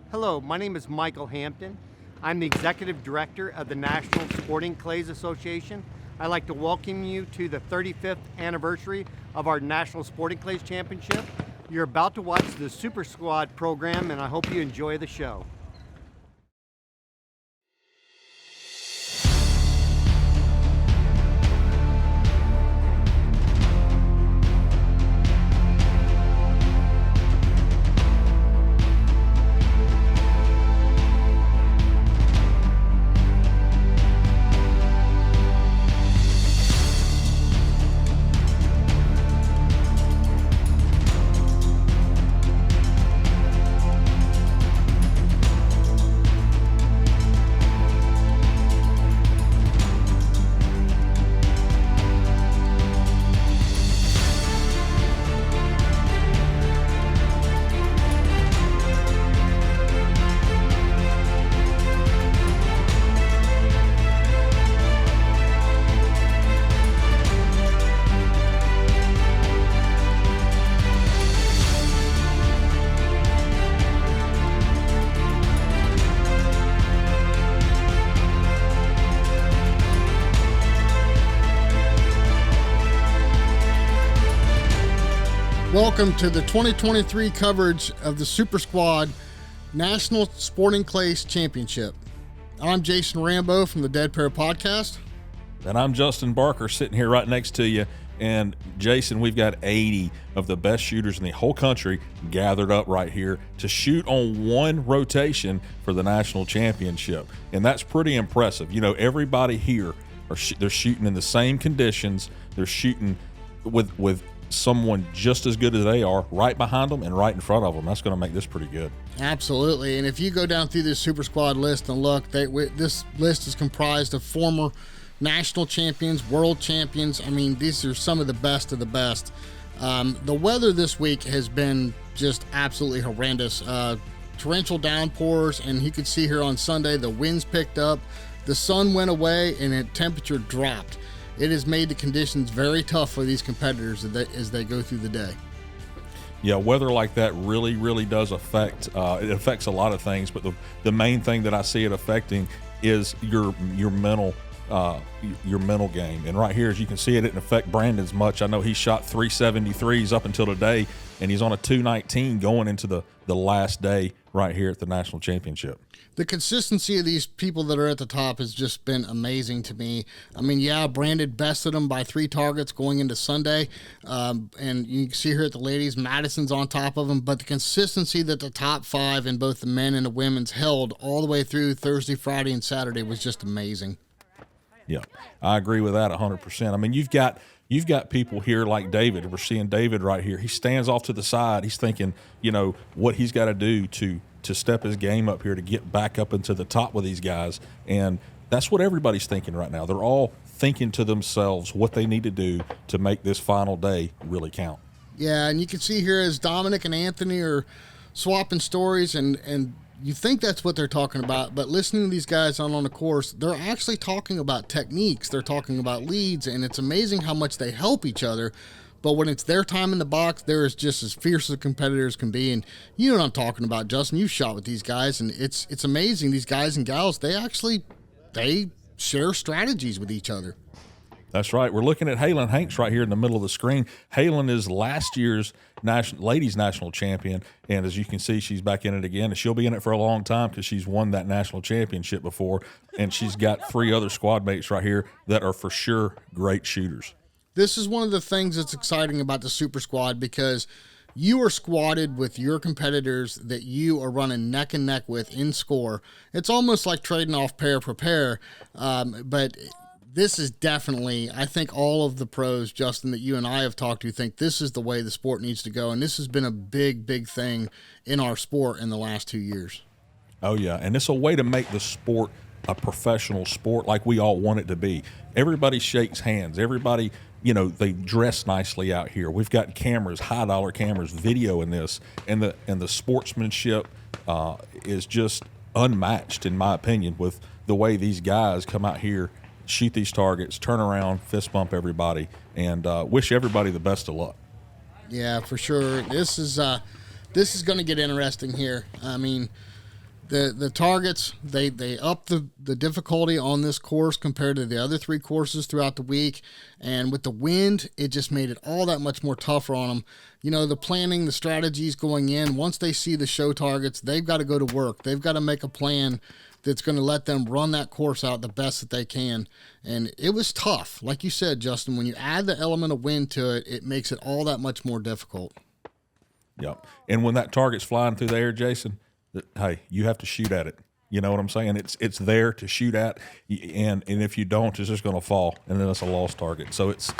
Hello, my name is Michael Hampton. I'm the Executive Director of the National Sporting Clays Association. I'd like to welcome you to the 35th anniversary of our National Sporting Clays Championship. You're about to watch the Super Squad program, and I hope you enjoy the show. Welcome to the 2023 coverage of the Super Squad National Sporting Clays Championship. I'm Jason Rambo from the Dead Pair Podcast. And I'm Justin Barker sitting here right next to you. And Jason, we've got 80 of the best shooters in the whole country gathered up right here to shoot on one rotation for the national championship. And that's pretty impressive. You know, everybody here, they're shooting in the same conditions. They're shooting with someone just as good as they are right behind them and right in front of them. That's going to make this pretty good. Absolutely. And if you go down through this Super Squad list and look, this list is comprised of former national champions, world champions. I mean, these are some of the best of the best. The weather this week has been just absolutely horrendous. Torrential downpours, and you could see here on Sunday, the winds picked up, the sun went away, and the temperature dropped. It has made the conditions very tough for these competitors as they go through the day. Yeah, weather like that really does affect. It affects a lot of things, but the main thing that I see it affecting is your mental game. And right here, as you can see, it didn't affect Brandon's much. I know he shot 373s up until today, and he's on a 219 going into the last day right here at the national championship. The consistency of these people that are at the top has just been amazing to me. I mean, yeah, Brandon bested them by 3 targets going into Sunday. And you can see here at the ladies, Madison's on top of them. But the consistency that the top 5 in both the men and the women's held all the way through Thursday, Friday, and Saturday was just amazing. Yeah, I agree with that 100%. I mean, you've got people here like David. We're seeing David right here. He stands off to the side. He's thinking, you know, what he's got to do to step his game up here to get back up into the top with these guys. And that's what everybody's thinking right now. They're all thinking to themselves what they need to do to make this final day really count. Yeah, and you can see here as Dominic and Anthony are swapping stories, and you think that's what they're talking about, but listening to these guys out on the course, they're actually talking about techniques. They're talking about leads, and it's amazing how much they help each other. But when it's their time in the box, they're just as fierce as competitors can be. And you know what I'm talking about, Justin. You've shot with these guys, and it's amazing. These guys and gals, they share strategies with each other. That's right. We're looking at Halen Hanks right here in the middle of the screen. Halen is last year's ladies national champion, and as you can see, she's back in it again. And she'll be in it for a long time because she's won that national championship before, and she's got 3 other squad mates right here that are for sure great shooters. This is one of the things that's exciting about the Super Squad because you are squatted with your competitors that you are running neck and neck with in score. It's almost like trading off pair for pair, but this is definitely, I think all of the pros, Justin, that you and I have talked to think this is the way the sport needs to go, and this has been a big thing in our sport in the last 2 years. Oh, yeah, and it's a way to make the sport a professional sport like we all want it to be. Everybody shakes hands. Everybody, you know, they dress nicely out here. We've got cameras, high-dollar cameras, video in this, and the sportsmanship is just unmatched, in my opinion, with the way these guys come out here, shoot these targets, turn around, fist bump everybody, and wish everybody the best of luck. Yeah, for sure. This is going to get interesting here. I mean, The targets, they upped the difficulty on this course compared to the other 3 courses throughout the week. And with the wind, it just made it all that much more tougher on them. You know, the planning, the strategies going in, once they see the show targets, they've got to go to work. They've got to make a plan that's going to let them run that course out the best that they can. And it was tough. Like you said, Justin, when you add the element of wind to it, it makes it all that much more difficult. Yep. And when that target's flying through the air, Jason, hey, you have to shoot at it. You know what I'm saying? It's there to shoot at, and if you don't, it's just going to fall, and then it's a lost target. So it's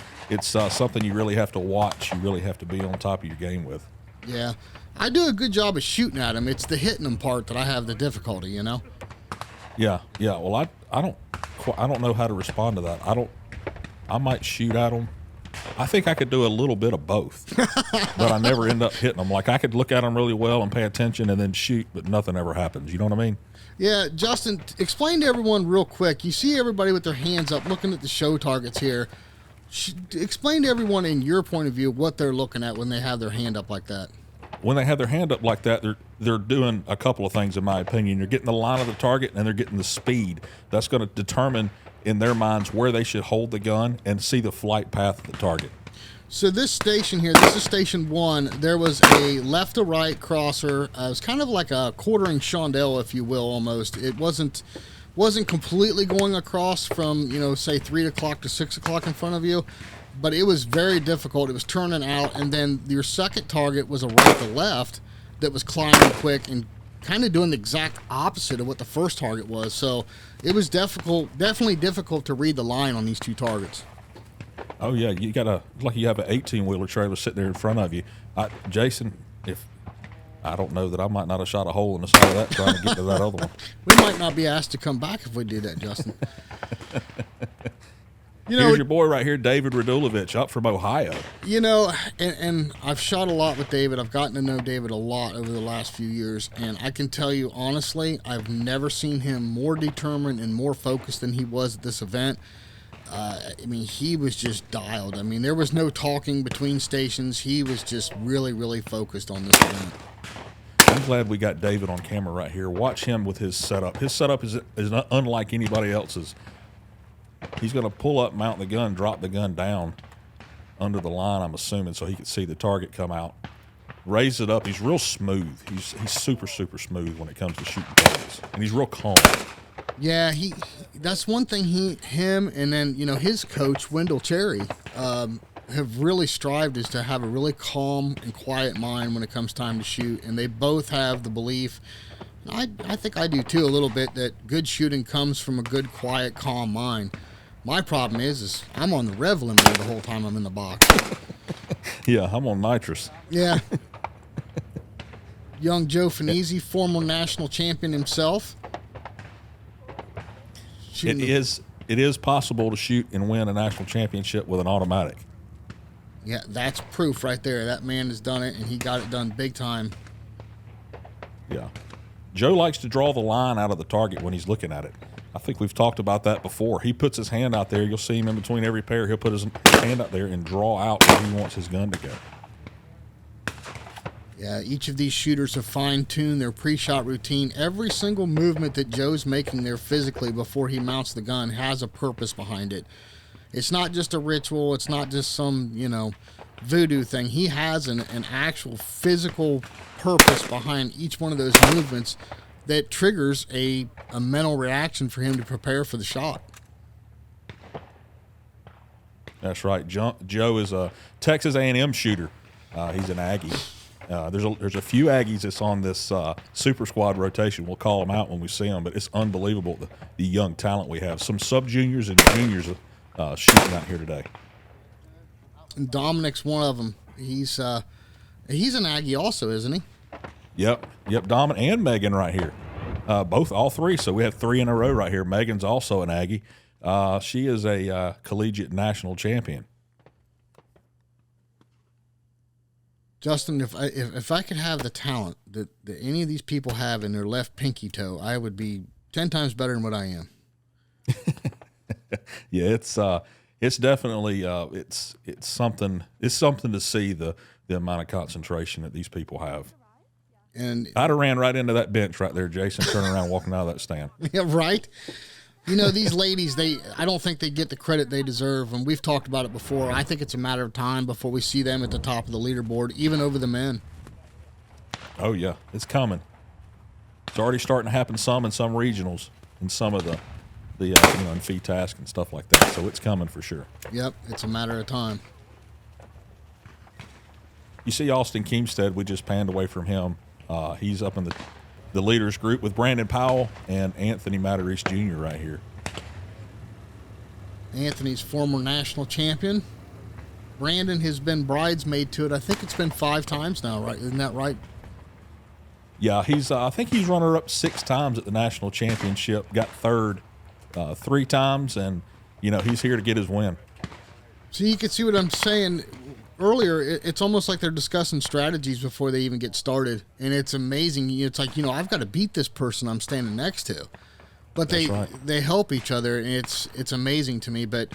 something you really have to watch. You really have to be on top of your game with. Yeah, I do a good job of shooting at them. It's the hitting them part that I have the difficulty. You know? Yeah. Well, I don't know how to respond to that. I might shoot at them. I think I could do a little bit of both, but I never end up hitting them. Like, I could look at them really well and pay attention and then shoot, but nothing ever happens. You know what I mean? Yeah, Justin, explain to everyone real quick. You see everybody with their hands up looking at the show targets here. Explain to everyone in your point of view what they're looking at when they have their hand up like that. When they have their hand up like that, they're doing a couple of things, in my opinion. They're getting the line of the target, and they're getting the speed. That's going to determine in their minds where they should hold the gun and see the flight path of the target. So this station here, this is station 1. There was a left to right crosser. It was kind of like a quartering chandelle, if you will, almost. It wasn't completely going across from, say 3 o'clock to 6 o'clock in front of you, but it was very difficult. It was turning out, and then your second target was a right to left that was climbing quick and kind of doing the exact opposite of what the first target was. So it was definitely difficult to read the line on these 2 targets. Oh yeah, you got like you have an 18-wheeler trailer sitting there in front of you. Jason, if I don't know that I might not have shot a hole in the side of that trying to get to that other one. We might not be asked to come back if we do that, Justin. Here's your boy right here, David Radulovich, up from Ohio. And I've shot a lot with David. I've gotten to know David a lot over the last few years, and I can tell you honestly, I've never seen him more determined and more focused than he was at this event. He was just dialed. There was no talking between stations. He was just really, really focused on this event. I'm glad we got David on camera right here. Watch him with his setup. His setup is unlike anybody else's. He's going to pull up, mount the gun, drop the gun down under the line, I'm assuming, so he can see the target come out. Raise it up. He's real smooth. He's super, super smooth when it comes to shooting targets. And he's real calm. Yeah, that's one thing him and then, his coach, Wendell Cherry, have really strived is to have a really calm and quiet mind when it comes time to shoot. And they both have the belief, I think I do too a little bit, that good shooting comes from a good, quiet, calm mind. My problem is I'm on the rev limiter the whole time I'm in the box. Yeah, I'm on nitrous. Yeah. Young Joe Finizzi, former national champion himself. It is possible to shoot and win a national championship with an automatic. Yeah, that's proof right there. That man has done it, and he got it done big time. Yeah. Joe likes to draw the line out of the target when he's looking at it. I think we've talked about that before. He puts his hand out there. You'll see him in between every pair. He'll put his hand out there and draw out where he wants his gun to go. Yeah, each of these shooters have fine-tuned their pre-shot routine. Every single movement that Joe's making there physically before he mounts the gun has a purpose behind it. It's not just a ritual. It's not just some, voodoo thing. He has an actual physical purpose behind each one of those movements that triggers a mental reaction for him to prepare for the shot. That's right. Joe is a Texas A&M shooter. He's an Aggie. There's a few Aggies that's on this super squad rotation. We'll call them out when we see them, but it's unbelievable the young talent we have. Some sub-juniors and juniors shooting out here today. And Dominic's one of them. He's an Aggie also, isn't he? Yep. Dominic and Megan right here. All three. So we have 3 in a row right here. Megan's also an Aggie. She is a collegiate national champion. Justin, if I could have the talent that any of these people have in their left pinky toe, I would be 10 times better than what I am. Yeah, it's definitely it's something to see the amount of concentration that these people have. And I'd have ran right into that bench right there, Jason, turning around, walking out of that stand. yeah, right. You know, these ladies, I don't think they get the credit they deserve, and we've talked about it before. I think it's a matter of time before we see them at the top of the leaderboard, even over the men. Oh, yeah, it's coming. It's already starting to happen some in some regionals and some of the in fee task and stuff like that. So it's coming for sure. Yep, it's a matter of time. You see Austin Keemstead, we just panned away from him. He's up in the leaders group with Brandon Powell and Anthony Matarese Jr. right here. Anthony's former national champion. Brandon has been bridesmaid to it. I think it's been 5 times now, right? Isn't that right? Yeah, he's. I think he's runner-up 6 times at the national championship. Got third 3 times, and he's here to get his win. So you can see what I'm saying. Earlier, it's almost like they're discussing strategies before they even get started, and it's amazing. It's like, I've got to beat this person I'm standing next to, but they help each other, and it's amazing to me. But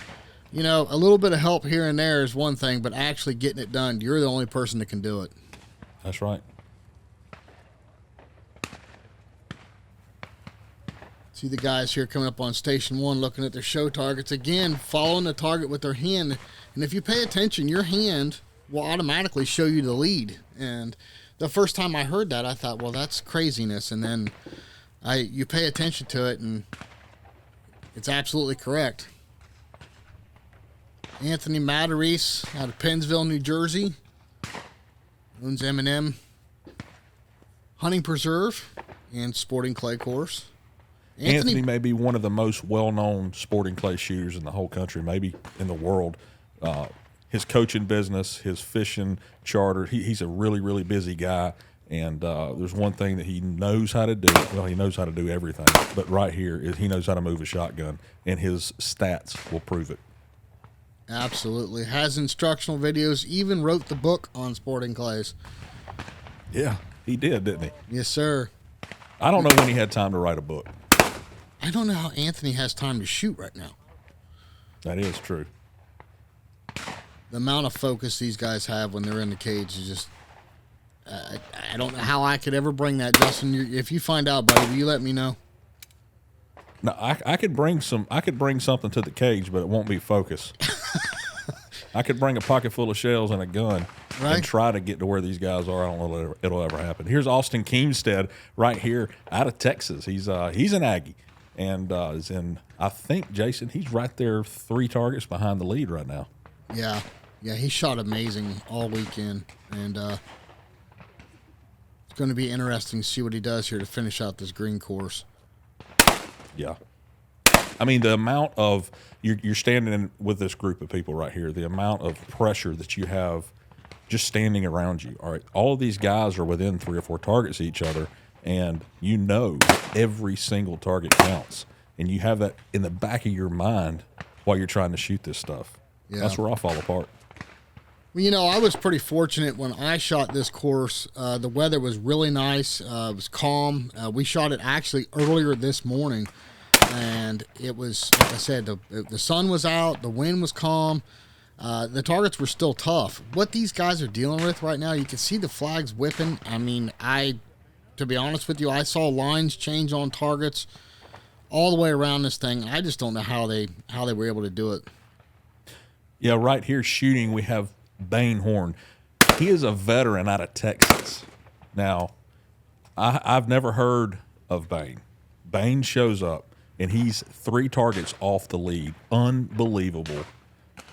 a little bit of help here and there is one thing, but actually getting it done, you're the only person that can do it. That's right. See the guys here coming up on station 1 looking at their show targets. Again, following the target with their hand. And if you pay attention, your hand will automatically show you the lead. And the first time I heard that, I thought, well, that's craziness. And then you pay attention to it, and it's absolutely correct. Anthony Matarese out of Pennsville, New Jersey. Owns M&M Hunting Preserve and Sporting Clay Course. Anthony may be one of the most well-known sporting clay shooters in the whole country, maybe in the world. His coaching business, his fishing charter, he's a really, really busy guy. And there's one thing that he knows how to do. Well, he knows how to do everything. But right here is he knows how to move a shotgun, and his stats will prove it. Absolutely. Has instructional videos, even wrote the book on sporting clays. Yeah, he did, didn't he? Yes, sir. I don't know when he had time to write a book. I don't know how Anthony has time to shoot right now. That is true. The amount of focus these guys have when they're in the cage is just... I don't know how I could ever bring that, Justin. If you find out, buddy, will you let me know? No, I could bring something to the cage, but it won't be focus. I could bring a pocket full of shells and a gun and try to get to where these guys are. I don't know if it'll ever happen. Here's Austin Keemstead right here out of Texas. He's an Aggie, and is in, I think, Jason, he's right there 3 targets behind the lead right now. Yeah, he shot amazing all weekend, and it's going to be interesting to see what he does here to finish out this green course. Yeah. I mean, the amount of you're standing in with this group of people right here, the amount of pressure that you have just standing around you. All right, all of these guys are within 3 or 4 targets of each other, and every single target counts, and you have that in the back of your mind while you're trying to shoot this stuff. Yeah. That's where I fall apart. Well, I was pretty fortunate when I shot this course. The weather was really nice. It was calm. We shot it actually earlier this morning, and it was, like I said, the sun was out, the wind was calm. The targets were still tough. What these guys are dealing with right now, you can see the flags whipping. I mean, to be honest with you, I saw lines change on targets all the way around this thing. I just don't know how they were able to do it. Yeah, right here shooting, we have Bane Horn. He is a veteran out of Texas. Now, I've never heard of Bane. Bane shows up, and he's 3 targets off the lead. Unbelievable.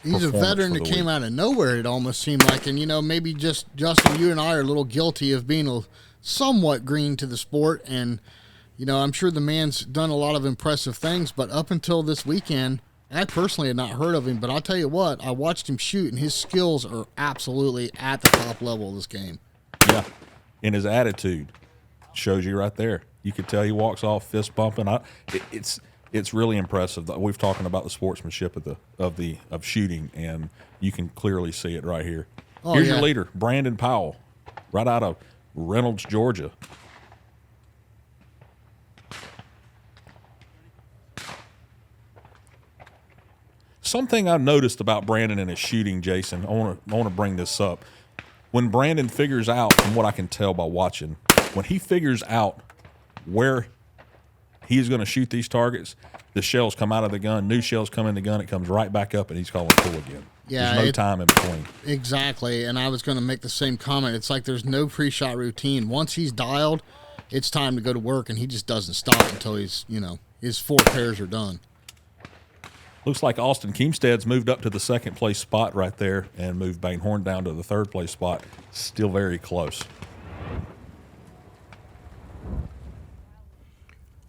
He's a veteran that came out of nowhere, it almost seemed like. And, maybe just, Justin, you and I are a little guilty of being somewhat green to the sport. And, I'm sure the man's done a lot of impressive things. But up until this weekend, I personally had not heard of him, but I'll tell you what, I watched him shoot, and his skills are absolutely at the top level of this game. Yeah, and his attitude shows you right there. You can tell he walks off fist bumping. It's really impressive. We've talking about the sportsmanship of shooting, and you can clearly see it right here. Oh, here's your leader, Brandon Powell, right out of Reynolds, Georgia. Something I've noticed about Brandon and his shooting, Jason, I want to bring this up. When Brandon figures out, from what I can tell by watching, When he figures out where he's going to shoot these targets, the shells come out of the gun, new shells come in the gun, it comes right back up, and he's calling pull again. Yeah, there's no time in between. Exactly, and I was going to make the same comment. It's like there's no pre-shot routine. Once he's dialed, it's time to go to work, and he just doesn't stop until he's, his 4 pairs are done. Looks like Austin Keemstad's moved up to the second place spot right there and moved Bainhorn down to the third place spot. Still very close.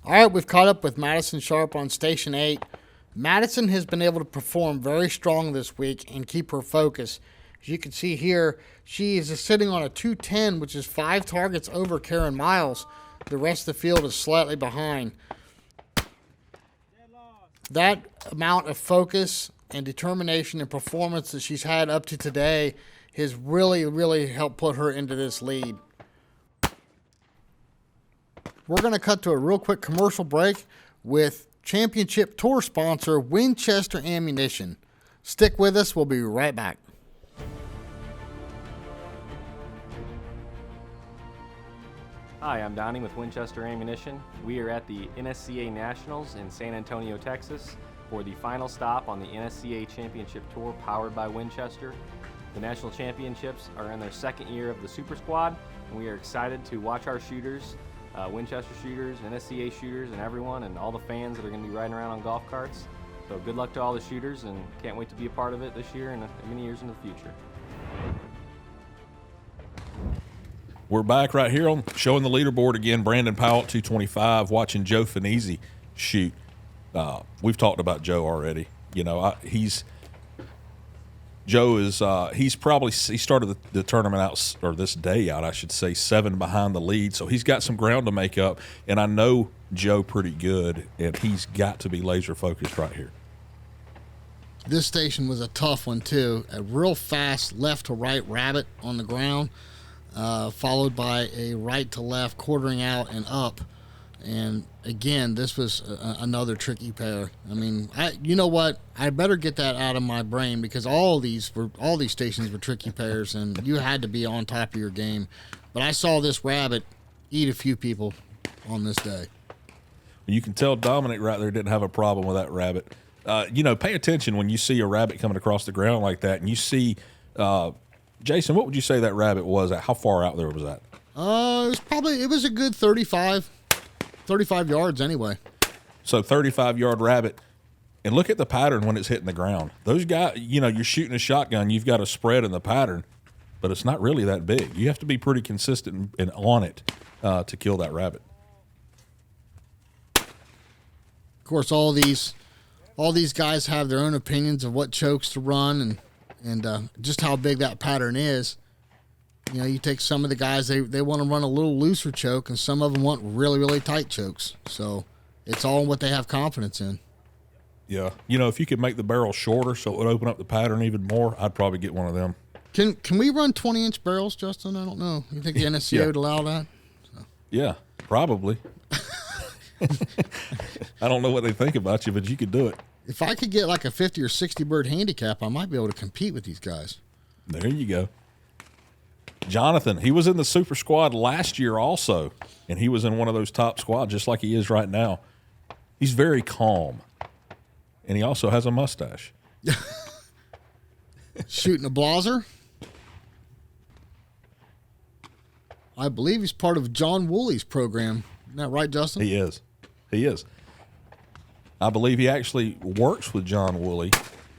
All right, we've caught up with Madison Sharp on Station 8. Madison has been able to perform very strong this week and keep her focus. As you can see here, she is sitting on a 210, which is 5 targets over Karen Miles. The rest of the field is slightly behind. That amount of focus and determination and performance that she's had up to today has really, really helped put her into this lead. We're going to cut to a real quick commercial break with Championship Tour sponsor Winchester Ammunition. Stick with us. We'll be right back. Hi, I'm Donnie with Winchester Ammunition. We are at the NSCA Nationals in San Antonio, Texas for the final stop on the NSCA Championship Tour powered by Winchester. The National Championships are in their second year of the Super Squad, and we are excited to watch our shooters, Winchester shooters, NSCA shooters, and everyone, and all the fans that are going to be riding around on golf carts. So good luck to all the shooters, and can't wait to be a part of it this year and many years in the future. We're back right here on showing the leaderboard again. Brandon Powell at 225, watching Joe Finizzi shoot. We've talked about Joe already. He started the tournament out, or this day out, I should say, 7 behind the lead. So he's got some ground to make up, and I know Joe pretty good, and he's got to be laser focused right here. This station was a tough one too. A real fast left to right rabbit on the ground. Followed by a right to left quartering out and up. And again, this was another tricky pair. I mean, you know what? I better get that out of my brain because all these stations were tricky pairs, and you had to be on top of your game. But I saw this rabbit eat a few people on this day. You can tell Dominic right there didn't have a problem with that rabbit. Pay attention when you see a rabbit coming across the ground like that, and you see. Jason, what would you say that rabbit was at? How far out there was that? It was a good 35 yards anyway. So 35-yard rabbit. And look at the pattern when it's hitting the ground. Those guys, you're shooting a shotgun, you've got a spread in the pattern, but it's not really that big. You have to be pretty consistent and on it to kill that rabbit. Of course, all these guys have their own opinions of what chokes to run and just how big that pattern is. You take some of the guys, they want to run a little looser choke, and some of them want really, really tight chokes. So it's all what they have confidence in. Yeah. If you could make the barrel shorter so it would open up the pattern even more, I'd probably get one of them. Can we run 20-inch barrels, Justin? I don't know. You think the NSCA would allow that? So. Yeah, probably. I don't know what they think about you, but you could do it. If I could get like a 50 or 60 bird handicap, I might be able to compete with these guys. There you go. Jonathan, he was in the Super Squad last year also, and he was in one of those top squads just like he is right now. He's very calm, and he also has a mustache. Shooting a blazer. I believe he's part of John Woolley's program. Isn't that right, Justin? He is. I believe he actually works with John Woolley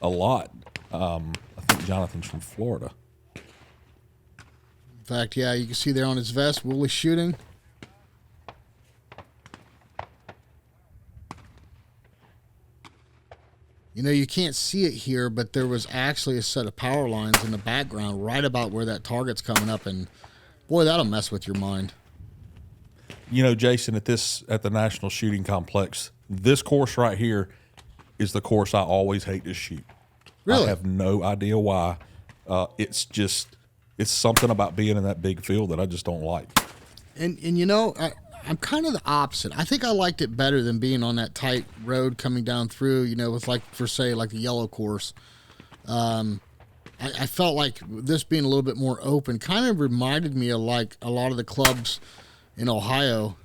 a lot. I think Jonathan's from Florida. In fact, yeah, you can see there on his vest, Woolley shooting. You can't see it here, but there was actually a set of power lines in the background right about where that target's coming up, and boy, that'll mess with your mind. Jason, at the National Shooting Complex, this course right here is the course I always hate to shoot. Really? I have no idea why. It's something about being in that big field that I just don't like. And I'm kind of the opposite. I think I liked it better than being on that tight road coming down through, with like the yellow course. I felt like this being a little bit more open kind of reminded me of like a lot of the clubs in Ohio.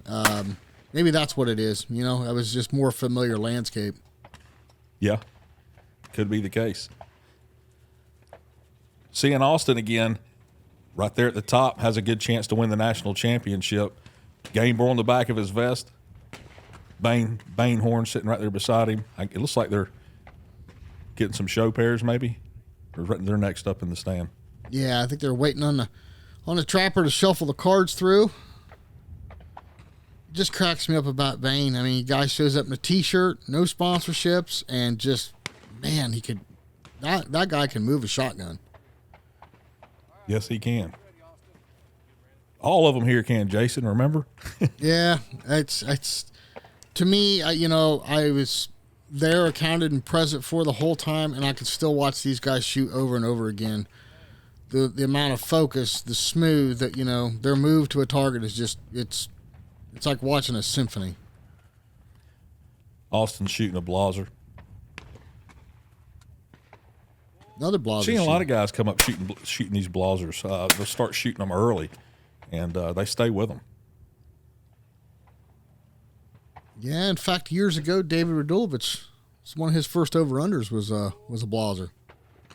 Maybe that's what it is. You know, it was just more familiar landscape. Yeah, could be the case. Seeing Austin again, right there at the top, has a good chance to win the national championship. Game boy on the back of his vest. Bane horn sitting right there beside him. It looks like they're getting some show pairs, maybe. Or they're next up in the stand. Yeah, I think they're waiting on the trapper to shuffle the cards through. Just cracks me up about Bane. I mean, guy shows up in a T-shirt, no sponsorships, and just, man, that guy can move a shotgun. Yes, he can. All of them here can, Jason, remember? Yeah, it's to me, I was there, accounted and present for the whole time, and I could still watch these guys shoot over and over again. The amount of focus, the smooth, that, their move to a target is just, it's like watching a symphony. Austin shooting a blazer. Another blazer. Seeing a lot of guys come up shooting these blazers. They'll start shooting them early, and they stay with them. Yeah, in fact, years ago, David Radulovich, one of his first over-unders was a blazer.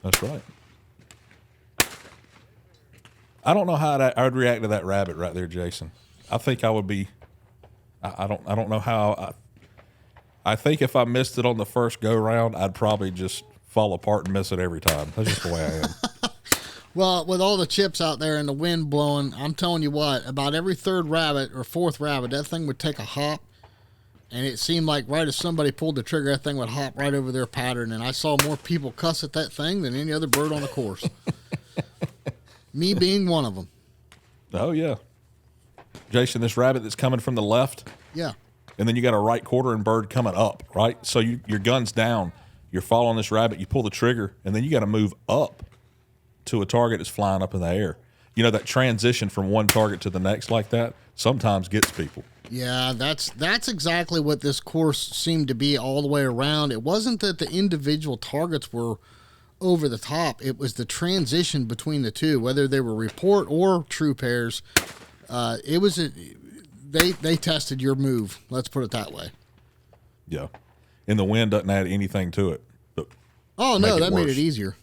That's right. I don't know how I would react to that rabbit right there, Jason. I think I would be. I don't know how. I think if I missed it on the first go round, I'd probably just fall apart and miss it every time. That's just the way I am. Well, with all the chips out there and the wind blowing, I'm telling you what, about every third rabbit or fourth rabbit, that thing would take a hop. And it seemed like right as somebody pulled the trigger, that thing would hop right over their pattern. And I saw more people cuss at that thing than any other bird on the course. Me being one of them. Oh, yeah. Jason, this rabbit that's coming from the left. Yeah. And then you got a right quartering bird coming up, right? So your gun's down. You're following this rabbit. You pull the trigger, and then you got to move up to a target that's flying up in the air. You know, that transition from one target to the next like that sometimes gets people. Yeah, that's exactly what this course seemed to be all the way around. It wasn't that the individual targets were over the top. It was the transition between the two, whether they were report or true pairs. They tested your move. Let's put it that way. Yeah. And the wind doesn't add anything to it. Oh, no, that made it easier.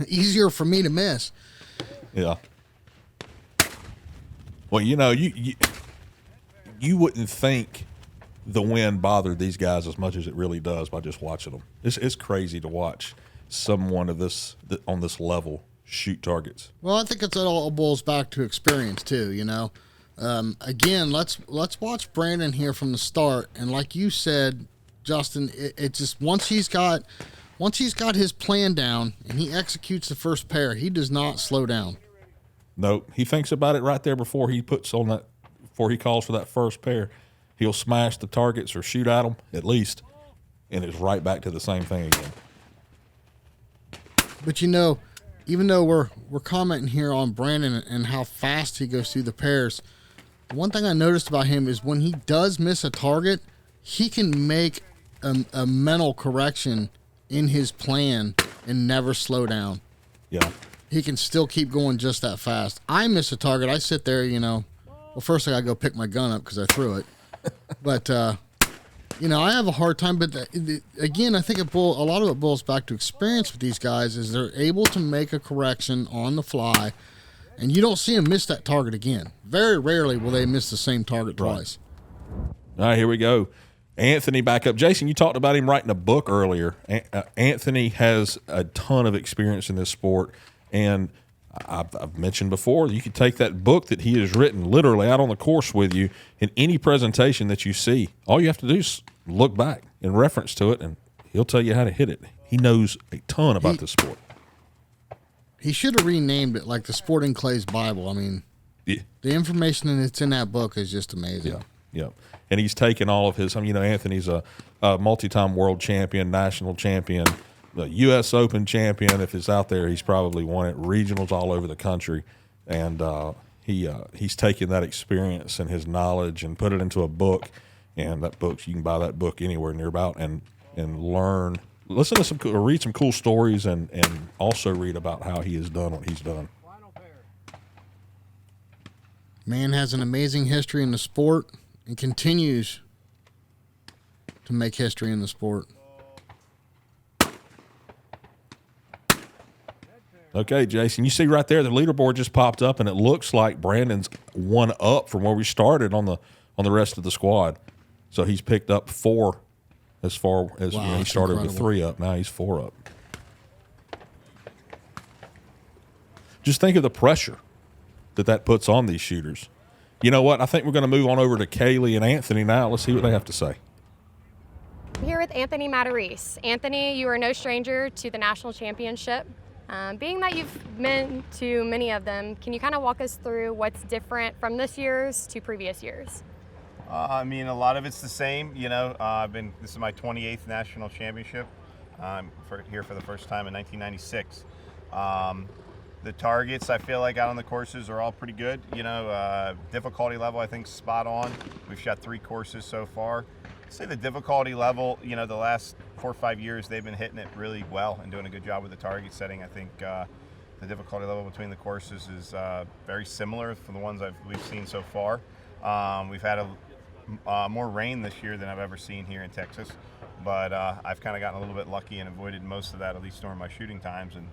Easier for me to miss. Yeah. Well, you wouldn't think the wind bothered these guys as much as it really does by just watching them. It's crazy to watch someone on this level shoot targets. Well, I think it all boils back to experience too. Again, let's watch Brandon here from the start, and like you said, Justin, it just once he's got his plan down and he executes the first pair, he does not slow down. Nope. He thinks about it right there before he calls for that first pair. He'll smash the targets or shoot at them at least, and it's right back to the same thing again. But even though we're commenting here on Brandon and how fast he goes through the pairs, one thing I noticed about him is when he does miss a target, he can make a mental correction in his plan and never slow down. Yeah. He can still keep going just that fast. I miss a target. I sit there, well, first I got to go pick my gun up because I threw it. But, I have a hard time. But, again, I think a lot of it boils back to experience with these guys is they're able to make a correction on the fly, and you don't see them miss that target again. Very rarely will they miss the same target twice. All right, here we go. Anthony back up. Jason, you talked about him writing a book earlier. Anthony has a ton of experience in this sport. And I've mentioned before, you could take that book that he has written literally out on the course with you in any presentation that you see. All you have to do is look back in reference to it, and he'll tell you how to hit it. He knows a ton about this sport. He should have renamed it like the Sporting Clays Bible. I mean, the information that's in that book is just amazing. Yeah. And he's taken all of his, Anthony's a multi-time world champion, national champion, the U.S. Open champion. If it's out there, he's probably won it. Regionals all over the country, and he's taken that experience and his knowledge and put it into a book. And that book, you can buy that book anywhere nearby and learn, listen to read some cool stories, and also read about how he has done what he's done. Man has an amazing history in the sport and continues to make history in the sport. Okay, Jason, you see right there, the leaderboard just popped up, and it looks like Brandon's one up from where we started on the rest of the squad. So he's picked up 4 as far as Wow, he that's started with incredible. 3 up. Now he's 4 up. Just think of the pressure that puts on these shooters. You know what? I think we're going to move on over to Kaylee and Anthony now. Let's see what they have to say. I'm here with Anthony Matarese. Anthony, you are no stranger to the national championship. Being that you've been to many of them, can you kind of walk us through what's different from this year's to previous years? I mean, a lot of it's the same. You know, this is my 28th national championship. I'm here for the first time in 1996. The targets, I feel like, out on the courses are all pretty good. You know, difficulty level, I think, spot on. We've shot 3 courses so far. I'd say the difficulty level, you know, the last 4 or 5 years, they've been hitting it really well and doing a good job with the target setting. I think the difficulty level between the courses is very similar from the ones we've seen so far. We've had more rain this year than I've ever seen here in Texas, but I've kind of gotten a little bit lucky and avoided most of that, at least during my shooting times, and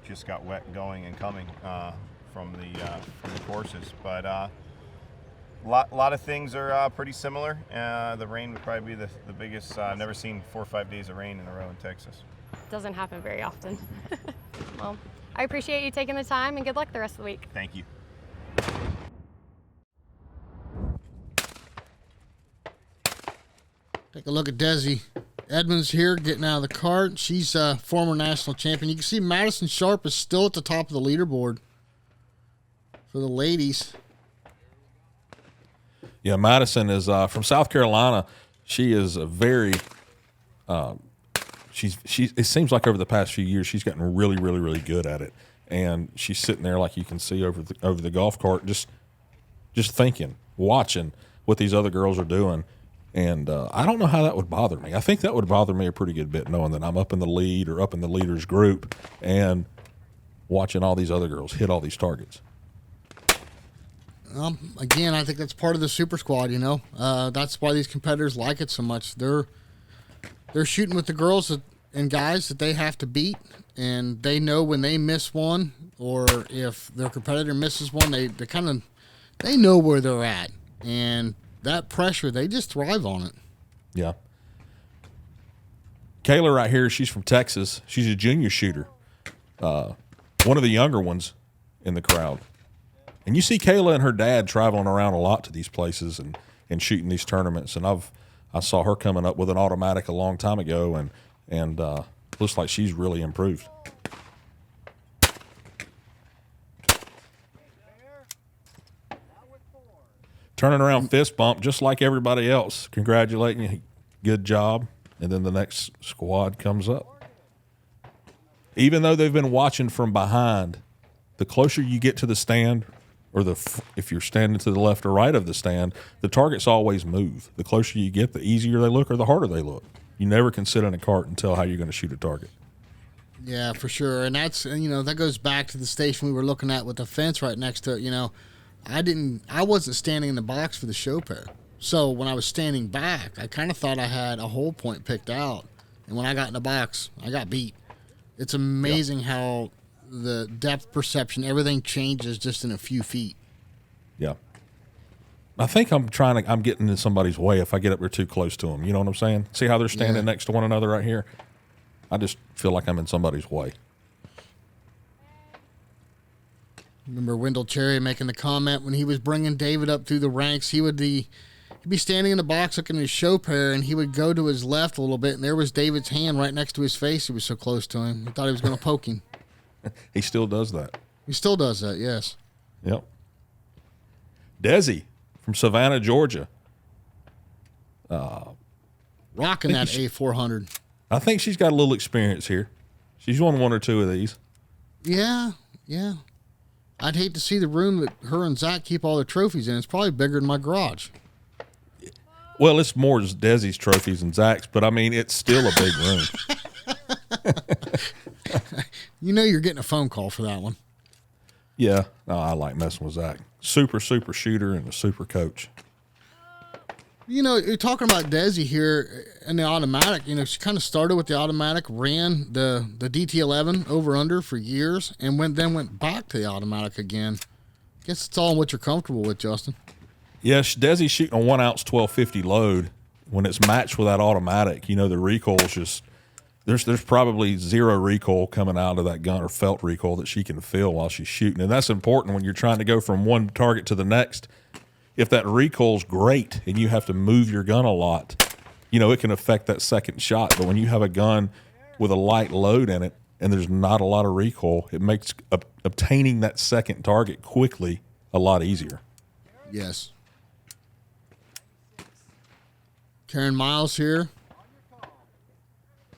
just got wet going and coming from the courses. But a lot of things are pretty similar. The rain would probably be the biggest. I've never seen 4 or 5 days of rain in a row in Texas. Doesn't happen very often. Well, I appreciate you taking the time, and good luck the rest of the week. Thank you. Take a look at Desi Edmonds here getting out of the cart. She's a former national champion. You can see Madison Sharp is still at the top of the leaderboard for the ladies. Yeah, Madison is from South Carolina. She is a very it seems like over the past few years she's gotten really, really, really good at it. And she's sitting there, like you can see over the golf cart, just thinking, watching what these other girls are doing. And I don't know how that would bother me. I think that would bother me a pretty good bit, knowing that I'm up in the lead or up in the leaders group and watching all these other girls hit all these targets. Again, I think that's part of the super squad, you know. That's why these competitors like it so much. They're shooting with the girls and guys that they have to beat, and they know when they miss one or if their competitor misses one, they know where they're at. And that pressure, they just thrive on it. Yeah. Kayla right here, she's from Texas. She's a junior shooter. One of the younger ones in the crowd. And you see Kayla and her dad traveling around a lot to these places and shooting these tournaments. And I saw her coming up with an automatic a long time ago, and looks like she's really improved. Turning around fist bump just like everybody else, congratulating you, good job. And then the next squad comes up. Even though they've been watching from behind, the closer you get to the stand, or if you're standing to the left or right of the stand, the targets always move. The closer you get, the easier they look or the harder they look. You never can sit in a cart and tell how you're going to shoot a target. Yeah, for sure. And that's, you know, that goes back to the station we were looking at with the fence right next to it. You know, I wasn't standing in the box for the show pair. So when I was standing back, I kind of thought I had a hole point picked out. And when I got in the box, I got beat. It's amazing how the depth perception, everything changes just in a few feet. Yeah. I think I'm getting in somebody's way if I get up there too close to them. You know what I'm saying? See how they're standing next to one another right here? I just feel like I'm in somebody's way. Remember Wendell Cherry making the comment when he was bringing David up through the ranks, he'd be standing in the box looking at his show pair, and he would go to his left a little bit, and there was David's hand right next to his face. He was so close to him. He thought he was going to poke him. He still does that. He still does that, yes. Yep. Desi from Savannah, Georgia. Rocking that A400. I think she's got a little experience here. She's won 1 or 2 of these. Yeah. I'd hate to see the room that her and Zach keep all their trophies in. It's probably bigger than my garage. Well, it's more just Desi's trophies and Zach's, but I mean, it's still a big room. You know you're getting a phone call for that one. Yeah, no, I like messing with Zach. Super shooter and a super coach. You know, you're talking about Desi here in the automatic. You know, she kind of started with the automatic, ran the DT11 over under for years, and then went back to the automatic again. Guess it's all what you're comfortable with, Justin. Yes, Desi's shooting a 1 ounce 1250 load. When it's matched with that automatic, you know, the recoil's just there's probably zero recoil coming out of that gun, or felt recoil, that she can feel while she's shooting, and that's important when you're trying to go from one target to the next. If that recoil's great and you have to move your gun a lot, you know, it can affect that second shot. But when you have a gun with a light load in it and there's not a lot of recoil, it makes obtaining that second target quickly a lot easier. Yes. Karen Miles here.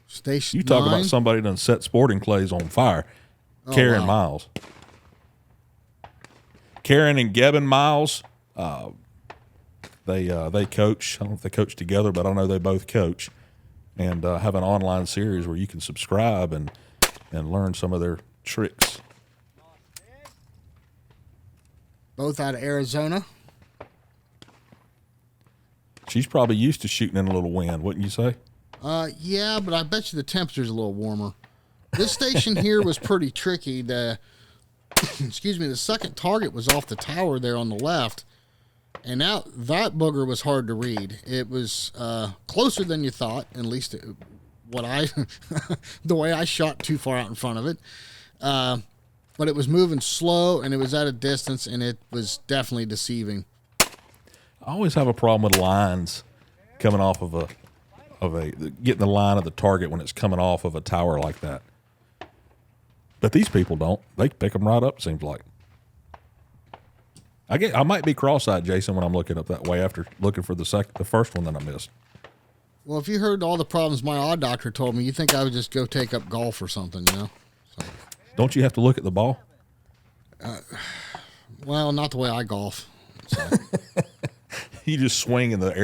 Station You talk 9. about somebody done set sporting clays on fire. Oh, Karen wow. Miles. Karen and Gavin Miles, they coach. I don't know if they coach together, but I know they both coach, and have an online series where you can subscribe and learn some of their tricks. Both out of Arizona. She's probably used to shooting in a little wind, wouldn't you say? Yeah, but I bet you the temperature's a little warmer. This station here was pretty tricky. Excuse me, the second target was off the tower there on the left, and that booger was hard to read. It was closer than you thought, at least the way I shot too far out in front of it. But it was moving slow, and it was at a distance, and it was definitely deceiving. I always have a problem with lines coming off of getting the line of the target when it's coming off of a tower like that. But these people don't. They pick them right up, seems like. I might be cross-eyed, Jason, when I'm looking up that way after looking for the first one that I missed. Well, if you heard all the problems my odd doctor told me, you think I would just go take up golf or something, you know? So. Don't you have to look at the ball? Well, not the way I golf. So. You just swing in the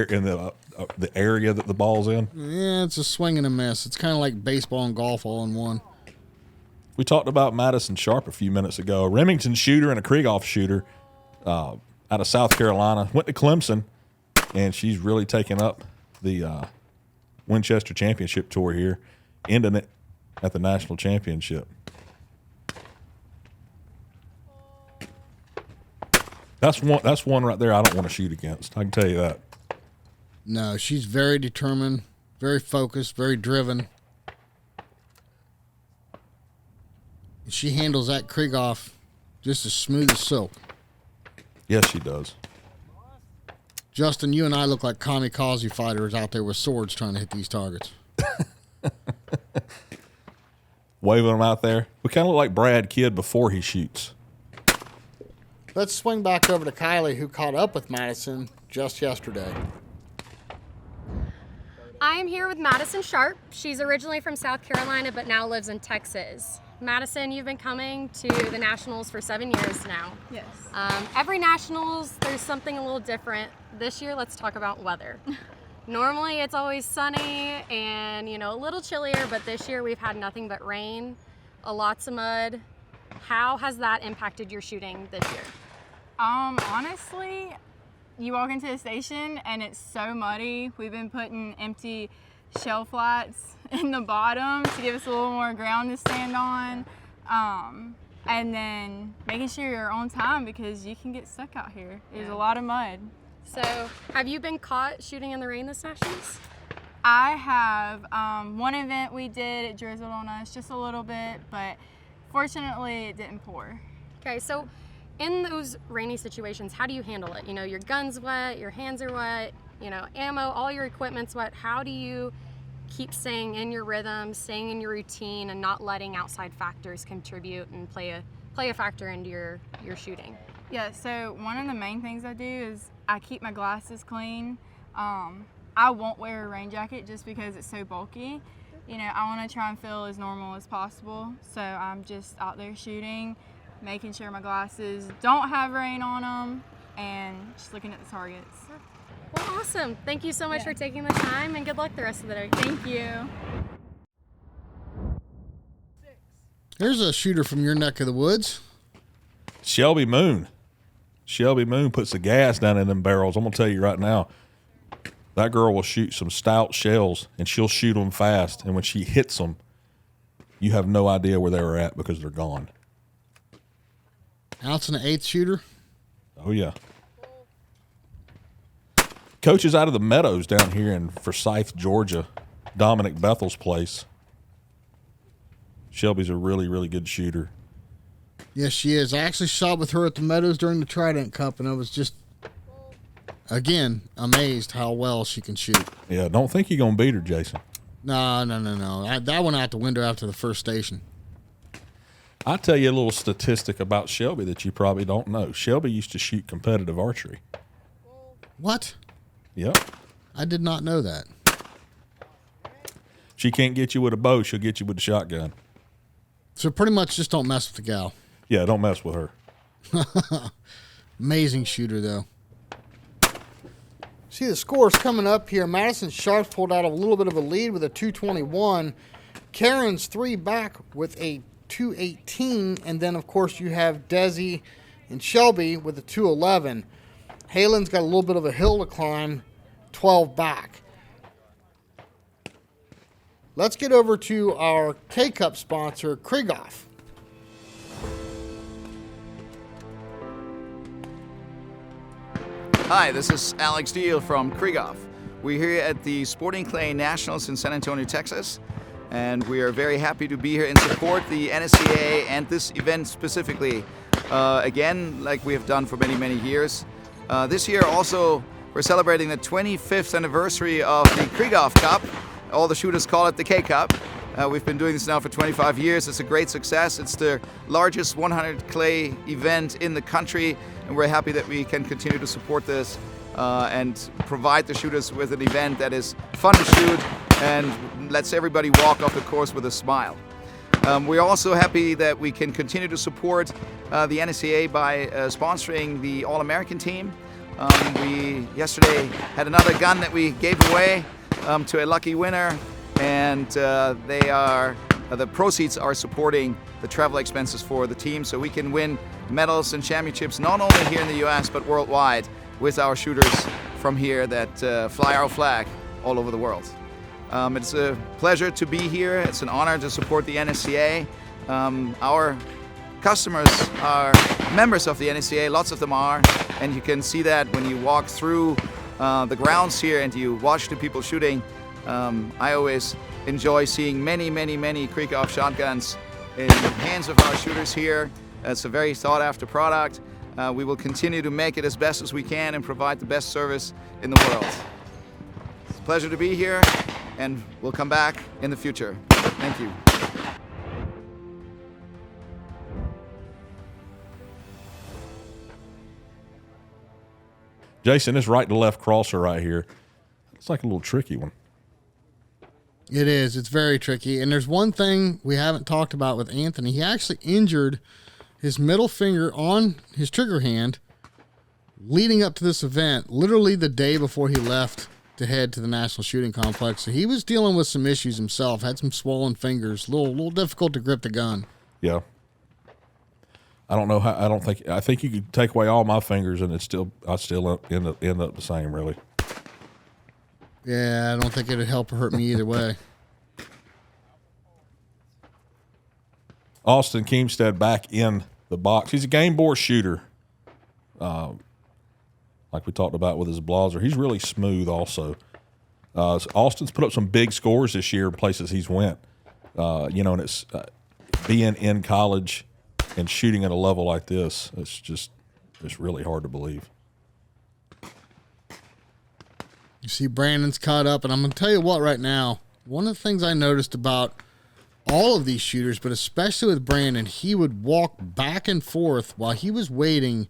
area that the ball's in. Yeah, it's a swing and a miss. It's kind of like baseball and golf all in one. We talked about Madison Sharp a few minutes ago, a Remington shooter and a Krieghoff shooter out of South Carolina. Went to Clemson, and she's really taken up the Winchester Championship Tour here, ending it at the National Championship. That's one right there I don't want to shoot against. I can tell you that. No, she's very determined, very focused, very driven. She handles that Krieghoff just as smooth as silk. Yes, she does. Justin, you and I look like kamikaze fighters out there with swords trying to hit these targets. Waving them out there. We kind of look like Brad Kidd before he shoots. Let's swing back over to Kylie, who caught up with Madison just yesterday. I am here with Madison Sharp. She's originally from South Carolina, but now lives in Texas. Madison, you've been coming to the Nationals for 7 years now. Yes. Every Nationals, there's something a little different. This year, let's talk about weather. Normally, it's always sunny and, a little chillier, but this year we've had nothing but rain, lots of mud. How has that impacted your shooting this year? Honestly, you walk into the station and it's so muddy. We've been putting empty shell flats in the bottom to give us a little more ground to stand on. And then making sure you're on time because you can get stuck out here. There's a lot of mud. So, have you been caught shooting in the rain this Nationals? I have. One event we did, it drizzled on us just a little bit, but fortunately it didn't pour. Okay, so in those rainy situations, how do you handle it? Your gun's wet, your hands are wet, ammo, all your equipment's wet. How do you keep staying in your rhythm, staying in your routine, and not letting outside factors contribute and play a factor into your shooting? Yeah, so one of the main things I do is I keep my glasses clean. I won't wear a rain jacket just because it's so bulky. I want to try and feel as normal as possible. So I'm just out there shooting, making sure my glasses don't have rain on them, and just looking at the targets. Well, awesome. Thank you so much for taking the time, and good luck the rest of the day. Thank you. Here's a shooter from your neck of the woods. Shelby Moon. Shelby Moon puts the gas down in them barrels. I'm going to tell you right now, that girl will shoot some stout shells, and she'll shoot them fast. And when she hits them, you have no idea where they were at because they're gone. Ounce and an eighth shooter. Oh, yeah. Coach is out of the Meadows down here in Forsyth, Georgia, Dominic Bethel's place. Shelby's a really, really good shooter. Yes, she is. I actually shot with her at the Meadows during the Trident Cup, and I was just, again, amazed how well she can shoot. Yeah, don't think you're going to beat her, Jason. No. That went out the window after the first station. I'll tell you a little statistic about Shelby that you probably don't know. Shelby used to shoot competitive archery. What? Yep. I did not know that. She can't get you with a bow. She'll get you with a shotgun. So pretty much just don't mess with the gal. Yeah, don't mess with her. Amazing shooter, though. See, the scores coming up here. Madison Sharp pulled out a little bit of a lead with a 221. Karen's 3 back with a 218. And then, of course, you have Desi and Shelby with a 211. Halen's got a little bit of a hill to climb, 12 back. Let's get over to our K-Cup sponsor, Krieghoff. Hi, this is Alex Deal from Krieghoff. We're here at the Sporting Clay Nationals in San Antonio, Texas, and we are very happy to be here and support the NSCA and this event specifically. Again, like we have done for many, many years. This year also, we're celebrating the 25th anniversary of the Krieghoff Cup. All the shooters call it the K-Cup. We've been doing this now for 25 years. It's a great success. It's the largest 100 clay event in the country, and we're happy that we can continue to support this and provide the shooters with an event that is fun to shoot and lets everybody walk off the course with a smile. We're also happy that we can continue to support the NSCA by sponsoring the All-American team. We yesterday had another gun that we gave away to a lucky winner, and the proceeds are supporting the travel expenses for the team, so we can win medals and championships not only here in the U.S. but worldwide with our shooters from here that fly our flag all over the world. It's a pleasure to be here. It's an honor to support the NSCA. Our customers are members of the NSCA, lots of them are, and you can see that when you walk through the grounds here and you watch the people shooting. I always enjoy seeing many Krieghoff shotguns in the hands of our shooters here. It's a very sought after product. We will continue to make it as best as we can and provide the best service in the world. It's a pleasure to be here, and we'll come back in the future. Thank you. Jason, this right to left crosser right here, it's like a little tricky one. It is. It's very tricky. And there's one thing we haven't talked about with Anthony. He actually injured his middle finger on his trigger hand leading up to this event, literally the day before he left to head to the National Shooting Complex. So he was dealing with some issues himself, had some swollen fingers, a little difficult to grip the gun. Yeah. I don't know how. I think you could take away all my fingers and I still end up the same, really. Yeah, I don't think it'd help or hurt me either way. Austin Keemstead back in the box. He's a game bore shooter, like we talked about with his blazer. He's really smooth also. Austin's put up some big scores this year in places he's went. And it's being in college and shooting at a level like this, it's really hard to believe. You see Brandon's caught up, and I'm going to tell you what right now, one of the things I noticed about all of these shooters, but especially with Brandon, he would walk back and forth while he was waiting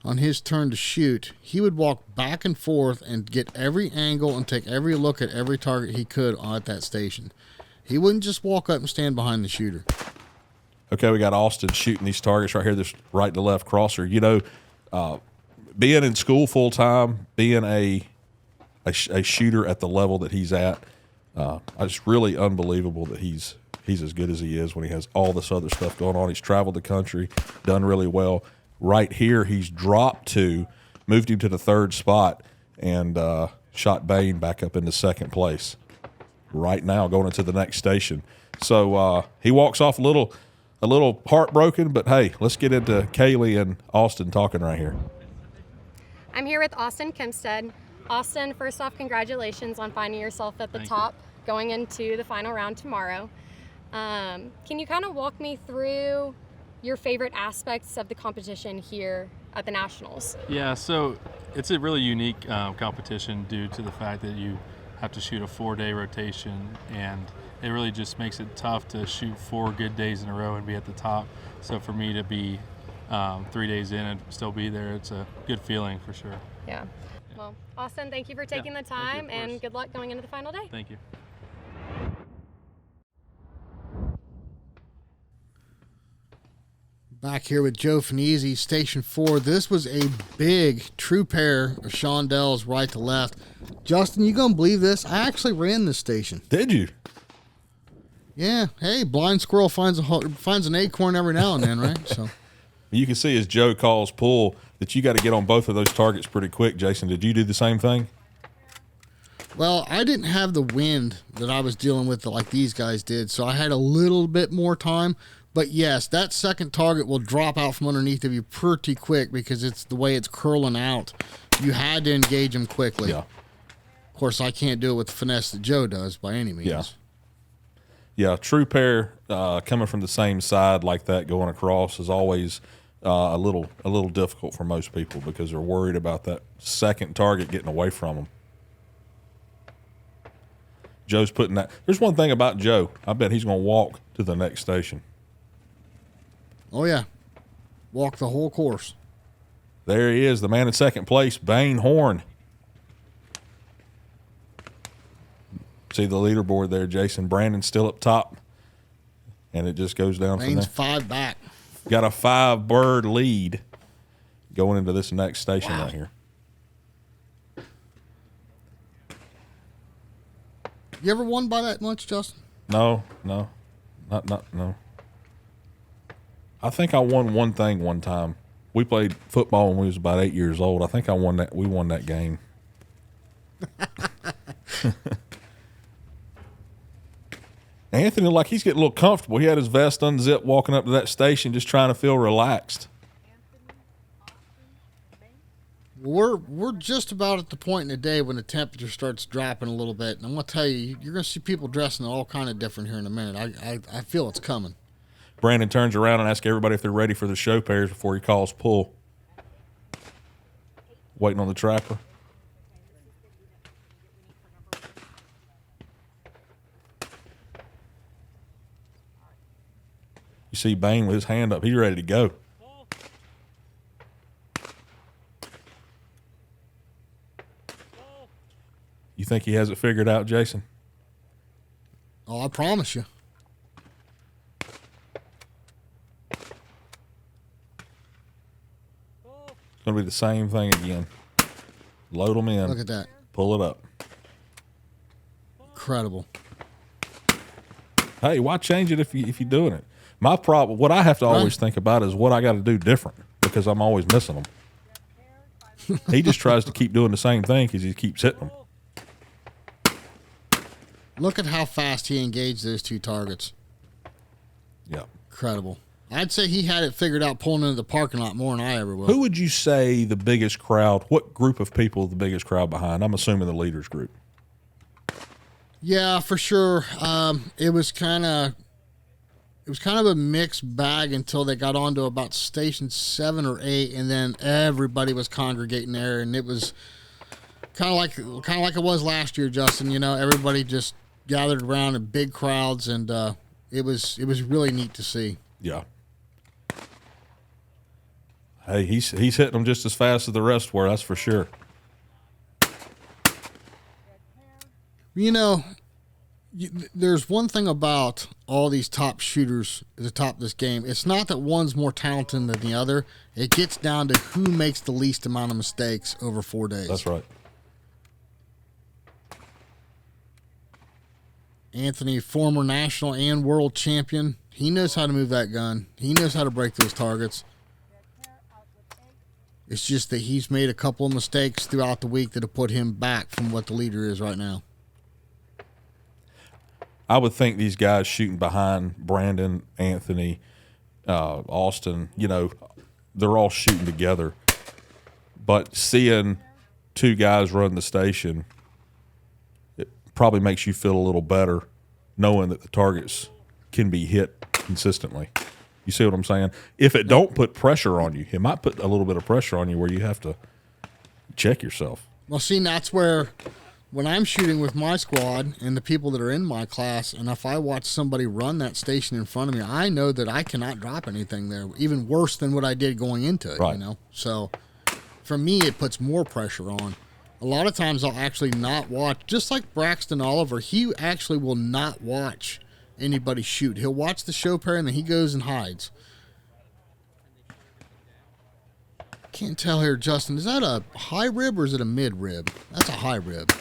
on his turn to shoot. He would walk back and forth and get every angle and take every look at every target he could at that station. He wouldn't just walk up and stand behind the shooter. Okay, we got Austin shooting these targets right here, this right to left crosser. Being in school full time, being a shooter at the level that he's at, it's really unbelievable that he's He's as good as he is when he has all this other stuff going on. He's traveled the country, done really well. Right here, he's dropped to, moved him to the 3rd spot, and shot Bain back up into 2nd place. Right now, going into the next station. So he walks off a little heartbroken, but hey, let's get into Kaylee and Austin talking right here. I'm here with Austin Kempstead. Austin, first off, congratulations on finding yourself at the top going into the final round tomorrow. Can you kind of walk me through your favorite aspects of the competition here at the Nationals? Yeah, so it's a really unique competition due to the fact that you have to shoot a 4-day rotation, and it really just makes it tough to shoot 4 good days in a row and be at the top. So for me to be 3 days in and still be there, it's a good feeling for sure. Yeah. Well, Austin, thank you for taking the time, and good luck going into the final day. Thank you. Back here with Joe Finizzi, Station 4. This was a big true pair of Shondells right to left. Justin, you gonna believe this? I actually ran this station. Did you? Yeah. Hey, blind squirrel finds an acorn every now and then, right? So You can see as Joe calls pull that you got to get on both of those targets pretty quick. Jason, did you do the same thing? Well, I didn't have the wind that I was dealing with like these guys did, so I had a little bit more time. But yes, that second target will drop out from underneath of you pretty quick because it's the way it's curling out. You had to engage them quickly. Yeah. Of course, I can't do it with the finesse that Joe does by any means. Yeah. Yeah, true pair coming from the same side like that going across is always a little difficult for most people because they're worried about that second target getting away from them. Joe's putting that. There's one thing about Joe. I bet he's going to walk to the next station. Oh, yeah. Walk the whole course. There he is, the man in 2nd place, Bain Horn. See the leaderboard there, Jason. Brandon's still up top, and it just goes down Bain's from there. 5 back. Got a 5-bird lead going into this next station right here. You ever won by that much, Justin? No. I think I won one thing one time. We played football when we was about 8 years old. I think I won that. We won that game. Anthony, like he's getting a little comfortable. He had his vest unzipped walking up to that station just trying to feel relaxed. We're just about at the point in the day when the temperature starts dropping a little bit. And I'm going to tell you, you're going to see people dressing all kind of different here in a minute. I feel it's coming. Brandon turns around and asks everybody if they're ready for the show pairs before he calls pull. Waiting on the trapper. You see Bain with his hand up. He's ready to go. You think he has it figured out, Jason? Oh, I promise you. It's going to be the same thing again. Load them in. Look at that. Pull it up. Incredible. Hey, why change it if you're doing it? My problem, what I have to always think about is what I got to do different because I'm always missing them. He just tries to keep doing the same thing because he keeps hitting them. Look at how fast he engaged those 2 targets. Yeah. Incredible. I'd say he had it figured out pulling into the parking lot more than I ever will. Who would you say the biggest crowd, what group of people the biggest crowd behind? I'm assuming the leaders group. Yeah, for sure. It was kind of a mixed bag until they got on to about station 7 or 8, and then everybody was congregating there, and it was kind of like it was last year, Justin. You know, everybody just gathered around in big crowds, and it was really neat to see. Yeah. Hey, he's hitting them just as fast as the rest were, that's for sure. You know, there's one thing about all these top shooters at the top of this game. It's not that one's more talented than the other. It gets down to who makes the least amount of mistakes over 4 days. That's right. Anthony, former national and world champion, he knows how to move that gun. He knows how to break those targets. It's just that he's made a couple of mistakes throughout the week that have put him back from what the leader is right now. I would think these guys shooting behind Brandon, Anthony, Austin, they're all shooting together. But seeing two guys run the station, it probably makes you feel a little better knowing that the targets can be hit consistently. You see what I'm saying? If it don't put pressure on you, it might put a little bit of pressure on you where you have to check yourself. Well, see, that's where when I'm shooting with my squad and the people that are in my class, and if I watch somebody run that station in front of me, I know that I cannot drop anything there, even worse than what I did going into it, right. So for me, it puts more pressure on. A lot of times I'll actually not watch, just like Braxton Oliver, he actually will not watch anybody shoot. He'll watch the show pair and then he goes and hides. Can't tell here, Justin. Is that a high rib or is it a mid rib? That's a high rib.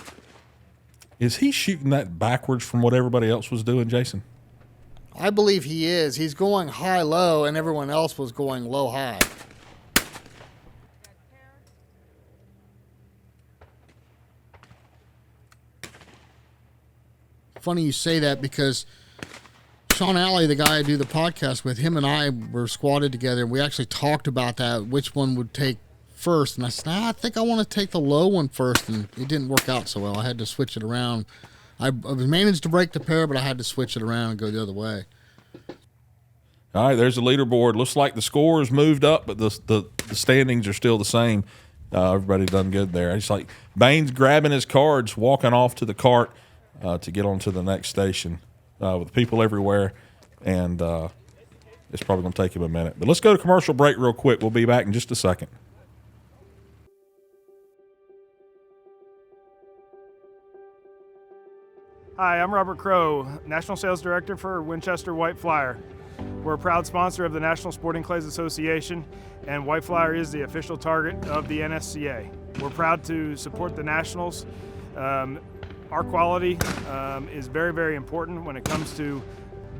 Is he shooting that backwards from what everybody else was doing, Jason? I believe he is. He's going high-low and everyone else was going low-high. Funny you say that because Sean Alley, the guy I do the podcast with, him and I were squatted together, and we actually talked about that, which one would take first. And I said, I think I want to take the low one first, and it didn't work out so well. I had to switch it around. I managed to break the pair, but I had to switch it around and go the other way. All right, there's the leaderboard. Looks like the scores moved up, but the standings are still the same. Everybody done good there. It's like Baines grabbing his cards, walking off to the cart to get on to the next station with people everywhere, and it's probably going to take him a minute. But let's go to commercial break real quick. We'll be back in just a second. Hi, I'm Robert Crow, National Sales Director for Winchester White Flyer. We're a proud sponsor of the National Sporting Clays Association, and White Flyer is the official target of the NSCA. We're proud to support the Nationals. Our quality is very, very important when it comes to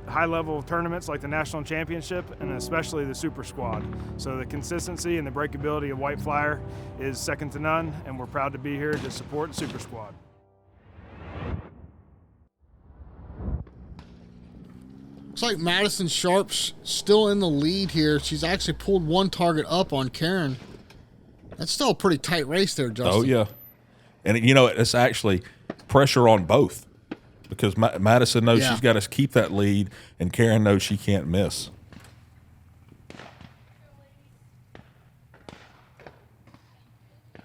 high-level tournaments like the National Championship and especially the Super Squad. So the consistency and the breakability of White Flyer is second to none, and we're proud to be here to support Super Squad. Looks like Madison Sharp's still in the lead here. She's actually pulled one target up on Karen. That's still a pretty tight race there, Justin. Oh, yeah. And, it's actually pressure on both because Madison knows she's got to keep that lead, and Karen knows she can't miss.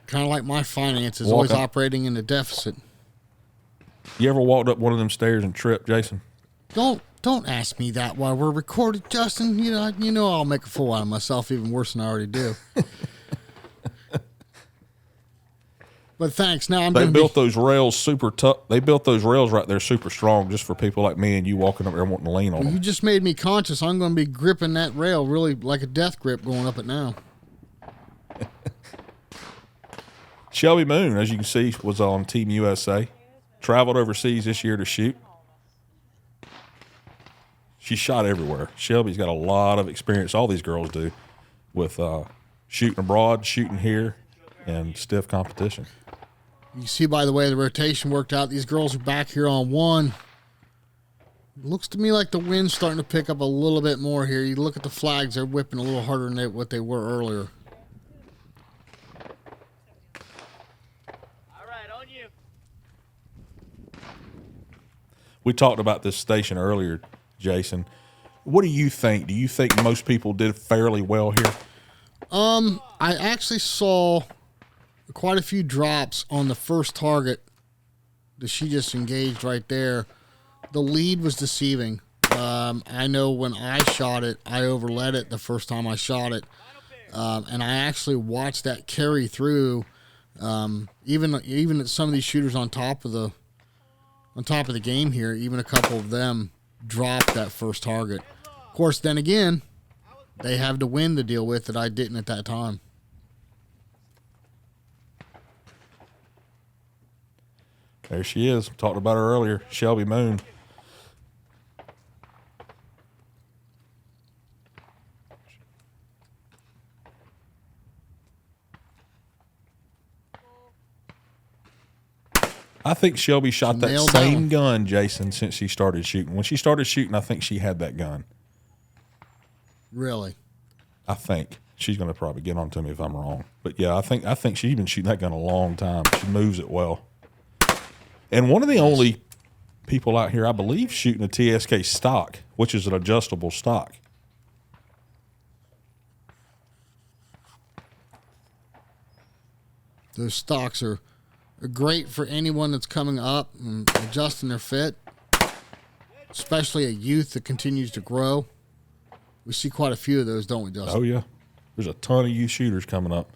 Kind of like my finances, always operating in a deficit. You ever walked up one of them stairs and tripped, Jason? Don't ask me that while we're recorded, Justin. You know I'll make a fool out of myself even worse than I already do. But thanks. Now They built those rails super tough. They built those rails right there super strong just for people like me and you walking up there wanting to lean on them. You just made me conscious. I'm going to be gripping that rail really like a death grip going up it now. Shelby Moon, as you can see, was on Team USA. Traveled overseas this year to shoot. She shot everywhere. Shelby's got a lot of experience, all these girls do, with shooting abroad, shooting here, and stiff competition. You see by the way the rotation worked out, these girls are back here on one. Looks to me like the wind's starting to pick up a little bit more here. You look at the flags, they're whipping a little harder than what they were earlier. All right, on you. We talked about this station earlier, Jason. What do you think? Do you think most people did fairly well here? I actually saw quite a few drops on the first target that she just engaged right there. The lead was deceiving. I know when I shot it, I overlet it the first time I shot it. And I actually watched that carry through. Even at some of these shooters on top of the game here, even a couple of them dropped that first target. Of course, then again, they have to win to deal with that I didn't at that time. There she is. Talked about her earlier. Shelby Moon I think Shelby shot that nailed same gun, Jason, since she started shooting. When she started shooting, I think she had that gun. Really? I think. She's going to probably get on to me if I'm wrong. But, yeah, I think she's been shooting that gun a long time. She moves it well. And one of the only people out here, I believe, shooting a TSK stock, which is an adjustable stock. Those stocks are great for anyone that's coming up and adjusting their fit, especially a youth that continues to grow. We see quite a few of those, don't we, Dustin? Oh, yeah. There's a ton of youth shooters coming up.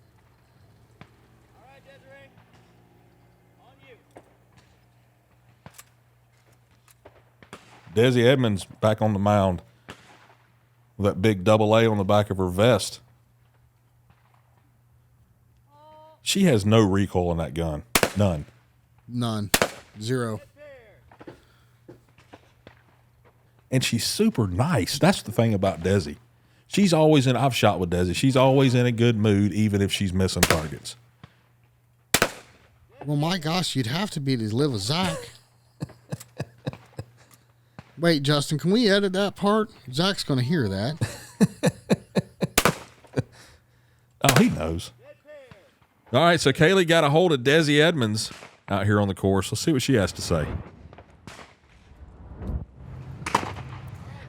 Desi Edmonds back on the mound with that big AA on the back of her vest. She has no recoil in that gun. None. None. Zero. And she's super nice. That's the thing about Desi. She's always in, I've shot with Desi. She's always in a good mood, even if she's missing targets. Well, my gosh, you'd have to be to live with Zach. Wait, Justin, can we edit that part? Zach's going to hear that. Oh, he knows. All right, so Kaylee got a hold of Desi Edmonds out here on the course. Let's see what she has to say.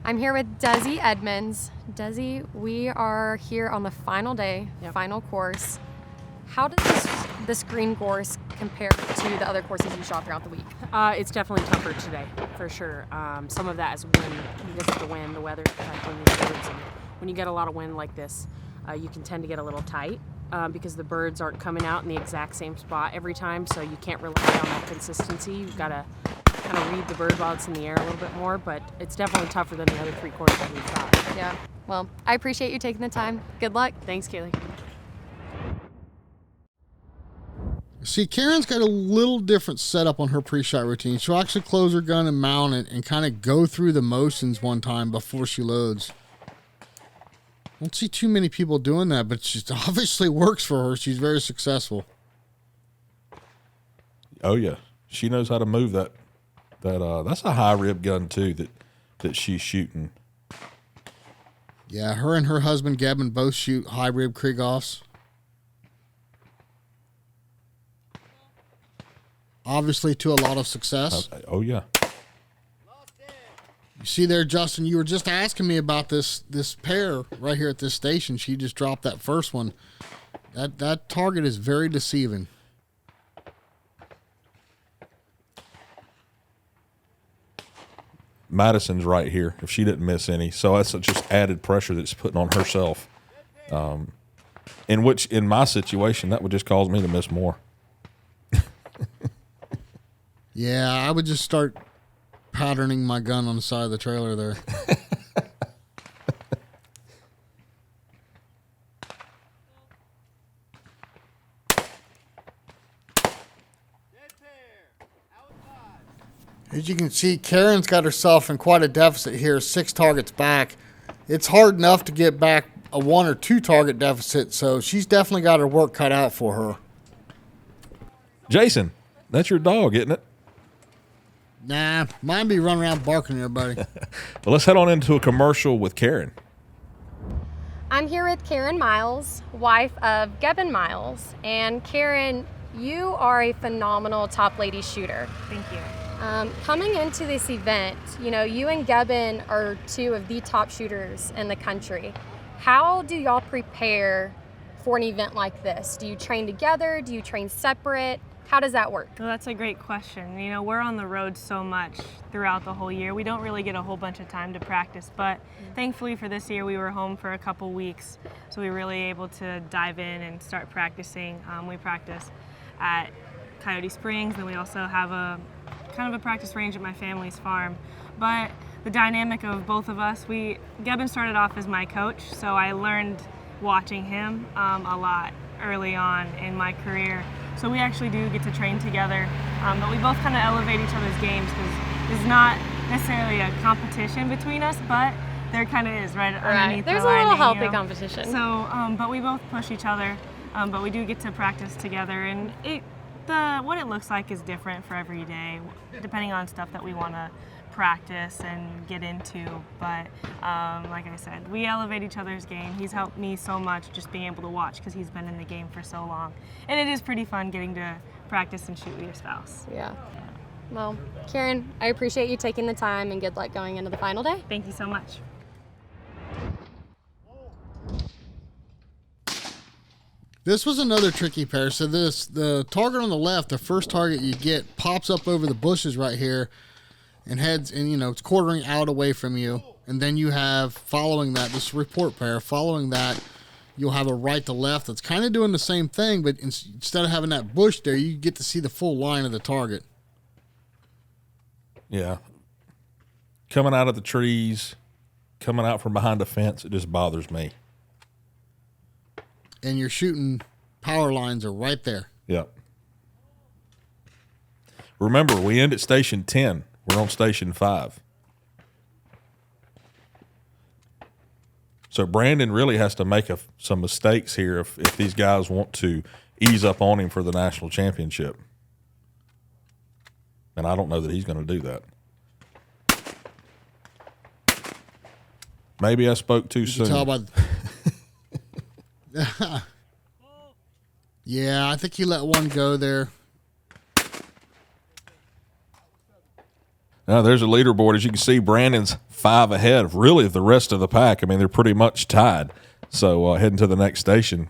I'm here with Desi Edmonds. Desi, we are here on the final day, final course. How does this green course compare to the other courses you shot throughout the week? It's definitely tougher today, for sure. Some of that is wind, because of the wind, the weather affecting these birds. And when you get a lot of wind like this, you can tend to get a little tight because the birds aren't coming out in the exact same spot every time, so you can't rely on that consistency. You've got to kind of read the bird while it's in the air a little bit more, but it's definitely tougher than the other 3 courses we've shot. Yeah. Well, I appreciate you taking the time. Good luck. Thanks, Kaylee. See, Karen's got a little different setup on her pre-shot routine. She'll actually close her gun and mount it and kind of go through the motions one time before she loads. I don't see too many people doing that, but it obviously works for her. She's very successful. Oh, yeah. She knows how to move that. That's a high rib gun, too, that she's shooting. Yeah, her and her husband, Gavin, both shoot high rib Krieghoffs. Obviously to a lot of success. Oh, yeah. You see there, Justin, you were just asking me about this pair right here at this station. She just dropped that first one. That target is very deceiving. Madison's right here if she didn't miss any. So that's just added pressure that's putting on herself. In my situation, that would just cause me to miss more. Yeah, I would just start patterning my gun on the side of the trailer there. As you can see, Karen's got herself in quite a deficit here, 6 targets back. It's hard enough to get back a 1 or 2 target deficit, so she's definitely got her work cut out for her. Jason, that's your dog, isn't it? Nah, mine be running around barking at everybody. Well, let's head on into a commercial with Karen. I'm here with Karen Miles, wife of Gavin Miles. And Karen, you are a phenomenal top lady shooter. Thank you. Coming into this event, you and Gavin are 2 of the top shooters in the country. How do y'all prepare for an event like this? Do you train together? Do you train separate? How does that work? Well, that's a great question. We're on the road so much throughout the whole year. We don't really get a whole bunch of time to practice, but thankfully for this year, we were home for a couple weeks, so we were really able to dive in and start practicing. We practice at Coyote Springs, and we also have a kind of a practice range at my family's farm. But the dynamic of both of us, Gavin started off as my coach, so I learned watching him a lot early on in my career. So we actually do get to train together, but we both kind of elevate each other's games because there's not necessarily a competition between us, but there kind of is underneath There's the a little lining, healthy competition. So, but we both push each other, but we do get to practice together, and what it looks like is different for every day, depending on stuff that we want to practice and get into. But like I said, we elevate each other's game. He's helped me so much just being able to watch because he's been in the game for so long. And it is pretty fun getting to practice and shoot with your spouse. Yeah. Well, Karen, I appreciate you taking the time and good luck going into the final day. Thank you so much. This was another tricky pair. So the target on the left, the first target you get, pops up over the bushes right here and heads, and it's quartering out away from you. And then you have, following that, this report pair, following that, you'll have a right to left that's kind of doing the same thing, but instead of having that bush there, you get to see the full line of the target. Yeah. Coming out of the trees, coming out from behind a fence, it just bothers me. And your shooting power lines are right there. Yep. Remember, we end at station 10. We're on station 5. So Brandon really has to make some mistakes here if these guys want to ease up on him for the national championship. And I don't know that he's going to do that. Maybe I spoke too soon. Tell by yeah, I think he let one go there. Now, there's a leaderboard. As you can see, Brandon's 5 ahead of really the rest of the pack. I mean, they're pretty much tied. So heading to the next station,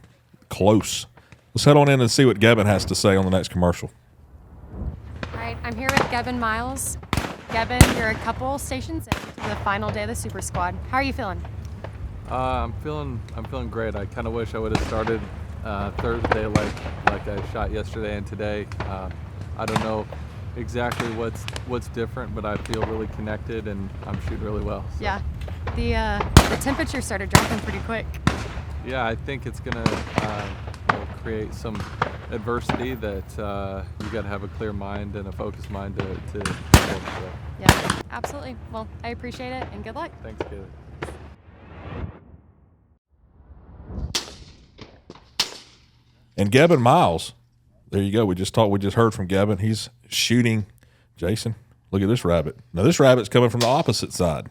close. Let's head on in and see what Gavin has to say on the next commercial. All right, I'm here with Gavin Miles. Gavin, you're a couple stations into the final day of the Super Squad. How are you feeling? I'm feeling great. I kind of wish I would have started Thursday like I shot yesterday and today. I don't know exactly what's different, but I feel really connected and I'm shooting really well. So. Yeah, the temperature started dropping pretty quick. Yeah, I think it's gonna create some adversity that you got to have a clear mind and a focused mind to handle. So. Yeah, absolutely. Well, I appreciate it and good luck. Thanks, Kaylee. And Gavin Miles, there you go. We just heard from Gavin. He's shooting. Jason, look at this rabbit. Now this rabbit's coming from the opposite side.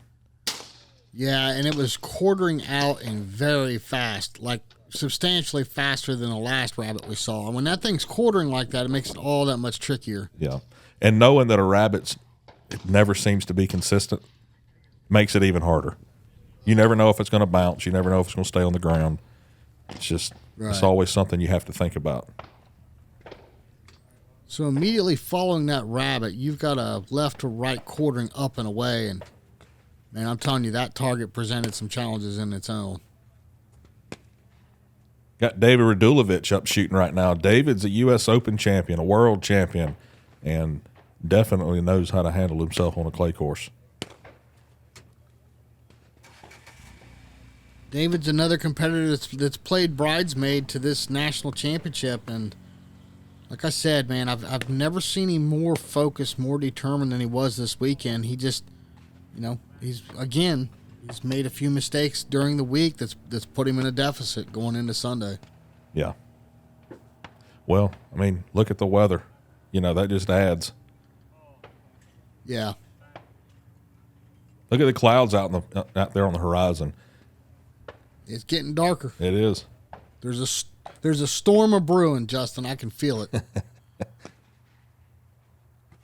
Yeah, and it was quartering out and very fast, like substantially faster than the last rabbit we saw. And when that thing's quartering like that, it makes it all that much trickier. Yeah. And knowing that a rabbit's it never seems to be consistent makes it even harder. You never know if it's going to bounce. You never know if it's going to stay on the ground. It's just, It's always something you have to think about. So immediately following that rabbit, you've got a left to right quartering up and away. And, man, I'm telling you, that target presented some challenges in its own. Got David Radulovich up shooting right now. David's a U.S. Open champion, a world champion, and definitely knows how to handle himself on a clay course. David's another competitor that's played bridesmaid to this national championship, and like I said, man, I've never seen him more focused, more determined than he was this weekend. He just, he's made a few mistakes during the week that's put him in a deficit going into Sunday. Yeah. Well, I mean, look at the weather. That just adds. Yeah. Look at the clouds out there on the horizon. It's getting darker. It is. There's a storm of brewing, Justin. I can feel it.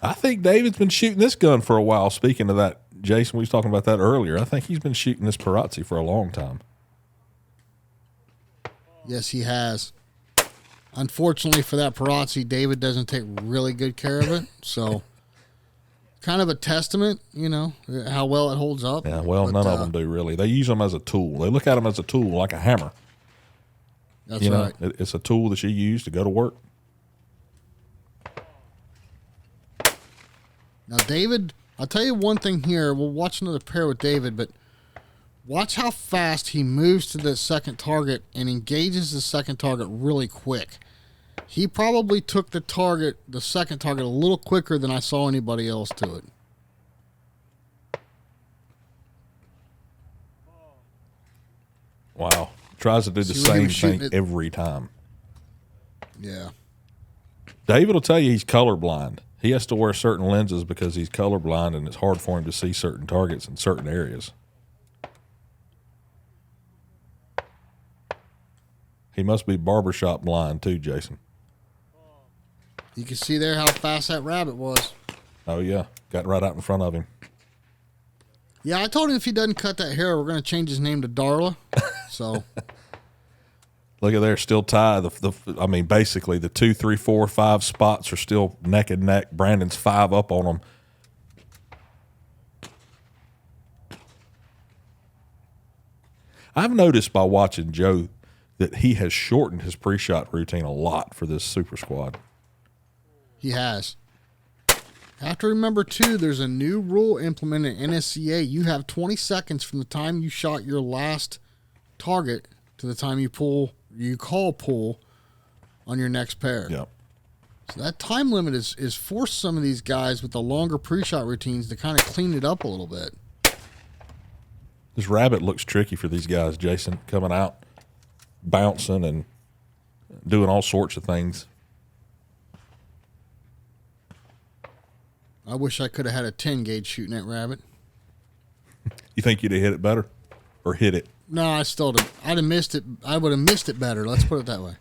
I think David's been shooting this gun for a while. Speaking of that, Jason, we was talking about that earlier. I think he's been shooting this Perazzi for a long time. Yes, he has. Unfortunately for that Perazzi, David doesn't take really good care of it. So, kind of a testament, how well it holds up. Yeah, well, none of them do really. They use them as a tool. They look at them as a tool, like a hammer. That's right. It's a tool that you use to go to work. Now, David, I'll tell you one thing here. We'll watch another pair with David, but watch how fast he moves to the second target and engages the second target really quick. He probably took the second target, a little quicker than I saw anybody else do it. Wow. Tries to do the same thing every time. Yeah. David will tell you he's colorblind. He has to wear certain lenses because he's colorblind, and it's hard for him to see certain targets in certain areas. He must be barbershop blind too, Jason. You can see there how fast that rabbit was. Oh, yeah. Got right out in front of him. Yeah, I told him if he doesn't cut that hair, we're going to change his name to Darla. So... Look at there, still tied. I mean, basically, the 2, 3, 4, 5 spots are still neck and neck. Brandon's 5 up on them. I've noticed by watching Joe that he has shortened his pre-shot routine a lot for this super squad. He has. Have to remember, too, there's a new rule implemented in NSCA. You have 20 seconds from the time you shot your last target to the time you call pull on your next pair. Yep. So that time limit is forced some of these guys with the longer pre-shot routines to kind of clean it up a little bit. This rabbit looks tricky for these guys, Jason, coming out, bouncing and doing all sorts of things. I wish I could have had a 10 gauge shooting that rabbit. You think you'd have hit it better or hit it? No, I'd have missed it. I would have missed it better. Let's put it that way.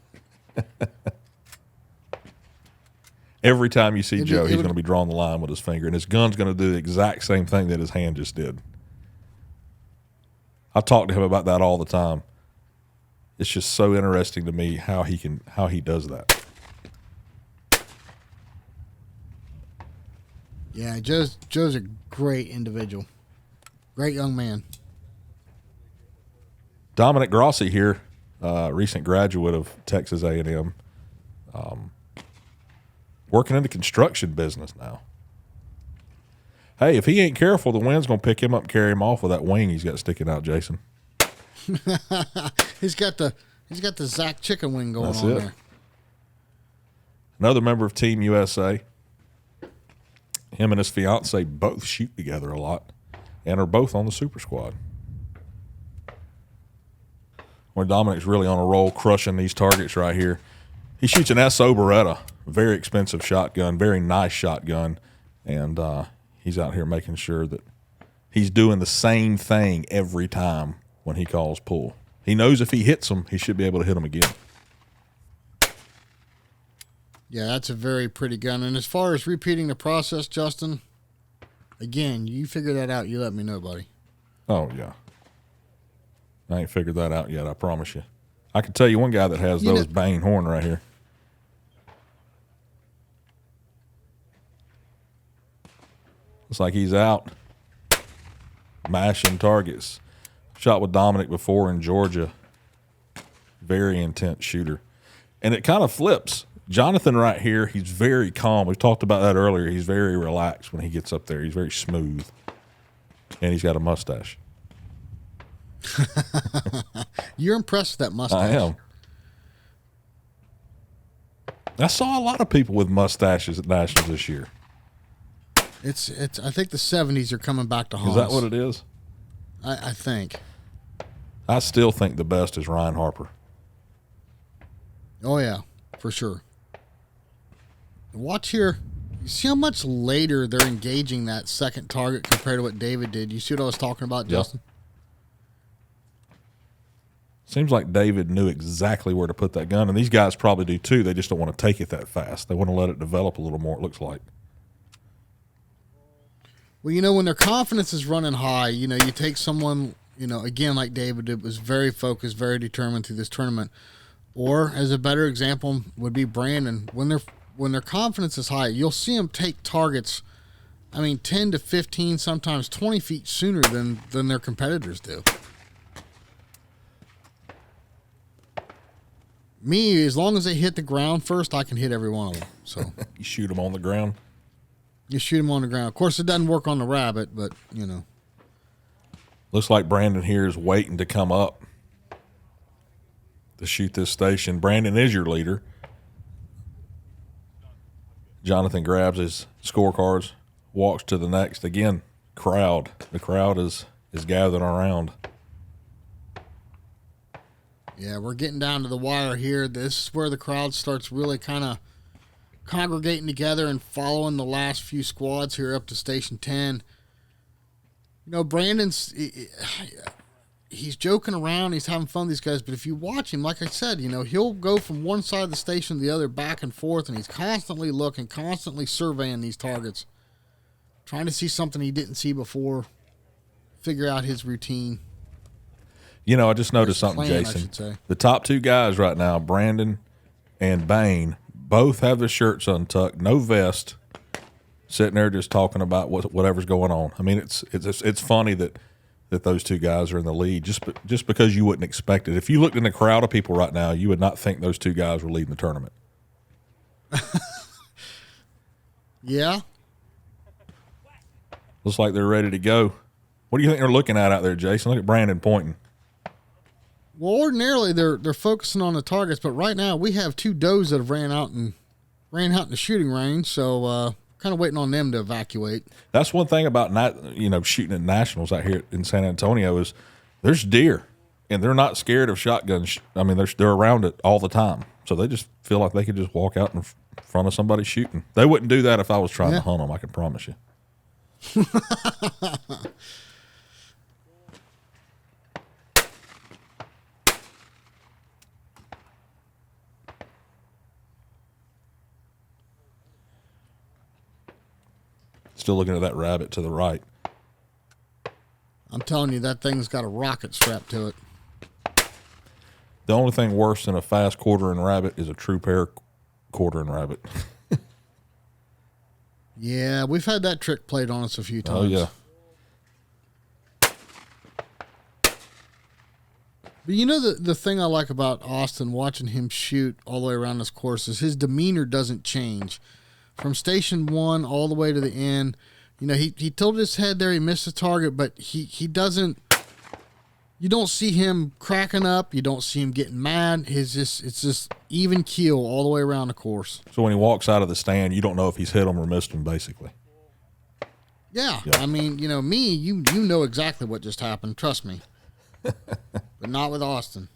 Every time you see Joe, he's going to be drawing the line with his finger, and his gun's going to do the exact same thing that his hand just did. I talk to him about that all the time. It's just so interesting to me how he does that. Yeah, Joe's a great individual. Great young man. Dominic Grossi here, recent graduate of Texas A&M, working in the construction business now. Hey, if he ain't careful, the wind's going to pick him up and carry him off with that wing he's got sticking out, Jason. He's got the Zach chicken wing going That's on it. there. Another member of Team USA. Him and his fiance both shoot together a lot and are both on the super squad. When Dominic's really on a roll, crushing these targets right here. He shoots an SO Beretta, very expensive shotgun, very nice shotgun, and he's out here making sure that he's doing the same thing every time when he calls pull. He knows if he hits them, he should be able to hit them again. Yeah, that's a very pretty gun. And as far as repeating the process, Justin, again, you figure that out. You let me know, buddy. Oh, yeah. I ain't figured that out yet, I promise you. I can tell you one guy that has those, Bane Horn right here. Looks like he's out mashing targets. Shot with Dominic before in Georgia. Very intense shooter. And it kind of flips. Jonathan right here, he's very calm. We talked about that earlier. He's very relaxed when he gets up there. He's very smooth. And he's got a mustache. You're impressed with that mustache. I am. I saw a lot of people with mustaches at Nationals this year. It's. I think the 70s are coming back to haunt. Is that what it is? I think. I still think the best is Ryan Harper. Oh, yeah, for sure. Watch here. You see how much later they're engaging that second target compared to what David did? You see what I was talking about, Justin? Seems like David knew exactly where to put that gun, and these guys probably do too. They just don't want to take it that fast. They want to let it develop a little more, it looks like. Well, when their confidence is running high, you take someone, again, like David did, was very focused, very determined through this tournament. Or, as a better example, would be Brandon. When their confidence is high, you'll see them take targets, 10 to 15, sometimes 20 feet sooner than their competitors do. Me, as long as they hit the ground first, I can hit every one of them. So you shoot them on the ground? You shoot them on the ground. Of course, it doesn't work on the rabbit, but, Looks like Brandon here is waiting to come up to shoot this station. Brandon is your leader. Jonathan grabs his scorecards, walks to the next. Again, crowd. The crowd is gathered around. Yeah, we're getting down to the wire here. This is where the crowd starts really kind of congregating together and following the last few squads here up to Station 10. You know, Brandon's, he's joking around, he's having fun with these guys, but if you watch him, like I said, you know, he'll go from one side of the station to the other, back and forth, and he's constantly looking, constantly surveying these targets, trying to see something he didn't see before, figure out his routine. You know, I just noticed something, plan, I Jason. should say. The top two guys right now, Brandon and Bain, both have their shirts untucked, no vest, sitting there just talking about whatever's going on. I mean, it's funny that those two guys are in the lead just because you wouldn't expect it. If you looked in a crowd of people right now, you would not think those two guys were leading the tournament. Yeah. Looks like they're ready to go. What do you think they're looking at out there, Jason? Look at Brandon pointing. Well, ordinarily they're focusing on the targets, but right now we have two does that have ran out in the shooting range, so kind of waiting on them to evacuate. That's one thing about shooting at nationals out here in San Antonio is there's deer, and they're not scared of shotguns. I mean, they're around it all the time, so they just feel like they could just walk out in front of somebody shooting. They wouldn't do that if I was trying to hunt them. I can promise you. Still looking at that rabbit to the right. I'm telling you, that thing's got a rocket strapped to it. The only thing worse than a fast quartering rabbit is a true pair quartering rabbit. Yeah, we've had that trick played on us a few times. Oh, yeah. But you know the thing I like about Austin, watching him shoot all the way around this course, is his demeanor doesn't change. From Station 1 all the way to the end, you know, he tilted his head there, he missed the target, but he doesn't, you don't see him cracking up, you don't see him getting mad. It's just even keel all the way around the course. So when he walks out of the stand, you don't know if he's hit him or missed him, basically. Yeah. I mean, you know, you know exactly what just happened, trust me. But not with Austin.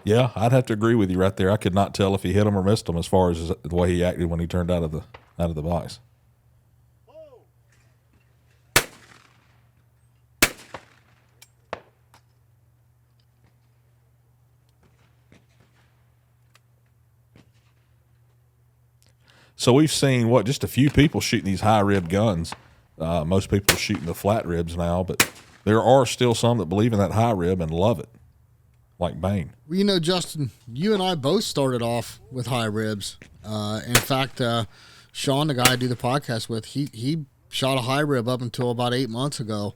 Yeah, I'd have to agree with you right there. I could not tell if he hit him or missed him as far as the way he acted when he turned out of the box. So we've seen just a few people shooting these high rib guns. Most people are shooting the flat ribs now, but there are still some that believe in that high rib and love it, like Bain. Well, you know, Justin, you and I both started off with high ribs. In fact, Sean, the guy I do the podcast with, he shot a high rib up until about 8 months ago.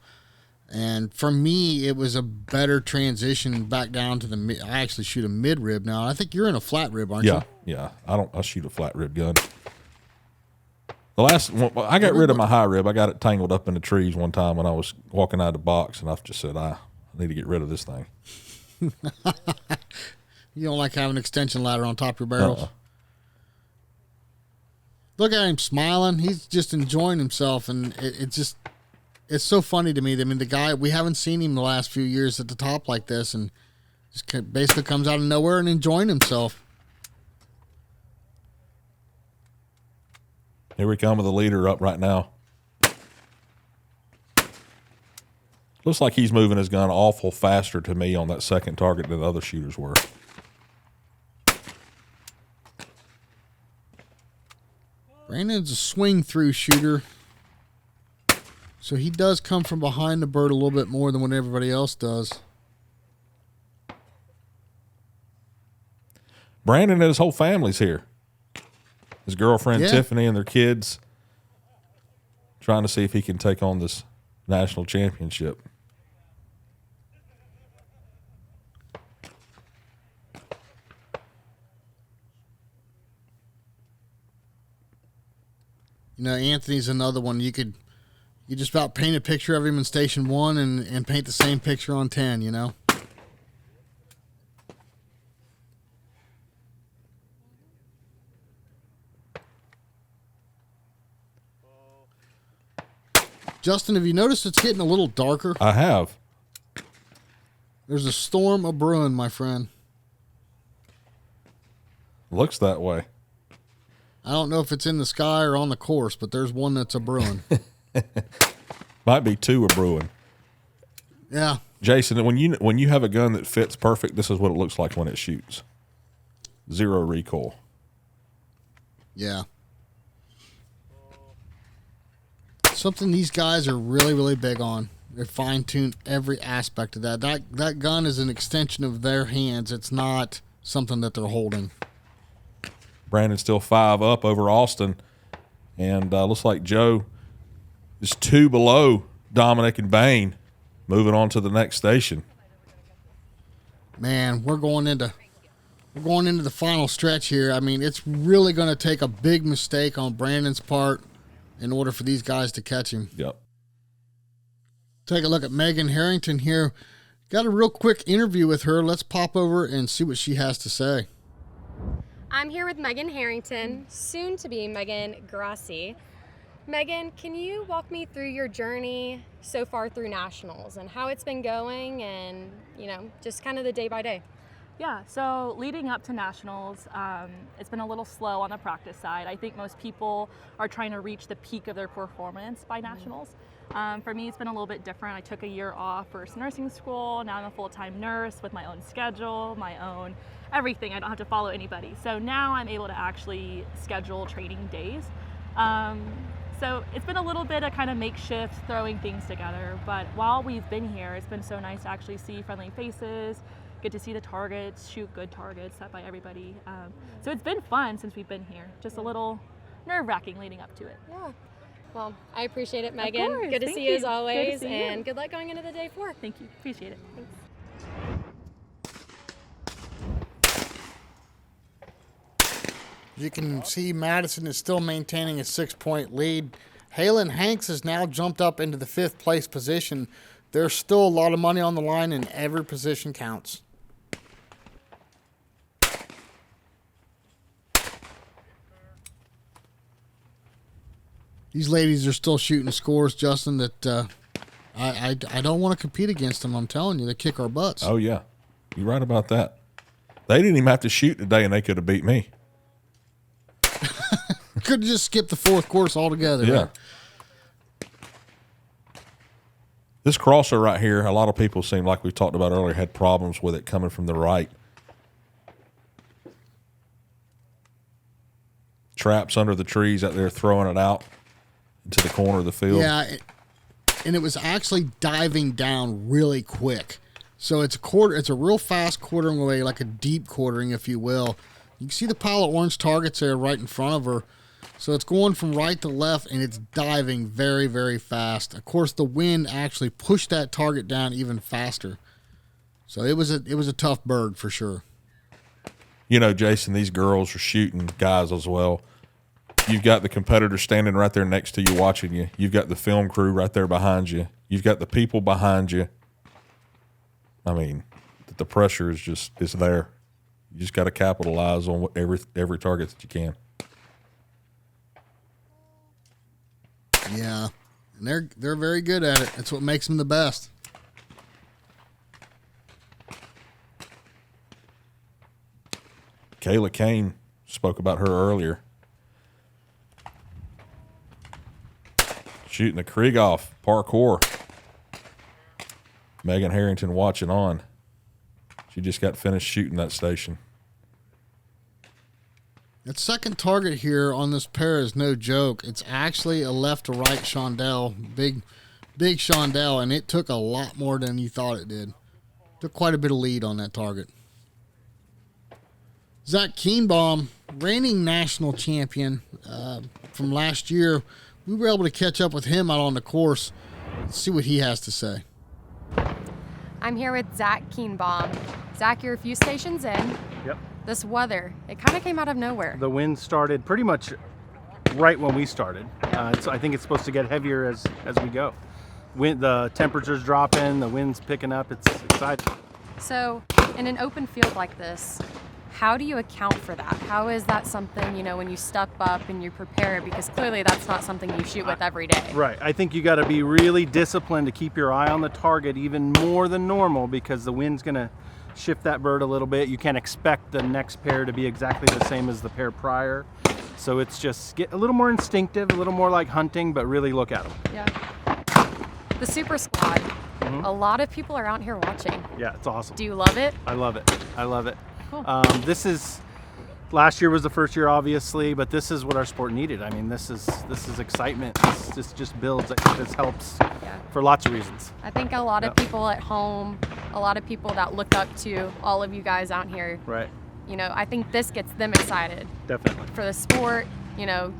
And for me, it was a better transition back down to I actually shoot a mid rib now. I think you're in a flat rib, aren't you? Yeah. I shoot a flat rib gun. The last one, I got rid of my high rib. I got it tangled up in the trees one time when I was walking out of the box, and I just said, I need to get rid of this thing. You don't like having an extension ladder on top of your barrels? Look at him smiling. He's just enjoying himself, and it's so funny to me. I mean, the guy, we haven't seen him the last few years at the top like this, and just basically comes out of nowhere and enjoying himself. Here we come with the leader up right now. Looks like he's moving his gun awful faster to me on that second target than the other shooters were. Brandon's a swing-through shooter, so he does come from behind the bird a little bit more than what everybody else does. Brandon and his whole family's here. His girlfriend, Tiffany, and their kids, trying to see if he can take on this national championship. You know, Anthony's another one. You just about paint a picture of him in Station 1 and paint the same picture on 10, you know? Justin, have you noticed it's getting a little darker? I have. There's a storm a brewing, my friend. Looks that way. I don't know if it's in the sky or on the course, but there's one that's a brewing. Might be two a brewing. Yeah. Jason, when you have a gun that fits perfect, this is what it looks like when it shoots. 0 recoil. Yeah. Something these guys are really, really big on. They fine-tune every aspect of that. That gun is an extension of their hands. It's not something that they're holding. Brandon's still 5 up over Austin. And looks like Joe is 2 below Dominic and Bain, moving on to the next station. Man, we're going into the final stretch here. I mean, it's really going to take a big mistake on Brandon's part in order for these guys to catch him. Yep. Take a look at Megan Harrington here. Got a real quick interview with her. Let's pop over and see what she has to say. I'm here with Megan Harrington, soon to be Megan Grassi. Megan, can you walk me through your journey so far through nationals and how it's been going and, just kind of the day by day? Yeah, so leading up to nationals, it's been a little slow on the practice side. I think most people are trying to reach the peak of their performance by nationals. For me, it's been a little bit different. I took a year off for nursing school. Now I'm a full-time nurse with my own schedule, my own everything. I don't have to follow anybody. So now I'm able to actually schedule training days. So it's been a little bit of kind of makeshift throwing things together. But while we've been here, it's been so nice to actually see friendly faces, get to see the targets, shoot good targets set by everybody. So it's been fun since we've been here. Just a little nerve-wracking leading up to it. Yeah. Well, I appreciate it, Megan. Of course. Good to Thank see you as you. always, Good to see you. and good luck going into the day 4. Thank you. Appreciate it. Thanks. You can see Madison is still maintaining a 6-point lead. Halen Hanks has now jumped up into the 5th place position. There's still a lot of money on the line, and every position counts. These ladies are still shooting scores, Justin, that I don't want to compete against them. I'm telling you, they kick our butts. Oh, yeah. You're right about that. They didn't even have to shoot today, and they could have beat me. Could have just skipped the 4th course altogether. Yeah. Right? This crosser right here, a lot of people seem like we talked about earlier, had problems with it coming from the right. Traps under the trees out there throwing it out into the corner of the field. Yeah, and it was actually diving down really quick. So it's a real fast quartering away, like a deep quartering, if you will. You can see the pile of orange targets there right in front of her. So it's going from right to left, and it's diving very, very fast. Of course, the wind actually pushed that target down even faster. So it was a tough bird for sure. Jason, these girls are shooting guys as well. You've got the competitor standing right there next to you watching you. You've got the film crew right there behind you. You've got the people behind you. I mean, the pressure is there. You just got to capitalize on every target that you can. Yeah, and they're very good at it. That's what makes them the best. Kayla Kane spoke about her earlier. Shooting the Krieghoff parkour. Megan Harrington watching on. She just got finished shooting that station. That second target here on this pair is no joke. It's actually a left to right Shondell, big Shondell, and it took a lot more than you thought it did. Took quite a bit of lead on that target. Zach Keenbaum, reigning national champion from last year. We were able to catch up with him out on the course. Let's see what he has to say. I'm here with Zach Keenbaum. Zach, you're a few stations in. Yep. This weather, it kind of came out of nowhere. The wind started pretty much right when we started. I think it's supposed to get heavier as we go. The temperature's dropping, the wind's picking up. It's exciting. So, in an open field like this, How do you account for that? How is that something, you know, when you step up and you prepare? Because clearly that's not something you shoot with every day. Right. I think you got to be really disciplined to keep your eye on the target even more than normal, because the wind's going to shift that bird a little bit. You can't expect the next pair to be exactly the same as the pair prior. So it's just get a little more instinctive, a little more like hunting, but really look at them. Yeah. The Super Squad. A lot of people are out here watching. Yeah, it's awesome. Do you love it? I love it. I love it. Cool. Last year was the first year, obviously, but this is what our sport needed. I mean, this is excitement. This just builds. This helps for lots of reasons. I think a lot of people at home, a lot of people that look up to all of you guys out here. Right. You know, I think this gets them excited. Definitely. For the sport, you know,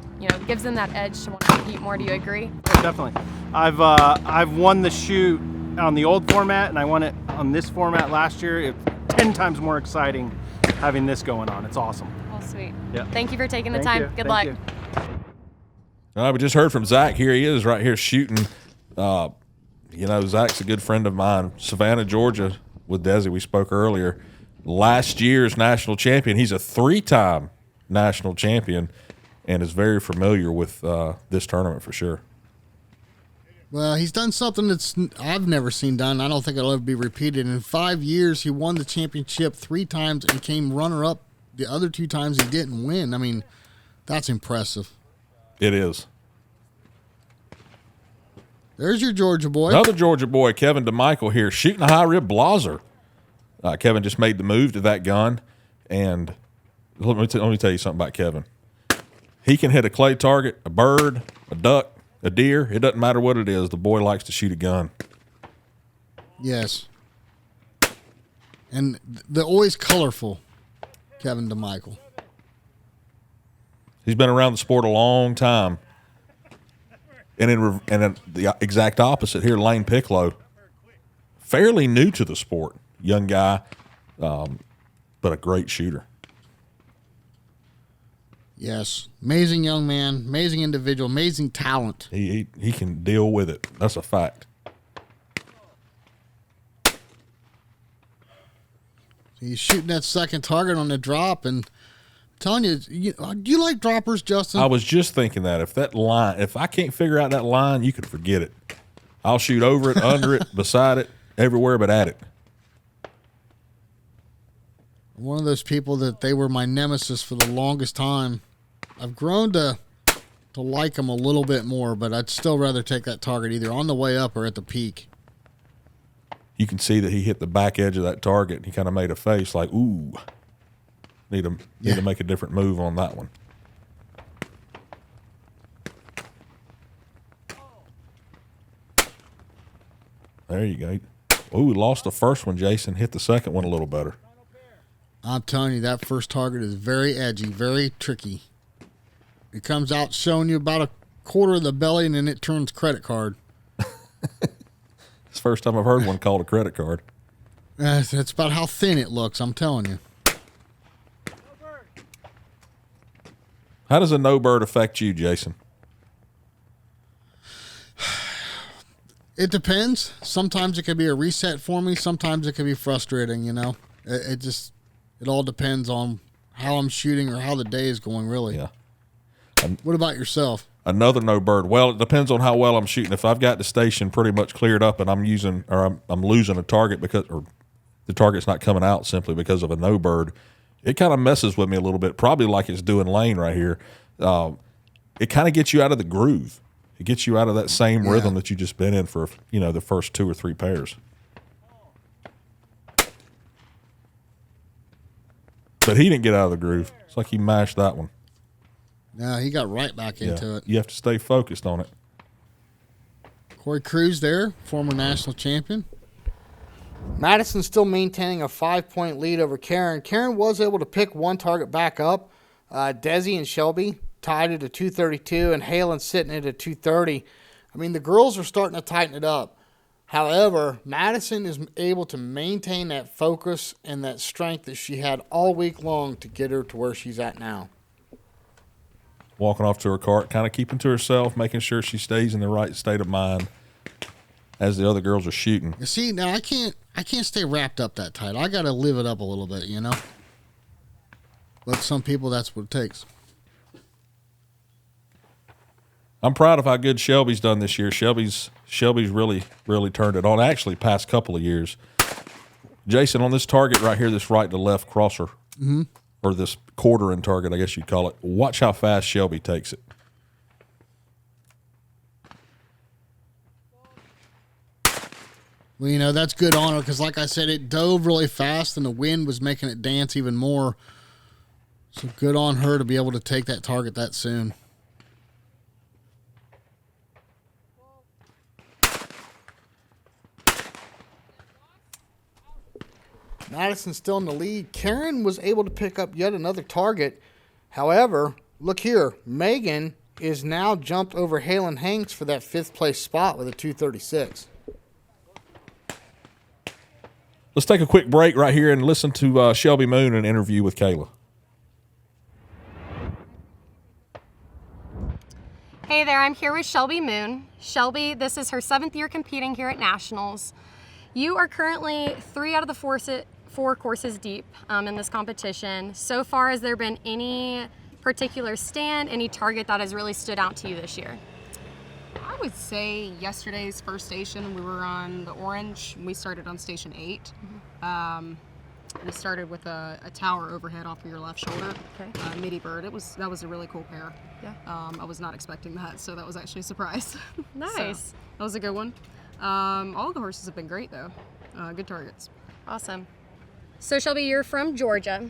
gives them that edge to want to compete more. Do you agree? Yeah, definitely. I've won the shoot on the old format, and I won it on this format last year. It's 10 times more exciting having this going on. It's awesome. Well, sweet. Yeah. Thank you for taking the Thank time. you. Good Thank luck. you. We just heard from Zach. Here he is right here shooting. Zach's a good friend of mine. Savannah, Georgia, with Desi, we spoke earlier. Last year's national champion. He's a 3-time national champion and is very familiar with this tournament for sure. Well, he's done something I've never seen done. I don't think it'll ever be repeated. In 5 years, he won the championship 3 times and came runner-up the other 2 times he didn't win. I mean, that's impressive. It is. There's your Georgia boy. Another Georgia boy, Kevin DeMichael here, shooting a high-rib blazer. Kevin just made the move to that gun, and let me tell you something about Kevin. He can hit a clay target, a bird, a duck, a deer. It doesn't matter what it is. The boy likes to shoot a gun. Yes. And they're always colorful, Kevin DeMichael. He's been around the sport a long time. And in the exact opposite here, Lane Piccolo, fairly new to the sport. Young guy, but a great shooter. Yes. Amazing young man, amazing individual, amazing talent. He can deal with it. That's a fact. He's shooting that second target on the drop, and I'm telling you, do you like droppers, Justin? I was just thinking that if I can't figure out that line, you can forget it. I'll shoot over it, under it, beside it, everywhere but at it. One of those people that they were my nemesis for the longest time. I've grown to like them a little bit more, but I'd still rather take that target either on the way up or at the peak. You can see that he hit the back edge of that target, and he kind of made a face like, ooh, need to make a different move on that one. There you go. Ooh, lost the first one, Jason. Hit the second one a little better. I'm telling you, that first target is very edgy, very tricky. It comes out showing you about a quarter of the belly, and then it turns credit card. It's the first time I've heard one called a credit card. That's about how thin it looks, I'm telling you. How does a no bird affect you, Jason? It depends. Sometimes it can be a reset for me. Sometimes it can be frustrating, It all depends on how I'm shooting or how the day is going, really. Yeah. What about yourself? Another no bird. Well, it depends on how well I'm shooting. If I've got the station pretty much cleared up and I'm losing a target or the target's not coming out simply because of a no bird, it kind of messes with me a little bit. Probably like it's doing Lane right here. It kind of gets you out of the groove. It gets you out of that same rhythm that you just been in for the first 2 or 3 pairs. But he didn't get out of the groove. It's like he mashed that one. No, he got right back into it. You have to stay focused on it. Corey Cruz there, former national champion. Madison's still maintaining a 5-point lead over Karen. Karen was able to pick one target back up. Desi and Shelby tied it at 232, and Halen's sitting it at 230. I mean, the girls are starting to tighten it up. However, Madison is able to maintain that focus and that strength that she had all week long to get her to where she's at now. Walking off to her cart, kind of keeping to herself, making sure she stays in the right state of mind as the other girls are shooting. You see, now I can't stay wrapped up that tight. I got to live it up a little bit, But some people, that's what it takes. I'm proud of how good Shelby's done this year. Shelby's really turned it on. Actually, past couple of years. Jason, on this target right here, this right to left crosser, or this quartering target, I guess you'd call it. Watch how fast Shelby takes it. Well, you know, that's good on her because, like I said, it dove really fast and the wind was making it dance even more. So good on her to be able to take that target that soon. Madison's still in the lead. Karen was able to pick up yet another target. However, look here. Megan is now jumped over Halen Hanks for that 5th place spot with a 236. Let's take a quick break right here and listen to Shelby Moon in an interview with Kayla. Hey there, I'm here with Shelby Moon. Shelby, this is her 7th year competing here at Nationals. You are currently 3 out of the 4 courses deep in this competition. So far, has there been any particular stand, any target that has really stood out to you this year? I would say yesterday's first station, we were on the orange. We started on station 8. We started with a tower overhead off of your left shoulder, midi bird. That was a really cool pair. Yeah. I was not expecting that, so that was actually a surprise. Nice. So, that was a good one. All the horses have been great though. Good targets. Awesome. So Shelby, you're from Georgia.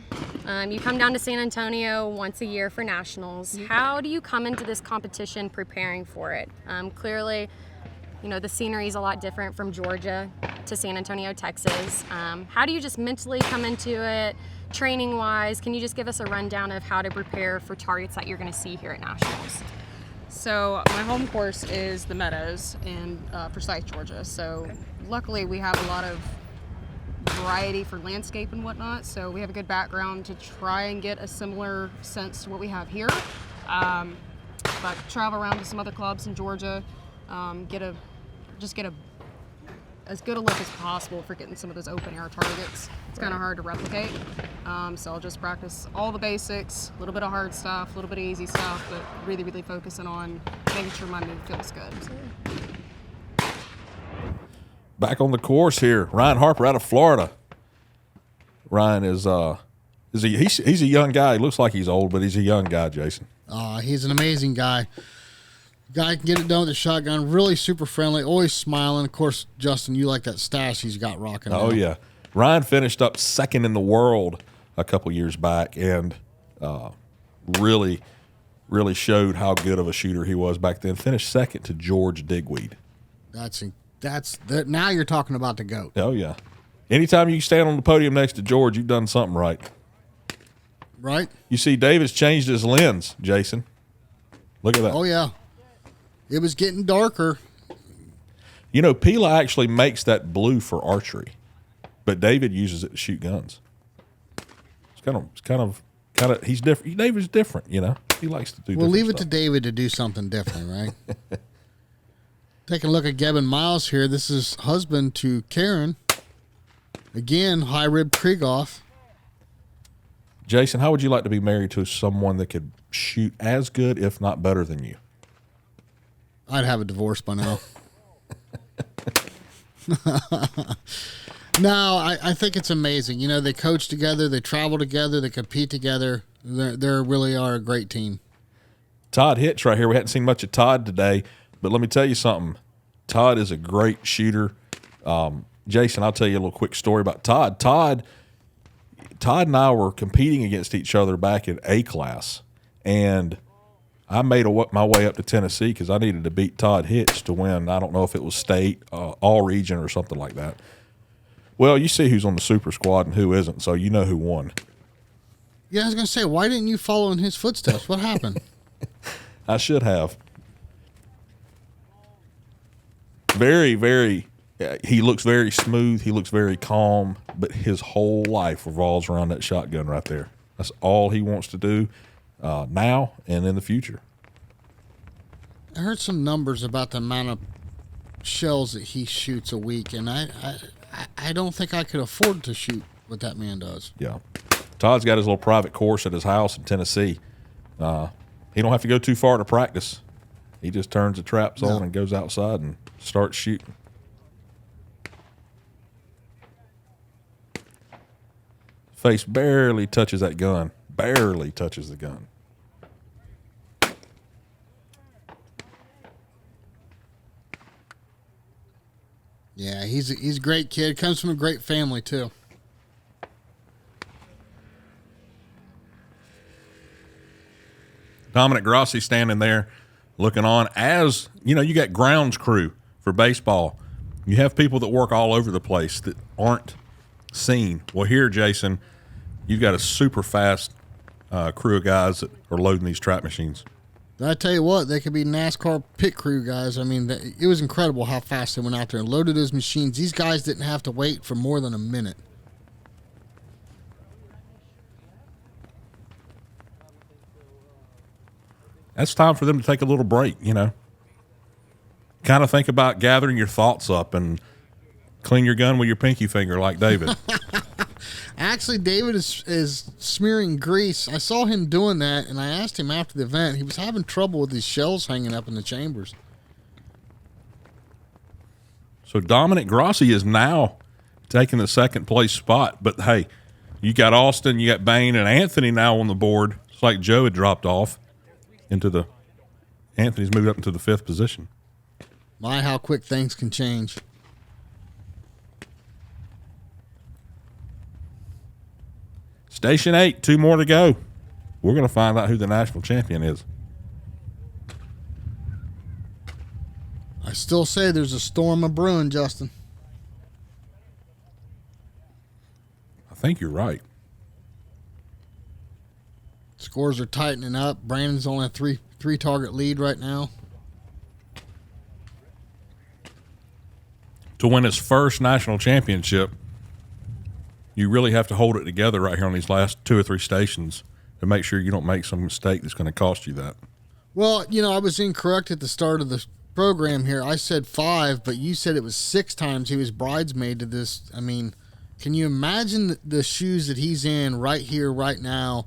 You come down to San Antonio once a year for Nationals. How do you come into this competition preparing for it? Clearly, you know, the scenery is a lot different from Georgia to San Antonio, Texas. How do you just mentally come into it, training-wise? Can you just give us a rundown of how to prepare for targets that you're going to see here at Nationals? So my home course is the Meadows in Forsyth, Georgia. So luckily we have a lot of variety for landscape and whatnot. So we have a good background to try and get a similar sense to what we have here. But travel around to some other clubs in Georgia, get as good a look as possible for getting some of those open air targets. It's kind of hard to replicate. So I'll just practice all the basics, a little bit of hard stuff, a little bit of easy stuff, but really, really focusing on making sure my move feels good. Back on the course here, Ryan Harper out of Florida. Ryan he's a young guy. He looks like he's old, but he's a young guy, Jason. He's an amazing guy. Guy can get it done with a shotgun. Really super friendly. Always smiling. Of course, Justin, you like that stash he's got rocking. Oh, yeah. Ryan finished up 2nd in the world a couple years back and really showed how good of a shooter he was back then. Finished 2nd to George Digweed. Now you're talking about the GOAT. Oh, yeah. Anytime you stand on the podium next to George, you've done something right. Right? You see Davis changed his lens, Jason. Look at that. Oh, yeah. It was getting darker. You know, Pila actually makes that blue for archery, but David uses it to shoot guns. It's kind of he's different. David's different, you know. He likes to do. We'll leave it to David to do something different, right? Taking a look at Gavin Miles here. This is husband to Karen. Again, high rib Krieghoff. Jason, how would you like to be married to someone that could shoot as good, if not better, than you? I'd have a divorce by now. No, I think it's amazing. You know, they coach together, they travel together, they compete together. They really are a great team. Todd Hitch right here. We hadn't seen much of Todd today, but let me tell you something. Todd is a great shooter. Jason, I'll tell you a little quick story about Todd. Todd and I were competing against each other back in A class, and I made my way up to Tennessee because I needed to beat Todd Hitch to win. I don't know if it was state, all region, or something like that. Well, you see who's on the super squad and who isn't, so you know who won. Yeah, I was going to say, why didn't you follow in his footsteps? What happened? I should have. Very, very, he looks very smooth. He looks very calm, but his whole life revolves around that shotgun right there. That's all he wants to do now and in the future. I heard some numbers about the amount of shells that he shoots a week, and I don't think I could afford to shoot what that man does. Yeah. Todd's got his little private course at his house in Tennessee. He don't have to go too far to practice. He just turns the traps on and goes outside and starts shooting. Face barely touches that gun. Barely touches the gun. Yeah, he's a great kid. Comes from a great family too. Dominic Grossi standing there looking on. As you know, you got grounds crew for baseball. You have people that work all over the place that aren't seen. Well, here, Jason, you've got a super fast crew of guys that are loading these trap machines. I tell you what, they could be NASCAR pit crew guys. I mean, it was incredible how fast they went out there and loaded those machines. These guys didn't have to wait for more than a minute. That's time for them to take a little break, you know. Kind of think about gathering your thoughts up and clean your gun with your pinky finger like David. Actually, David is smearing grease. I saw him doing that, and I asked him after the event. He was having trouble with his shells hanging up in the chambers. So Dominic Grossi is now taking the second place spot. But, hey, you got Austin, you got Bain, and Anthony now on the board. It's like Joe had dropped off into the – Anthony's moved up into the 5th position. My, how quick things can change. Station 8, 2 more to go. We're going to find out who the national champion is. I still say there's a storm of brewing, Justin. I think you're right. Scores are tightening up. Brandon's only a three target lead right now. To win his first national championship, you really have to hold it together right here on these last 2 or 3 stations to make sure you don't make some mistake that's going to cost you that. Well, you know, I was incorrect at the start of the program here. I said 5, but you said it was 6 times he was bridesmaid to this. I mean, can you imagine the shoes that he's in right here, right now?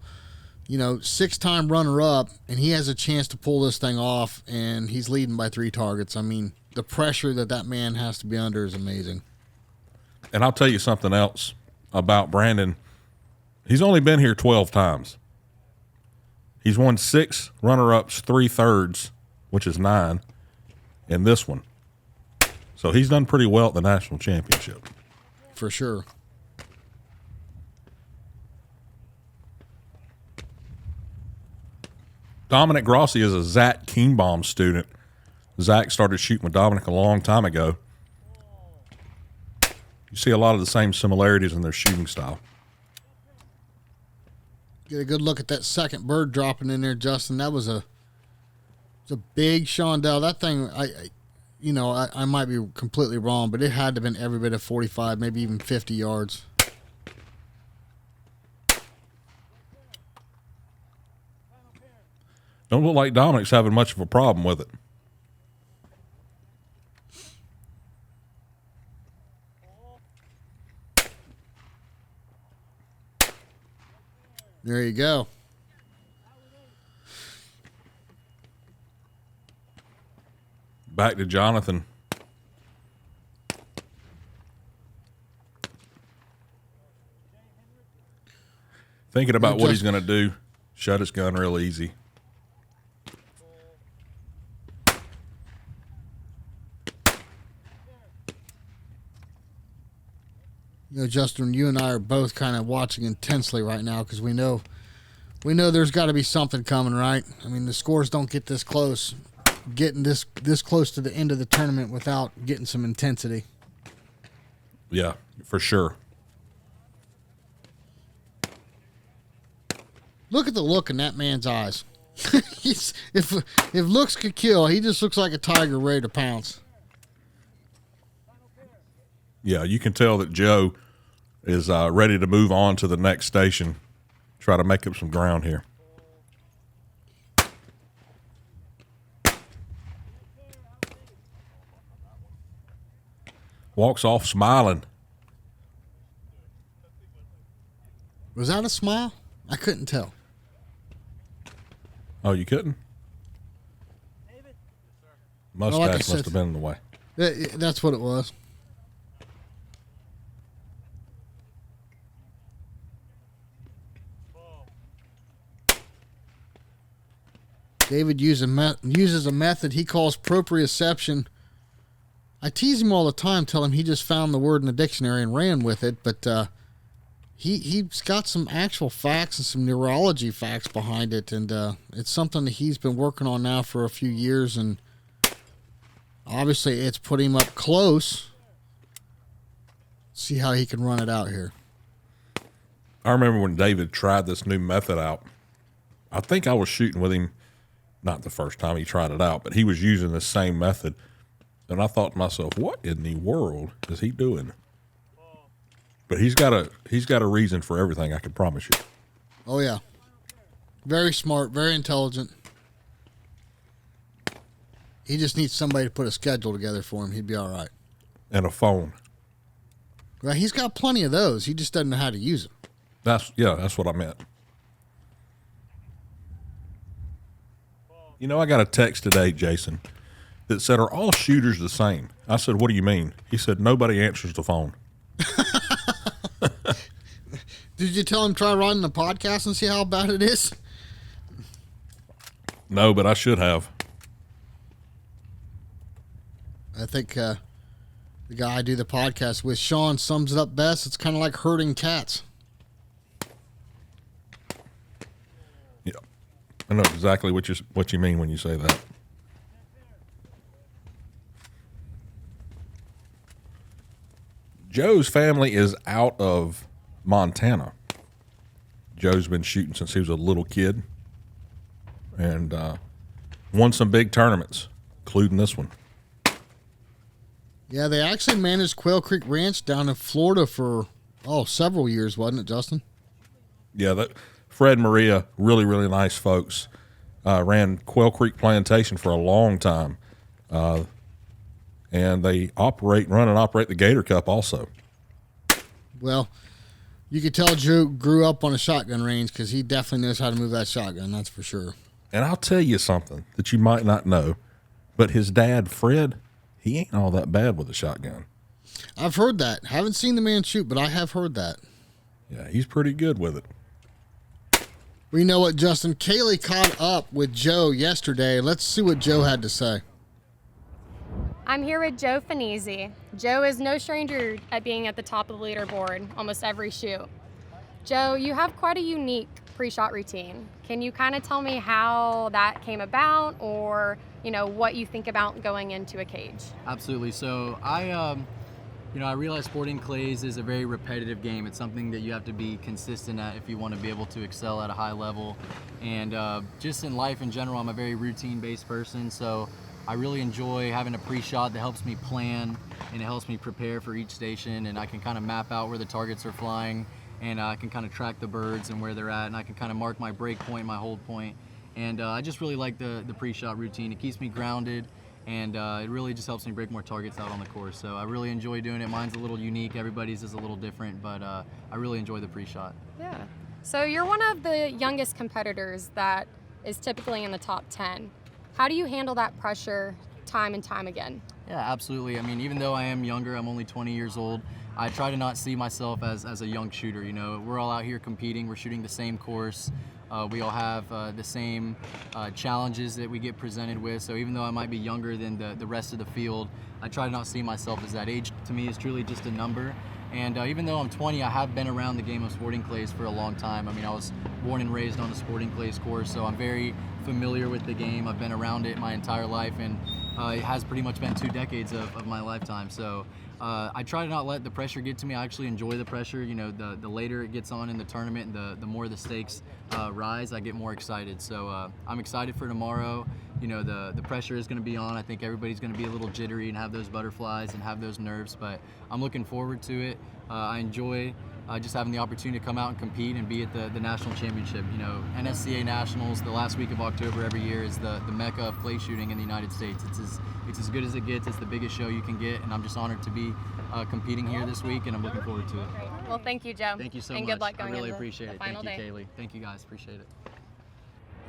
You know, 6-time runner-up, and he has a chance to pull this thing off, and he's leading by 3 targets. I mean, the pressure that man has to be under is amazing. And I'll tell you something else about Brandon. He's only been here 12 times. He's won 6 runner-ups, 3 thirds, which is 9, and this one. So he's done pretty well at the national championship. For sure. Dominic Grossi is a Zach Keenbaum student. Zach started shooting with Dominic a long time ago. You see a lot of the same similarities in their shooting style. Get a good look at that second bird dropping in there, Justin. That was a big Shondell. That thing, I might be completely wrong, but it had to have been every bit of 45, maybe even 50 yards. Don't look like Dominic's having much of a problem with it. There you go. Back to Jonathan. Thinking about what he's going to do. Shut his gun real easy. You know, Justin, you and I are both kind of watching intensely right now because we know there's got to be something coming, right? I mean, the scores don't get this close, getting this close to the end of the tournament without getting some intensity. Yeah, for sure. Look at the look in that man's eyes. If looks could kill, he just looks like a tiger ready to pounce. Yeah, you can tell that Joe is ready to move on to the next station, try to make up some ground here. Walks off smiling. Was that a smile? I couldn't tell. Oh, you couldn't? Mustache like I must said- have been in the way. That's what it was. David uses a method he calls proprioception. I tease him all the time, tell him he just found the word in the dictionary and ran with it, but he's got some actual facts and some neurology facts behind it, and it's something that he's been working on now for a few years, and obviously it's put him up close. See how he can run it out here. I remember when David tried this new method out. I think I was shooting with him, not the first time he tried it out, but he was using the same method. And I thought to myself, what in the world is he doing? But he's got a reason for everything, I can promise you. Oh, yeah. Very smart, very intelligent. He just needs somebody to put a schedule together for him. He'd be all right. And a phone. Well, he's got plenty of those. He just doesn't know how to use them. That's what I meant. You know, I got a text today, Jason, that said, "Are all shooters the same?" I said, "What do you mean?" He said, "Nobody answers the phone." Did you tell him try running the podcast and see how bad it is? No, but I should have. I think the guy I do the podcast with, Sean, sums it up best. It's kind of like herding cats. Yeah, I know exactly what you mean when you say that. Joe's family is out of Montana. Joe's been shooting since he was a little kid, and won some big tournaments, including this one. Yeah, they actually managed Quail Creek Ranch down in Florida for, several years, wasn't it, Justin? Yeah, Fred Maria, really, really nice folks. Ran Quail Creek Plantation for a long time. And they run and operate the Gator Cup also. Well, you could tell Joe grew up on a shotgun range because he definitely knows how to move that shotgun, that's for sure. And I'll tell you something that you might not know, but his dad, Fred, he ain't all that bad with a shotgun. I've heard that. Haven't seen the man shoot, but I have heard that. Yeah, he's pretty good with it. Well, you know what, Justin? Kaylee caught up with Joe yesterday. Let's see what Joe had to say. I'm here with Joe Finizzi. Joe is no stranger at being at the top of the leaderboard almost every shoot. Joe, you have quite a unique pre-shot routine. Can you kind of tell me how that came about, or what you think about going into a cage? Absolutely. So I realize sporting clays is a very repetitive game. It's something that you have to be consistent at if you want to be able to excel at a high level. And just in life in general, I'm a very routine-based person. So I really enjoy having a pre-shot that helps me plan and it helps me prepare for each station, and I can kind of map out where the targets are flying, and I can kind of track the birds and where they're at, and I can kind of mark my break point, my hold point. And I just really like the pre-shot routine. It keeps me grounded, and it really just helps me break more targets out on the course. So I really enjoy doing it. Mine's a little unique. Everybody's is a little different, but I really enjoy the pre-shot. Yeah. So you're one of the youngest competitors that is typically in the top 10. How do you handle that pressure time and time again? Yeah, absolutely. I mean, even though I am younger, I'm only 20 years old, I try to not see myself as a young shooter. We're all out here competing. We're shooting the same course. We all have the same challenges that we get presented with. So even though I might be younger than the rest of the field, I try to not see myself as that. Age to me is truly just a number. And even though I'm 20, I have been around the game of sporting clays for a long time. I mean, I was born and raised on a sporting clays course, so I'm very familiar with the game. I've been around it my entire life, and it has pretty much been 2 decades of my lifetime. So I try to not let the pressure get to me. I actually enjoy the pressure. The later it gets on in the tournament, the more the stakes rise, I get more excited. So I'm excited for tomorrow. The pressure is going to be on. I think everybody's going to be a little jittery and have those butterflies and have those nerves, but I'm looking forward to it. I enjoy just having the opportunity to come out and compete and be at the national championship. You know, NSCA Nationals, the last week of October every year is the mecca of clay shooting in the United States. It's as good as it gets. It's the biggest show you can get, and I'm just honored to be competing here this week, and I'm looking forward to it. Great. Well, thank you, Joe. Thank you so and much. good luck going I really into appreciate the it. final Thank you, day. Kaylee. Thank you, guys. Appreciate it.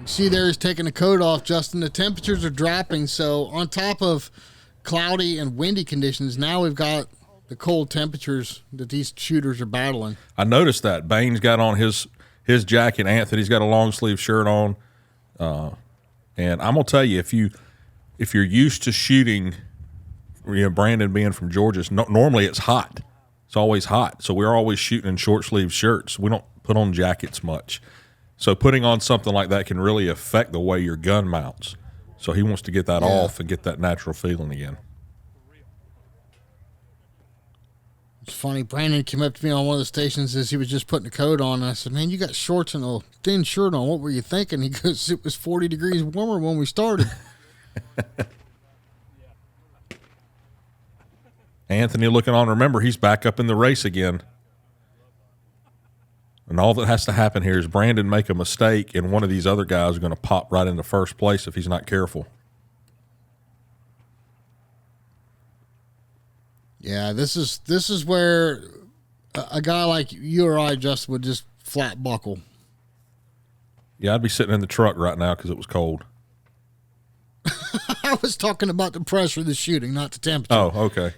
You see there he's taking the coat off, Justin. The temperatures are dropping, so on top of cloudy and windy conditions, now we've got the cold temperatures that these shooters are battling. I noticed that. Bain's got on his jacket. Anthony's got a long sleeve shirt on. And I'm gonna tell you, if you're used to shooting, you know, Brandon being from Georgia, normally it's hot. It's always hot. So we're always shooting in short sleeve shirts. We don't put on jackets much. So putting on something like that can really affect the way your gun mounts. So he wants to get that off and get that natural feeling again. It's funny. Brandon came up to me on one of the stations as he was just putting the coat on, and I said, "Man, you got shorts and a thin shirt on. What were you thinking?" He goes, "It was 40 degrees warmer when we started." Anthony looking on. Remember, he's back up in the race again. And all that has to happen here is Brandon make a mistake, and one of these other guys are going to pop right into first place if he's not careful. Yeah, this is where a guy like you or I, Justin, would just flat buckle. Yeah, I'd be sitting in the truck right now because it was cold. I was talking about the pressure of the shooting, not the temperature. Oh, okay.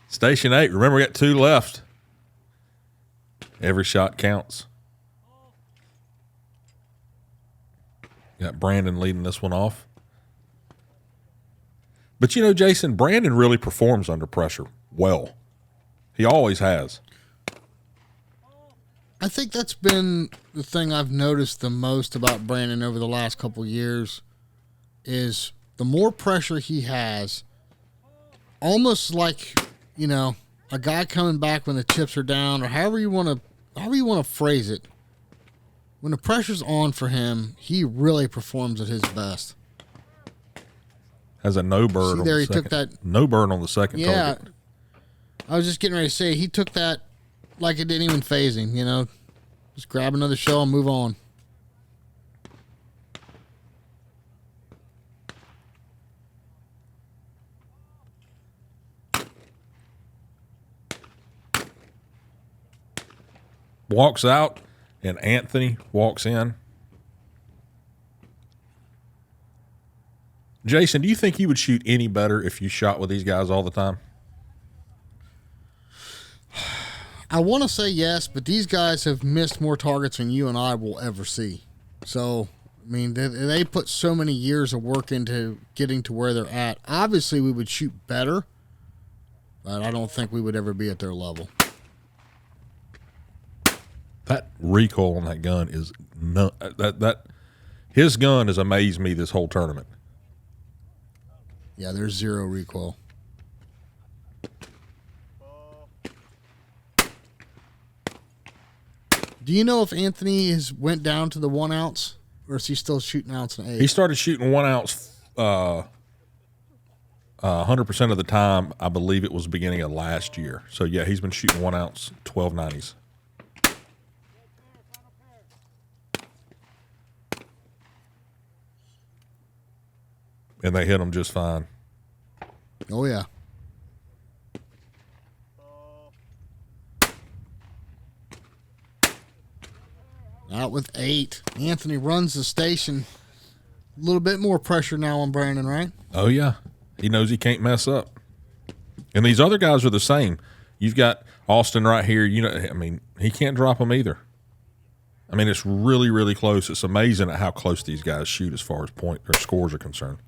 Station 8, remember we got 2 left. Every shot counts. Got Brandon leading this one off. But you know, Jason, Brandon really performs under pressure well. He always has. I think that's been the thing I've noticed the most about Brandon over the last couple of years is the more pressure he has, almost like, you know, a guy coming back when the chips are down, or however you want to phrase it. When the pressure's on for him, he really performs at his best. Has a no bird. See on there, the he second, took that. No bird on the second Yeah, target. I was just getting ready to say he took that like it didn't even faze him. You know, just grab another shell and move on. Walks out, and Anthony walks in. Jason, do you think you would shoot any better if you shot with these guys all the time? I want to say yes, but these guys have missed more targets than you and I will ever see. So, I mean, they put so many years of work into getting to where they're at. Obviously, we would shoot better, but I don't think we would ever be at their level. That recoil on that gun is his gun has amazed me this whole tournament. Yeah, there's zero recoil. Do you know if Anthony went down to the 1 ounce, or is he still shooting ounce and 8? He started shooting 1 ounce 100% of the time. I believe it was the beginning of last year. So yeah, he's been shooting 1 ounce 1290s. And they hit him just fine. Oh, yeah. Out with 8. Anthony runs the station. A little bit more pressure now on Brandon, right? Oh, yeah. He knows he can't mess up. And these other guys are the same. You've got Austin right here. You know, I mean, he can't drop them either. I mean, it's really, really close. It's amazing at how close these guys shoot as far as point or scores are concerned.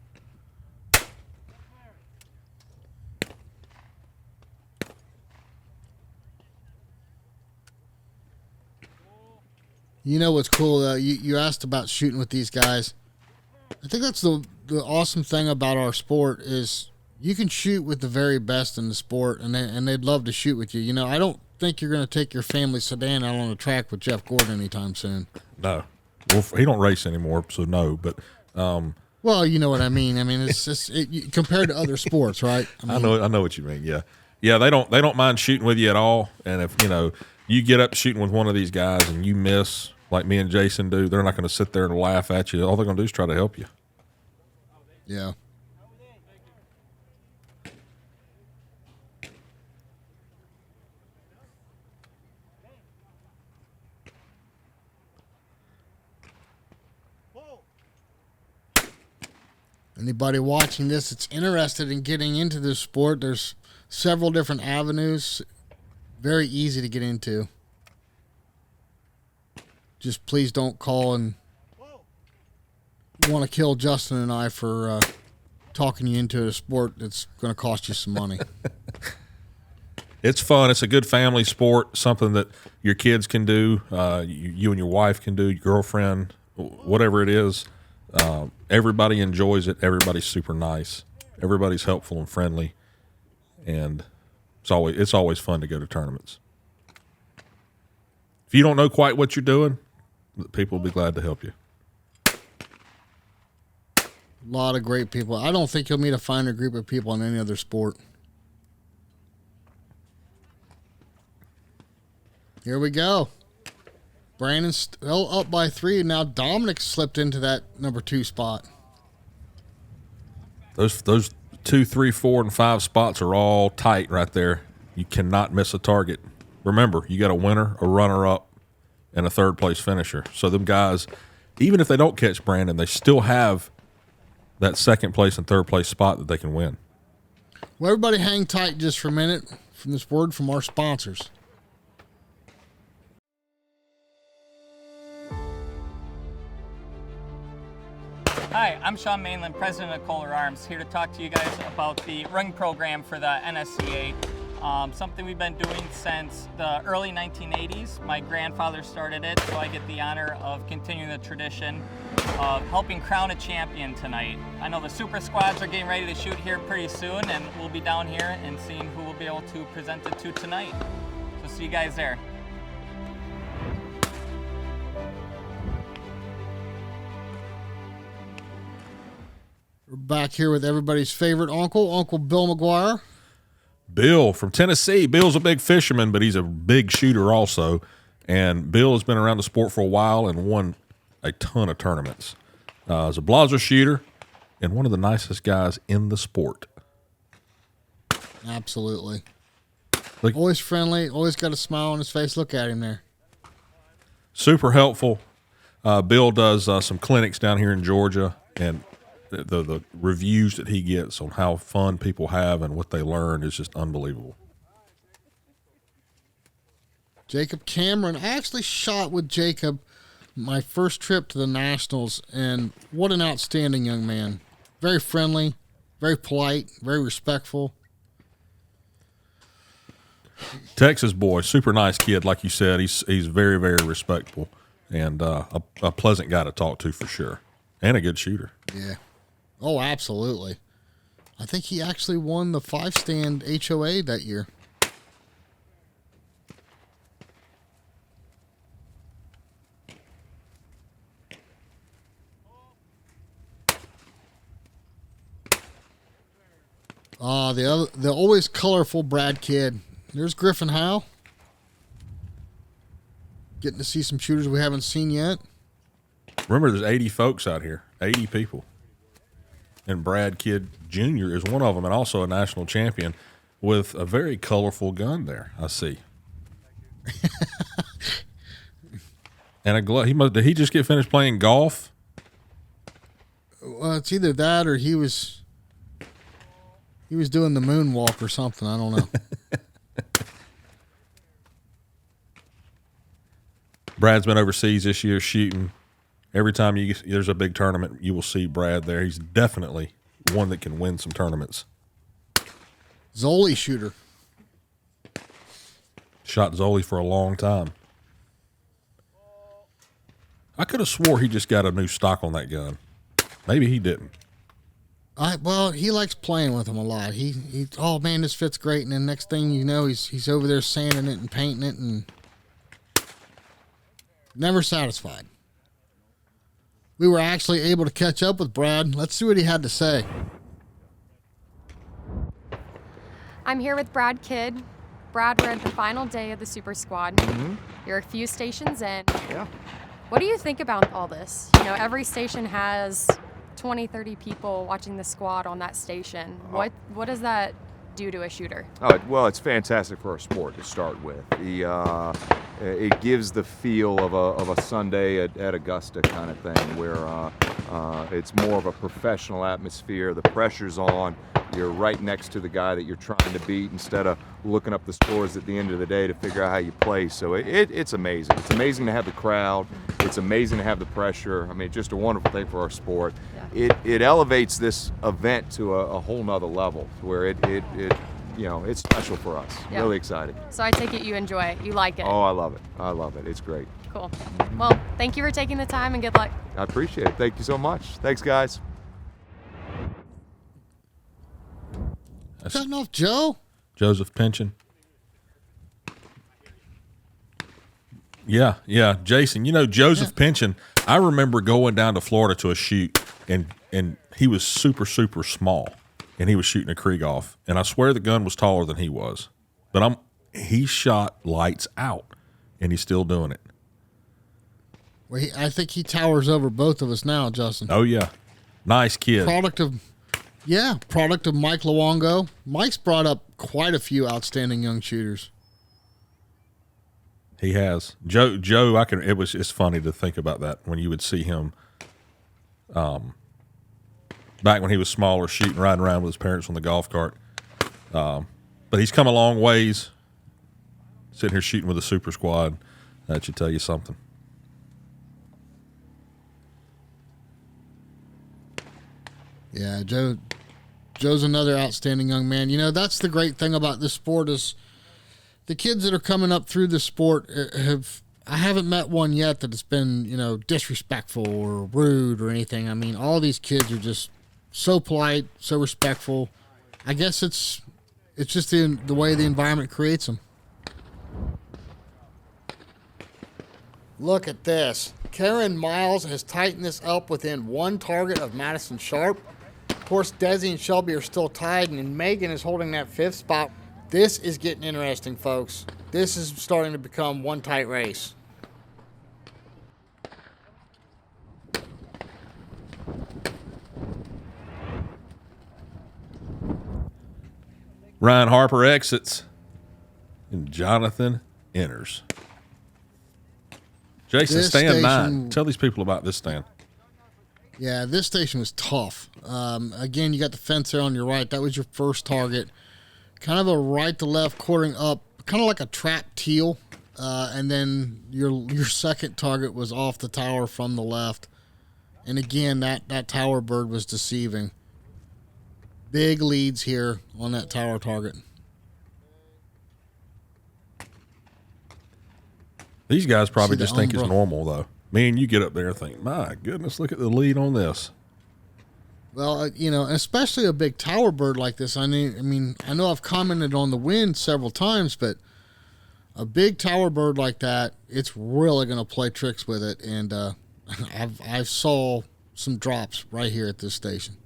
You know what's cool, though? You asked about shooting with these guys. I think that's the awesome thing about our sport is you can shoot with the very best in the sport, and they'd love to shoot with you. You know, I don't think you're going to take your family sedan out on a track with Jeff Gordon anytime soon. No. Well, he don't race anymore, so no. But Well, you know what I mean. I mean, it's just compared to other sports, right? I know what you mean. Yeah, yeah. They don't mind shooting with you at all. And if you get up shooting with one of these guys and you miss, like me and Jason do, they're not going to sit there and laugh at you. All they're going to do is try to help you. Yeah. Anybody watching this that's interested in getting into this sport, there's several different avenues. Very easy to get into. Just please don't call and want to kill Justin and I for talking you into a sport that's going to cost you some money. It's fun. It's a good family sport, something that your kids can do, you and your wife can do, your girlfriend, whatever it is. Everybody enjoys it. Everybody's super nice. Everybody's helpful and friendly, and it's always fun to go to tournaments. If you don't know quite what you're doing, people will be glad to help you. A lot of great people. I don't think you'll meet a finer group of people in any other sport. Here we go. Brandon's still up by 3. Now Dominic slipped into that number 2 spot. Those 2, 3, 4, and 5 spots are all tight right there. You cannot miss a target. Remember, you got a winner, a runner-up, and a third-place finisher. So them guys, even if they don't catch Brandon, they still have that second-place and third-place spot that they can win. Well, everybody hang tight just for a minute from this word from our sponsors. Hi, I'm Sean Mainland, president of Kohler Arms, here to talk to you guys about the ring program for the NSCA. Something we've been doing since the early 1980s. My grandfather started it, so I get the honor of continuing the tradition of helping crown a champion tonight. I know the super squads are getting ready to shoot here pretty soon, and we'll be down here and seeing who will be able to present it to tonight. So see you guys there. We're back here with everybody's favorite uncle, Uncle Bill McGuire. Bill from Tennessee. Bill's a big fisherman, but he's a big shooter also. And Bill has been around the sport for a while and won a ton of tournaments. He's a blazer shooter and one of the nicest guys in the sport. Absolutely. Always friendly, always got a smile on his face. Look at him there. Super helpful. Bill does some clinics down here in Georgia, and the reviews that he gets on how fun people have and what they learn is just unbelievable. Jacob Cameron. I actually shot with Jacob my first trip to the Nationals, and what an outstanding young man. Very friendly, very polite, very respectful. Texas boy, super nice kid, like you said. He's very, very respectful and a pleasant guy to talk to for sure, and a good shooter. Yeah. Oh, absolutely. I think he actually won the 5-stand HOA that year. The always colorful Brad Kidd. There's Griffin Howe. Getting to see some shooters we haven't seen yet. Remember, there's 80 folks out here, 80 people. And Brad Kidd Jr. is one of them, and also a national champion with a very colorful gun there, I see. And a glove. Did he just get finished playing golf? Well, it's either that or he was doing the moonwalk or something. I don't know. Brad's been overseas this year shooting. Every time there's a big tournament, you will see Brad there. He's definitely one that can win some tournaments. Zoli shooter. Shot Zoli for a long time. I could have swore he just got a new stock on that gun. Maybe he didn't. Well, he likes playing with them a lot. He oh man, this fits great, and then next thing you know, he's over there sanding it and painting it, and never satisfied. we were actually able to catch up with Brad. Let's see what he had to say. I'm here with Brad Kidd. Brad, we're at the final day of the Super Squad. You're a few stations in. Yeah. What do you think about all this? You know, every station has 20, 30 people watching the squad on that station. What does that do to a shooter? Well, it's fantastic for our sport to start with. It gives the feel of a Sunday at Augusta kind of thing, where it's more of a professional atmosphere. The pressure's on. You're right next to the guy that you're trying to beat instead of looking up the scores at the end of the day to figure out how you play. So it's amazing. It's amazing to have the crowd. It's amazing to have the pressure. I mean, it's just a wonderful thing for our sport. Yeah. It elevates this event to a whole nother level where it it's special for us. Yeah. Really excited. So I take it you enjoy it. You like it. Oh, I love it. I love it. It's great. Cool. Well, thank you for taking the time and good luck. I appreciate it. Thank you so much. Thanks, guys. Cutting off Joe? Joseph Pynchon. Yeah. Jason, Joseph Pynchon, I remember going down to Florida to a shoot, and he was super, super small, and he was shooting a Krieghoff, and I swear the gun was taller than he was. But he shot lights out, and he's still doing it. Well, I think he towers over both of us now, Justin. Oh, yeah. Nice kid. Product of Mike Luongo. Mike's brought up quite a few outstanding young shooters. He has. Joe, it's funny to think about that when you would see him back when he was smaller, riding around with his parents on the golf cart. But he's come a long ways, sitting here shooting with a super squad. That should tell you something. Yeah, Joe's another outstanding young man. That's the great thing about this sport is the kids that are coming up through the sport I haven't met one yet that has been, disrespectful or rude or anything. I mean, all these kids are just so polite, so respectful. I guess it's just the way the environment creates them. Look at this. Karen Miles has tightened this up within one target of Madison Sharp. Of course, Desi and Shelby are still tied, and Megan is holding that 5th spot. This is getting interesting, folks. This is starting to become one tight race. Ryan Harper exits, and Jonathan enters. Jason, stand 9. Tell these people about this stand. Yeah, this station was tough. Again, you got the fence there on your right. That was your first target. Kind of a right to left, quartering up, kind of like a trap teal. And then your second target was off the tower from the left. And again, that tower bird was deceiving. Big leads here on that tower target. These guys probably just think it's normal, though. Me and you get up there and think, my goodness, look at the lead on this. Well, especially a big tower bird like this. I mean, I know I've commented on the wind several times, but a big tower bird like that, it's really going to play tricks with it. And I saw some drops right here at this station.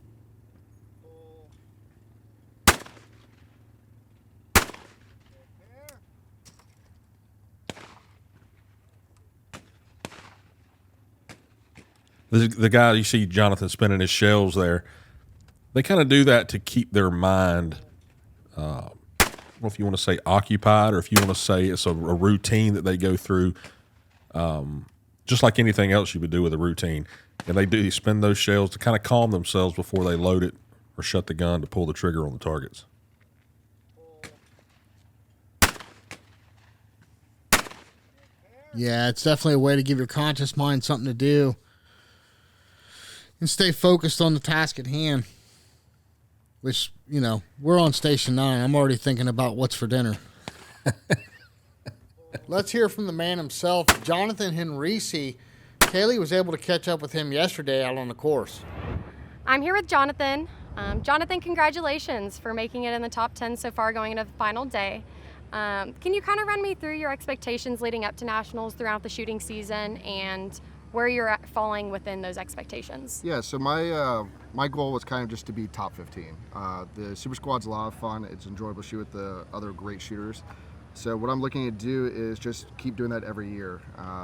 The guy, you see Jonathan spinning his shells there, they kind of do that to keep their mind, I don't know if you want to say occupied or if you want to say it's a routine that they go through, just like anything else you would do with a routine. And they spin those shells to kind of calm themselves before they load it or shut the gun to pull the trigger on the targets. Yeah, it's definitely a way to give your conscious mind something to do. And stay focused on the task at hand, which, we're on station 9. I'm already thinking about what's for dinner. Let's hear from the man himself, Jonathan Henrici. Kaylee was able to catch up with him yesterday out on the course. I'm here with Jonathan. Jonathan, congratulations for making it in the top 10 so far going into the final day. Can you kind of run me through your expectations leading up to Nationals throughout the shooting season and where you're falling within those expectations. Yeah, so my goal was kind of just to be top 15. The Super Squad's a lot of fun. It's enjoyable to shoot with the other great shooters. So what I'm looking to do is just keep doing that every year.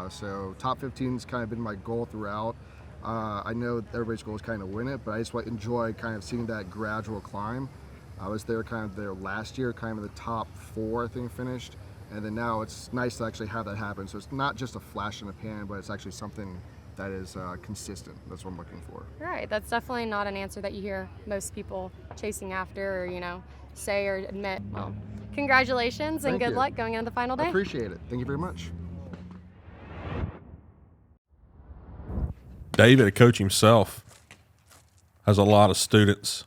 So top 15's kind of been my goal throughout. I know everybody's goal is kind of win it, but I just enjoy kind of seeing that gradual climb. I was there last year, kind of the top 4, I think, finished. And then now it's nice to actually have that happen. So it's not just a flash in the pan, but it's actually something that is consistent. That's what I'm looking for. Right, that's definitely not an answer that you hear most people chasing after, or say or admit. Well, congratulations and good luck going into the final day. I appreciate it. Thank you very much. David, a coach himself, has a lot of students,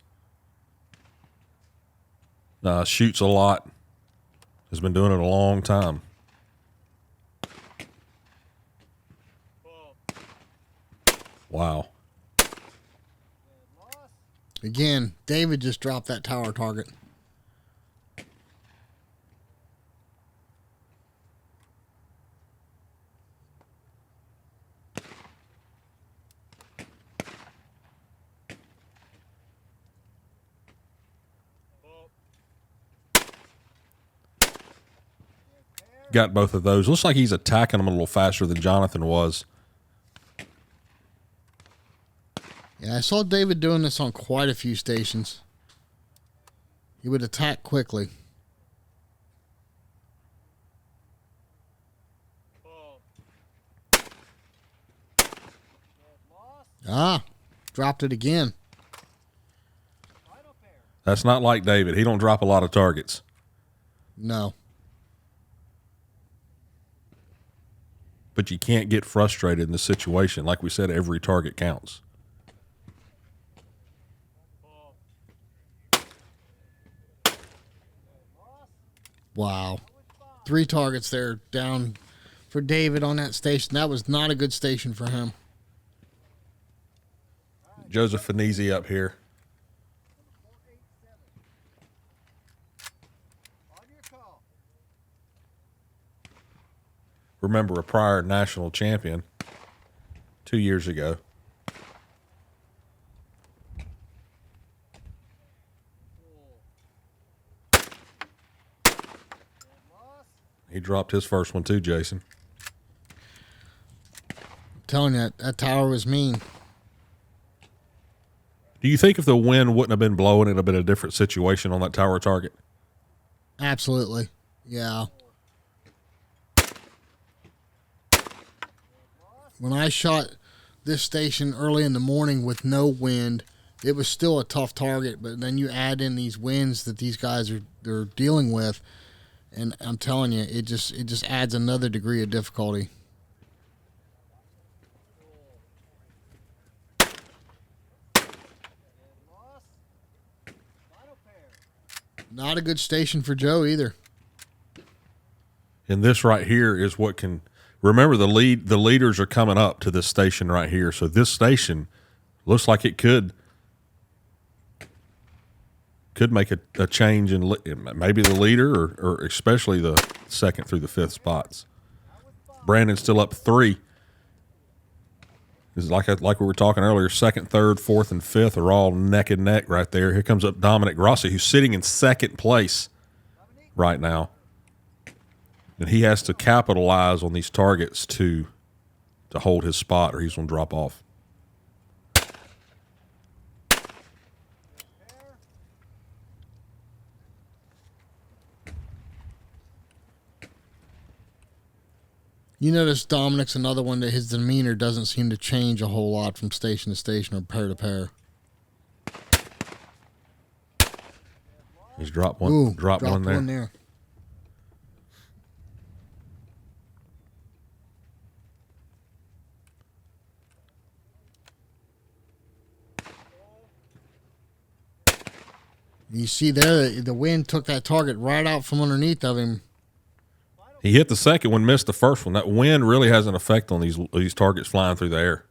shoots a lot, has been doing it a long time. Wow. Again, David just dropped that tower target. Got both of those. Looks like he's attacking them a little faster than Jonathan was. Yeah, I saw David doing this on quite a few stations. He would attack quickly. Dropped it again. That's not like David. He don't drop a lot of targets. No. But you can't get frustrated in this situation. Like we said, every target counts. Wow. 3 targets there down for David on that station. That was not a good station for him. Joseph Finese up here. Remember, a prior national champion 2 years ago. He dropped his first one too, Jason. I'm telling you, that tower was mean. Do you think if the wind wouldn't have been blowing, it would have been a different situation on that tower target? Absolutely. Yeah. When I shot this station early in the morning with no wind, it was still a tough target, but then you add in these winds that these guys they're dealing with, and I'm telling you, it just adds another degree of difficulty. Not a good station for Joe either. And this right here is what can remember the leaders are coming up to this station right here. So this station looks like it could make a change in maybe the leader or especially the 2nd through the 5th spots. Brandon's still up 3. It's like we were talking earlier, 2nd, 3rd, 4th, and 5th are all neck and neck right there. Here comes up Dominic Grossi, who's sitting in 2nd place right now. And he has to capitalize on these targets to hold his spot or he's going to drop off. You notice Dominic's another one that his demeanor doesn't seem to change a whole lot from station to station or pair to pair. He's dropped one. Ooh, dropped one there. One there. You see there, the wind took that target right out from underneath of him. He hit the second one, missed the first one. That wind really has an effect on these targets flying through the air.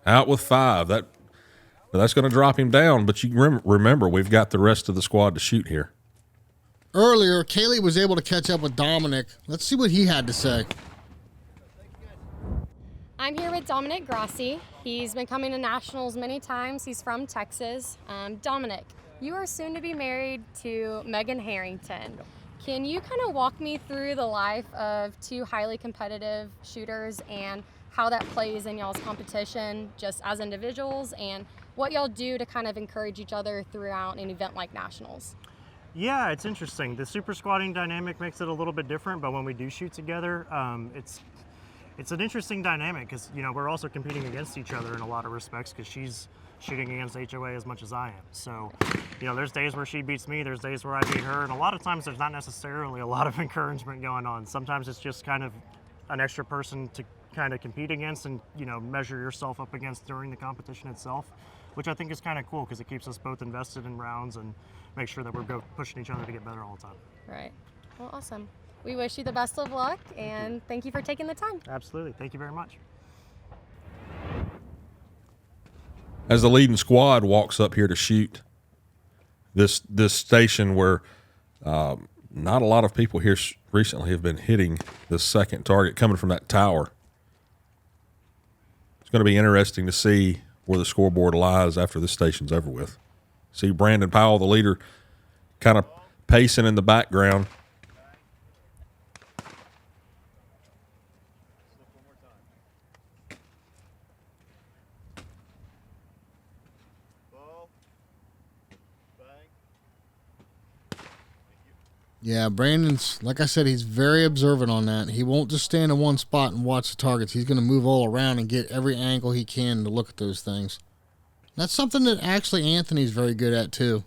Out with 5. Now, that's going to drop him down, but you remember we've got the rest of the squad to shoot here. Earlier, Kaylee was able to catch up with Dominic. Let's see what he had to say. I'm here with Dominic Grassi. He's been coming to nationals many times. He's from Texas. Dominic, you are soon to be married to Megan Harrington. Can you kind of walk me through the life of two highly competitive shooters and how that plays in y'all's competition just as individuals and what y'all do to kind of encourage each other throughout an event like nationals? Yeah, it's interesting. The super squatting dynamic makes it a little bit different, but when we do shoot together, it's an interesting dynamic because, you know, we're also competing against each other in a lot of respects because she's shooting against HOA as much as I am. So, you know, there's days where she beats me, there's days where I beat her, and a lot of times there's not necessarily a lot of encouragement going on. Sometimes it's just kind of an extra person to kind of compete against and, you know, measure yourself up against during the competition itself, which I think is kind of cool because it keeps us both invested in rounds and make sure that we're both pushing each other to get better all the time. Right. Well, awesome. We wish you the best of luck, and thank you for taking the time. Absolutely. Thank you very much. As the leading squad walks up here to shoot this station where not a lot of people here recently have been hitting the second target coming from that tower. It's going to be interesting to see where the scoreboard lies after this station's over with. See Brandon Powell, the leader, kind of pacing in the background. Yeah, Brandon's, like I said, he's very observant on that. He won't just stand in one spot and watch the targets. He's going to move all around and get every angle he can to look at those things. That's something that actually Anthony's very good at, too.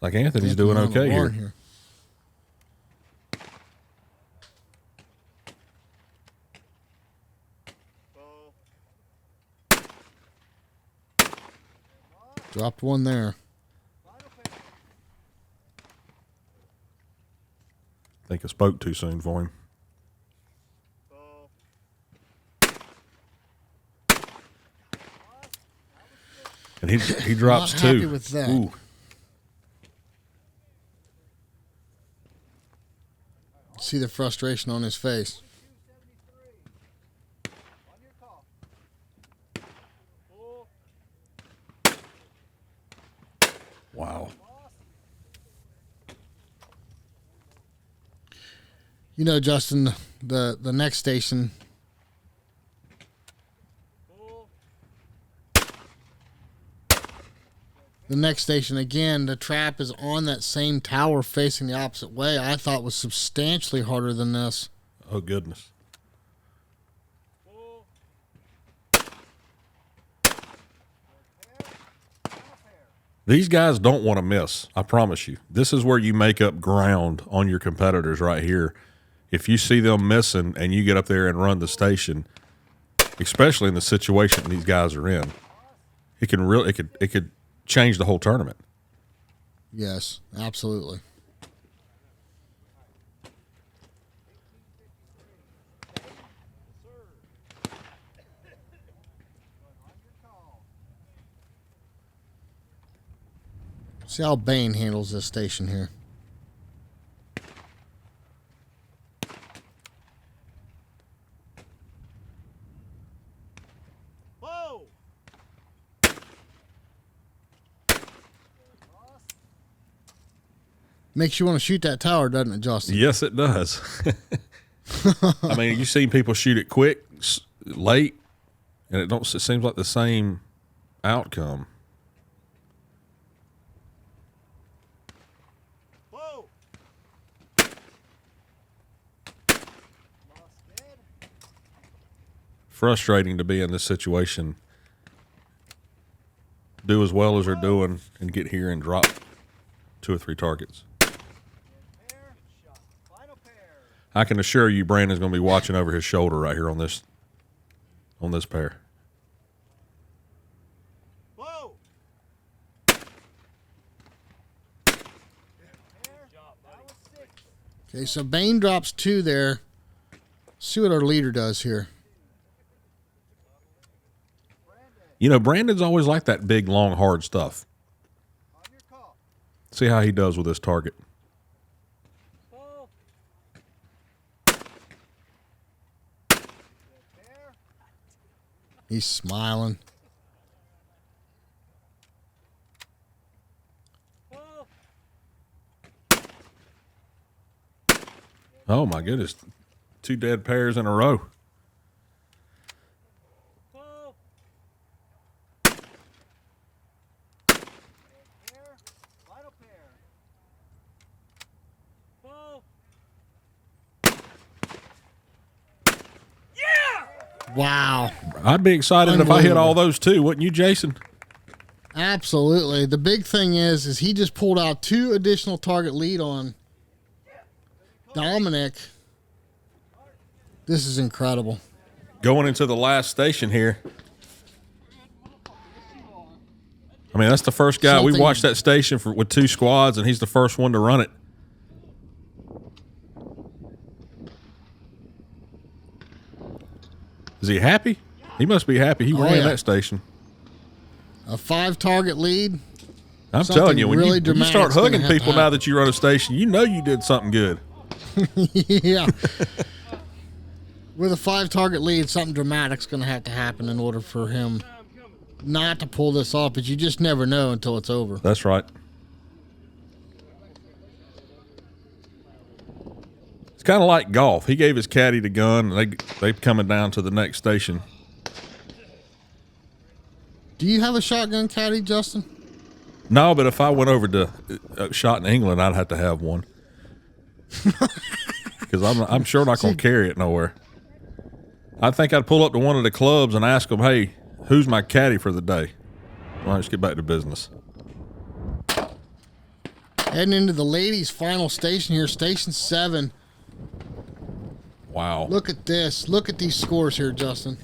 Like Anthony's doing okay here. Dropped one there. I think I spoke too soon for him. And he drops Not two. happy with that. Ooh. See the frustration on his face. Wow. You know, Justin, the next station. The next station, again, the trap is on that same tower facing the opposite way. I thought was substantially harder than this. Oh, goodness. These guys don't want to miss, I promise you. This is where you make up ground on your competitors right here. If you see them missing and you get up there and run the station, especially in the situation these guys are in, it could change the whole tournament. Yes, absolutely. See how Bain handles this station here. Makes you want to shoot that tower, doesn't it, Justin? Yes, it does. I mean, you've seen people shoot it quick, late, and it seems like the same outcome. Frustrating to be in this situation. Do as well as they're doing and get here and drop 2 or 3 targets. I can assure you Brandon's going to be watching over his shoulder right here on this pair. Okay, so Bain drops 2 there. See what our leader does here. You know, Brandon's always like that big, long, hard stuff. See how he does with this target. He's smiling. Oh, my goodness. 2 dead pairs in a row. Wow. I'd be excited if I hit all those too, wouldn't you, Jason? Absolutely. The big thing is he just pulled out 2 additional target lead on Dominic. This is incredible. Going into the last station here. I mean, that's the first guy. We watched that station with 2 squads, and he's the first one to run it. Is he happy? He must be happy. He ran that station. A 5 target lead. I'm telling you, when you start hugging people now that you run a station, you know you did something good. Yeah. With a 5 target lead, something dramatic's going to have to happen in order for him not to pull this off, but you just never know until it's over. That's right. It's kind of like golf. He gave his caddy the gun, and they coming down to the next station. Do you have a shotgun caddy, Justin? No, but if I went over to shot in England, I'd have to have one. Because I'm sure not going to carry it nowhere. I think I'd pull up to one of the clubs and ask them, hey, who's my caddy for the day? Well, let's get back to business. Heading into the ladies' final station here, Station 7. Wow. Look at this. Look at these scores here, Justin.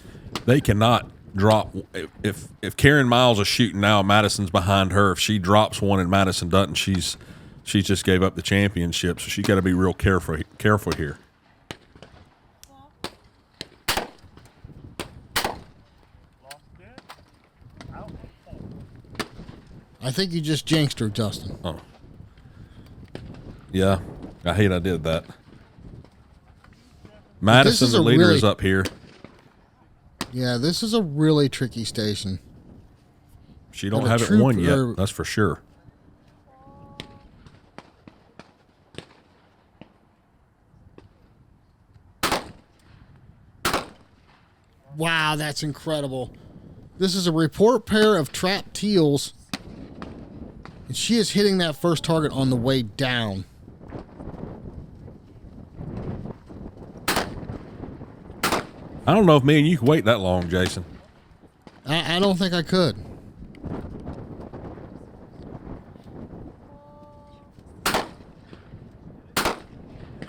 They cannot drop. If Karen Miles is shooting now, Madison's behind her. If she drops one and Madison doesn't, she's just gave up the championship. So she got to be real careful here. I think you just jinxed her, Justin. Oh. Yeah. I hate I did that. Madison, the leader, is up here. Yeah, this is a really tricky station. She don't have it won yet, that's for sure. Wow, that's incredible. This is a report pair of trap teals. And she is hitting that first target on the way down. I don't know if me and you can wait that long, Jason. I don't think I could.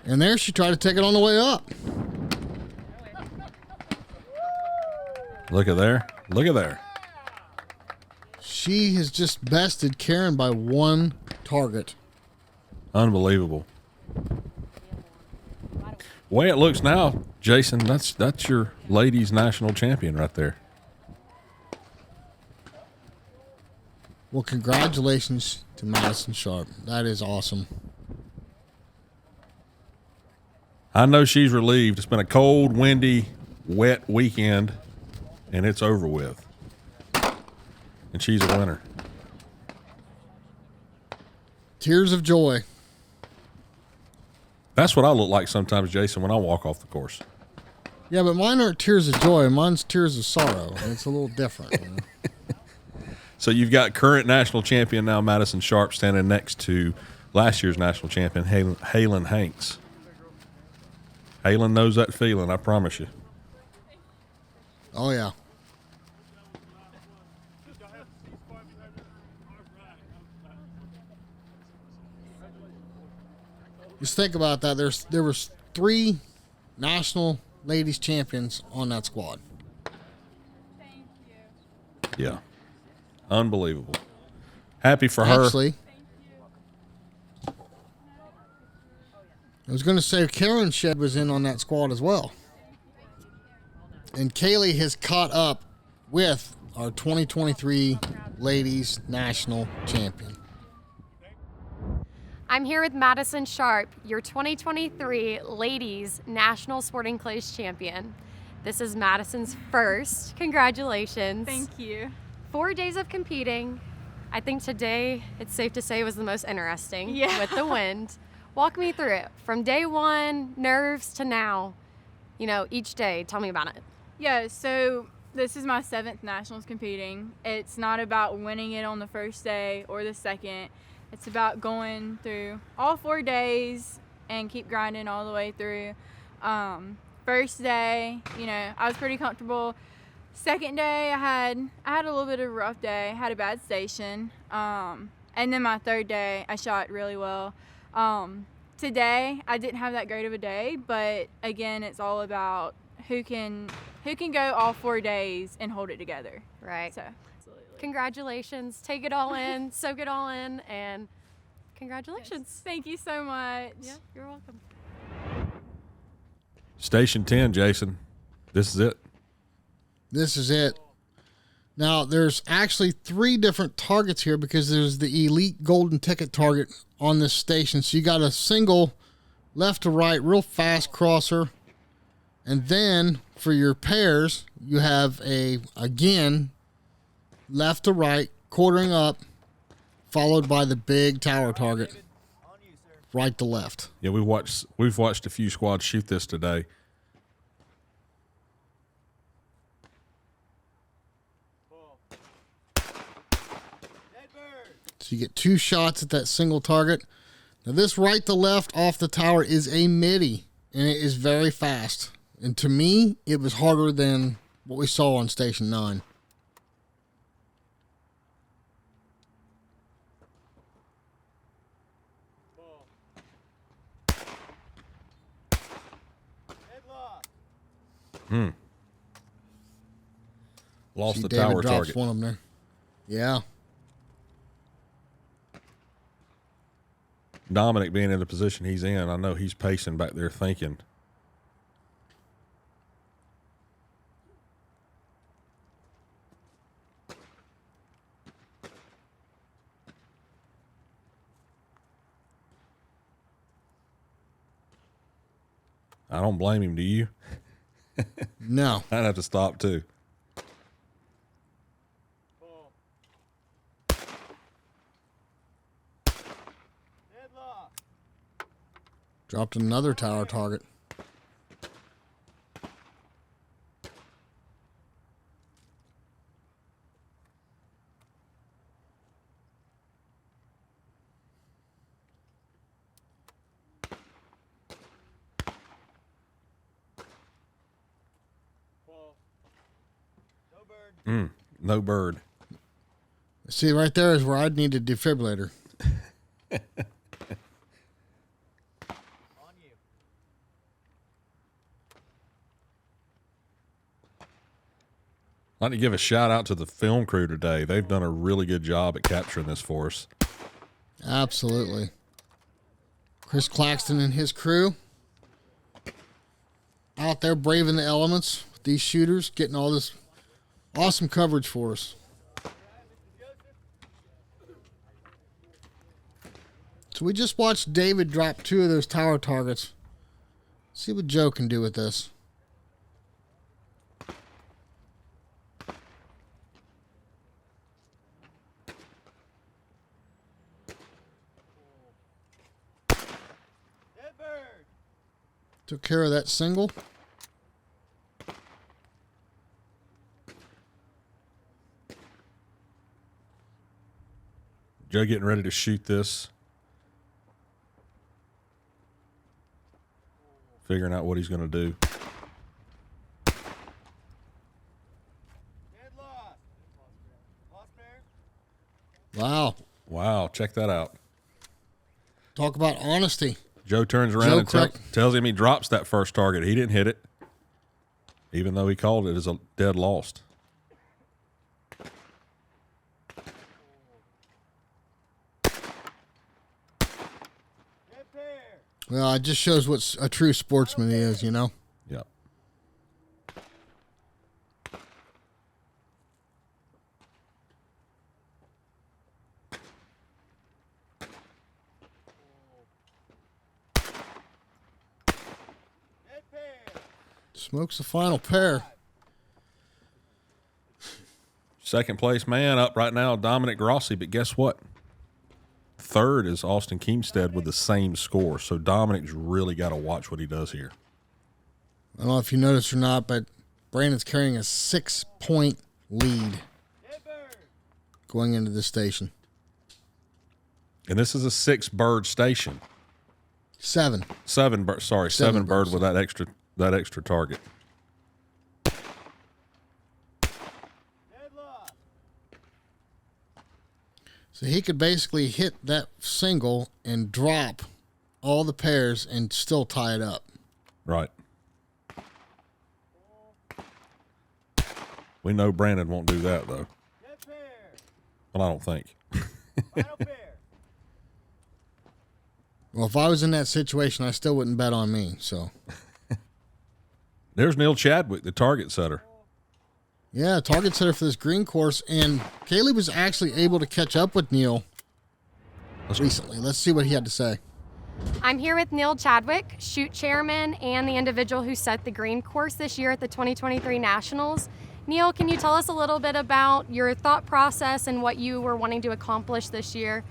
And there she tried to take it on the way up. Look at there. Look at there. She has just bested Karen by 1 target. Unbelievable. The way it looks now, Jason, that's your ladies national champion right there. Well, congratulations to Madison Sharp. That is awesome. I know she's relieved. It's been a cold, windy, wet weekend, and it's over with. And she's a winner. Tears of joy. That's what I look like sometimes, Jason, when I walk off the course. Yeah, but mine aren't tears of joy. Mine's tears of sorrow. And it's a little different. You know? So you've got current national champion now, Madison Sharp, standing next to last year's national champion, Halen Hanks. Halen knows that feeling, I promise you. Oh, yeah. Just think about that. There was 3 national ladies champions on that squad. Yeah. Unbelievable. Happy for her. Actually, I was going to say Karen Shed was in on that squad as well. And Kaylee has caught up with our 2023 ladies national champion. I'm here with Madison Sharp, your 2023 Ladies National Sporting Clays Champion. This is Madison's first. Congratulations. Thank you. 4 days of competing. I think today, it's safe to say, was the most interesting with the wind. Walk me through it. From day one, nerves to now, you know, each day. Tell me about it. Yeah, so this is my 7th nationals competing. It's not about winning it on the first day or the second. It's about going through all 4 days and keep grinding all the way through. First day, you know, I was pretty comfortable. Second day, I had a little bit of a rough day. I had a bad station. And then my third day, I shot really well. Today, I didn't have that great of a day, but again, it's all about who can go all 4 days and hold it together. Right. So. Congratulations. Take it all in, soak it all in, and congratulations. Yes. Thank you so much. Yeah, you're welcome. Station 10, Jason. This is it. This is it. Now, there's actually 3 different targets here because there's the elite golden ticket target on this station. So you got a single left to right, real fast crosser. And then for your pairs, you have again, left to right, quartering up, followed by the big tower target, right to left. Yeah, we've watched a few squads shoot this today. So you get 2 shots at that single target. Now this right to left off the tower is a midi, and it is very fast. And to me, it was harder than what we saw on Station 9. Lost See, the David tower drops target. one of them there. Yeah. Dominic being in the position he's in, I know he's pacing back there thinking. I don't blame him, do you? No. I'd have to stop too. Dropped another tower target. No bird. See, right there is where I'd need a defibrillator. I'd like to give a shout out to the film crew today. They've done a really good job at capturing this for us. Absolutely. Chris Claxton and his crew out there braving the elements with these shooters, getting all this awesome coverage for us. So we just watched David drop 2 of those tower targets. See what Joe can do with this. Took care of that single. Joe getting ready to shoot this. Figuring out what he's going to do. Wow. Wow, check that out. Talk about honesty. Joe turns around and tells him he drops that first target. He didn't hit it, even though he called it as a dead lost. Well, it just shows what a true sportsman he is, you know? Yep. Smokes the final pair. Second place man up right now, Dominic Grossi, but guess what? Third is Austin Keemstead with the same score, so Dominic's really got to watch what he does here. I don't know if you noticed or not, but Brandon's carrying a 6-point lead going into this station. And this is a 6-bird station. 7. 7 bird. Sorry, 7 bird with that extra target. So he could basically hit that single and drop all the pairs and still tie it up. Right. We know Brandon won't do that, though. Well, I don't think. Well, if I was in that situation, I still wouldn't bet on me. So there's Neil Chadwick, the target setter. Yeah, target setter for this green course, and Kaylee was actually able to catch up with Neil recently. Let's see what he had to say. I'm here with Neil Chadwick, shoot chairman and the individual who set the green course this year at the 2023 Nationals. Neil, can you tell us a little bit about your thought process and what you were wanting to accomplish this year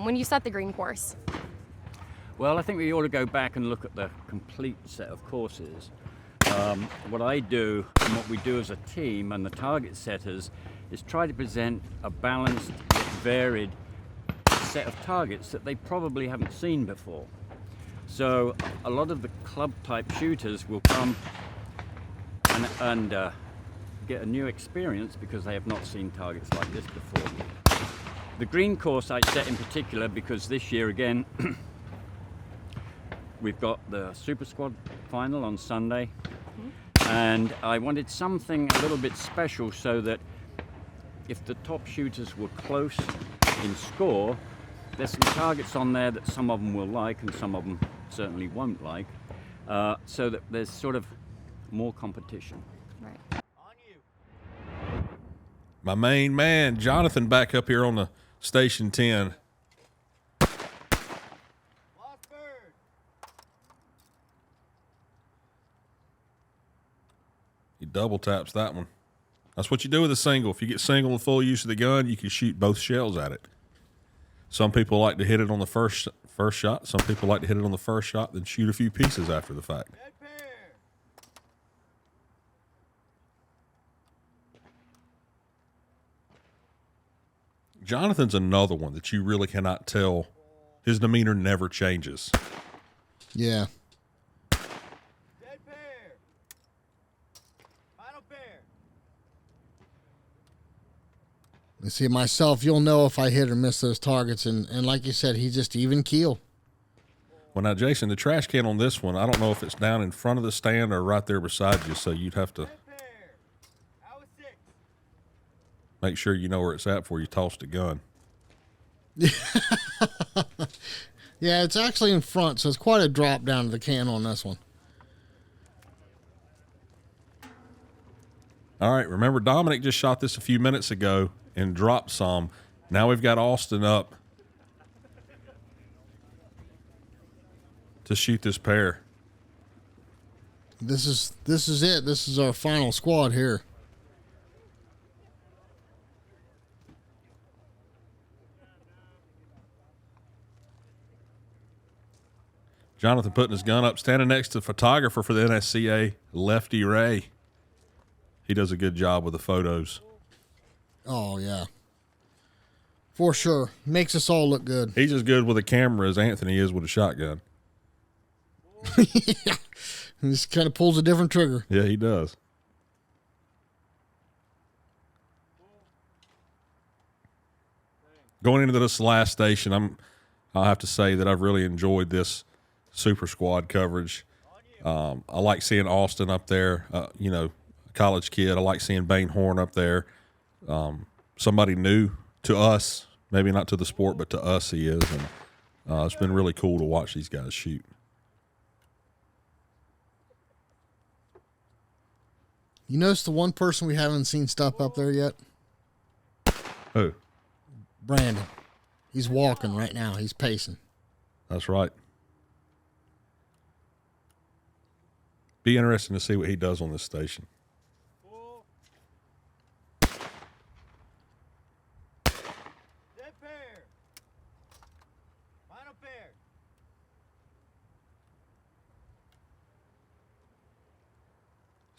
when you set the green course? Well, I think we ought to go back and look at the complete set of courses. What I do and what we do as a team and the target setters is try to present a balanced yet varied set of targets that they probably haven't seen before. So a lot of the club type shooters will come and get a new experience because they have not seen targets like this before. The green course I set in particular because this year again we've got the Super Squad final on Sunday, and I wanted something a little bit special so that if the top shooters were close in score, there's some targets on there that some of them will like and some of them certainly won't like, so that there's sort of more competition. Right. My main man, Jonathan, back up here on the station 10. He double taps that one. That's what you do with a single. If you get single and full use of the gun, you can shoot both shells at it. Some people like to hit it on the first shot. Some people like to hit it on the first shot, then shoot a few pieces after the fact. Jonathan's another one that you really cannot tell. His demeanor never changes. Yeah. You see, myself, you'll know if I hit or miss those targets. And like you said, he's just even keel. Well, now, Jason, the trash can on this one, I don't know if it's down in front of the stand or right there beside you, so you'd have to make sure you know where it's at before you toss the gun. Yeah, it's actually in front, so it's quite a drop down to the can on this one. All right, remember Dominic just shot this a few minutes ago and dropped some. Now we've got Austin up to shoot this pair. This is it. This is our final squad here. Jonathan putting his gun up, standing next to the photographer for the NSCA, Lefty Ray. He does a good job with the photos. Oh, yeah. For sure. Makes us all look good. He's as good with a camera as Anthony is with a shotgun. Yeah. He just kind of pulls a different trigger. Yeah, he does. Going into this last station, I'll have to say that I've really enjoyed this super squad coverage. I like seeing Austin up there, college kid. I like seeing Bane Horn up there. Somebody new to us, maybe not to the sport, but to us he is. And it's been really cool to watch these guys shoot. You notice the one person we haven't seen step up there yet? Who? Brandon. He's walking right now. He's pacing. That's right. Be interesting to see what he does on this station.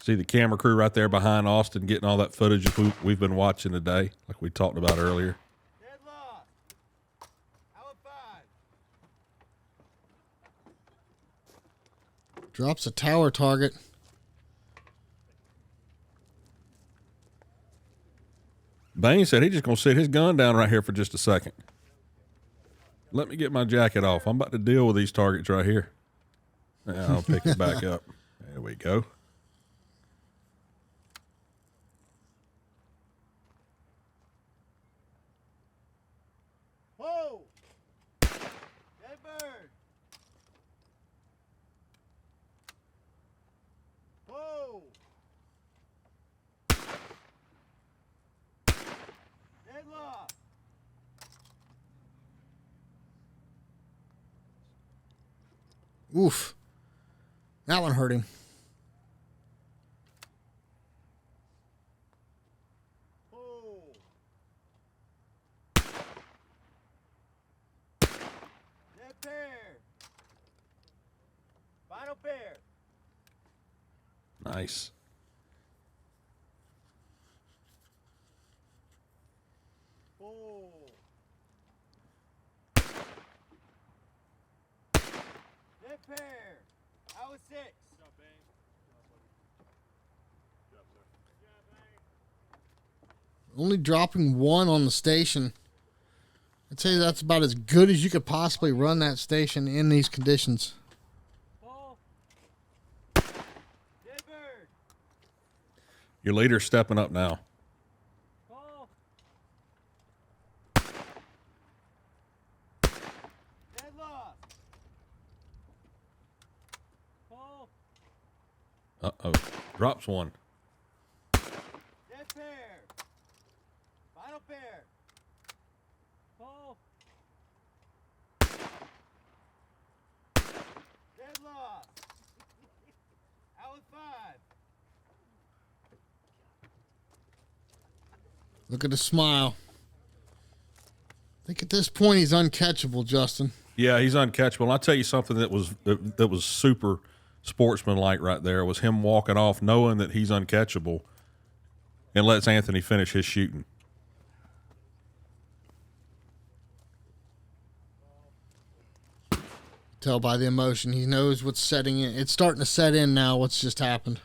See the camera crew right there behind Austin getting all that footage we've been watching today, like we talked about earlier. Drops a tower target. Bane said he's just going to sit his gun down right here for just a second. Let me get my jacket off. I'm about to deal with these targets right here. I'll pick it back up. There we go. Whoa! Dead bird! Whoa! Deadlock! Oof. That one hurt him. Dead pair! Final pair! Nice. Oh. Dead pair! I was 6. Only dropping one on the station. I'd say that's about as good as you could possibly run that station in these conditions. Your leader's stepping up now. Uh-oh. Drops one. Dead pair! Final pair! Deadlock! Out with 5. Look at the smile. I think at this point he's uncatchable, Justin. Yeah, he's uncatchable. And I'll tell you something that was super sportsmanlike right there was him walking off knowing that he's uncatchable and lets Anthony finish his shooting. Tell by the emotion. He knows what's setting in. It's starting to set in now what's just happened.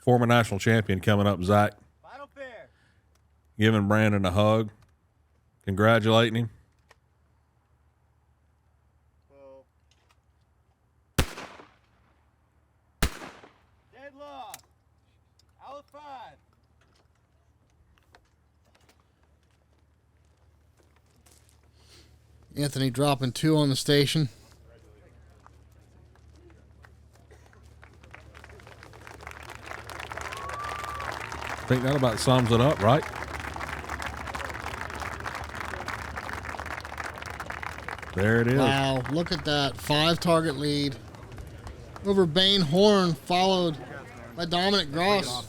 Former national champion coming up, Zach. Final pair. Giving Brandon a hug. Congratulating him. Deadlock! Out with 5. Anthony dropping 2 on the station. I think that about sums it up, right? There it is. Wow, look at that. 5 target lead over Bane Horn, followed by Dominic Gross.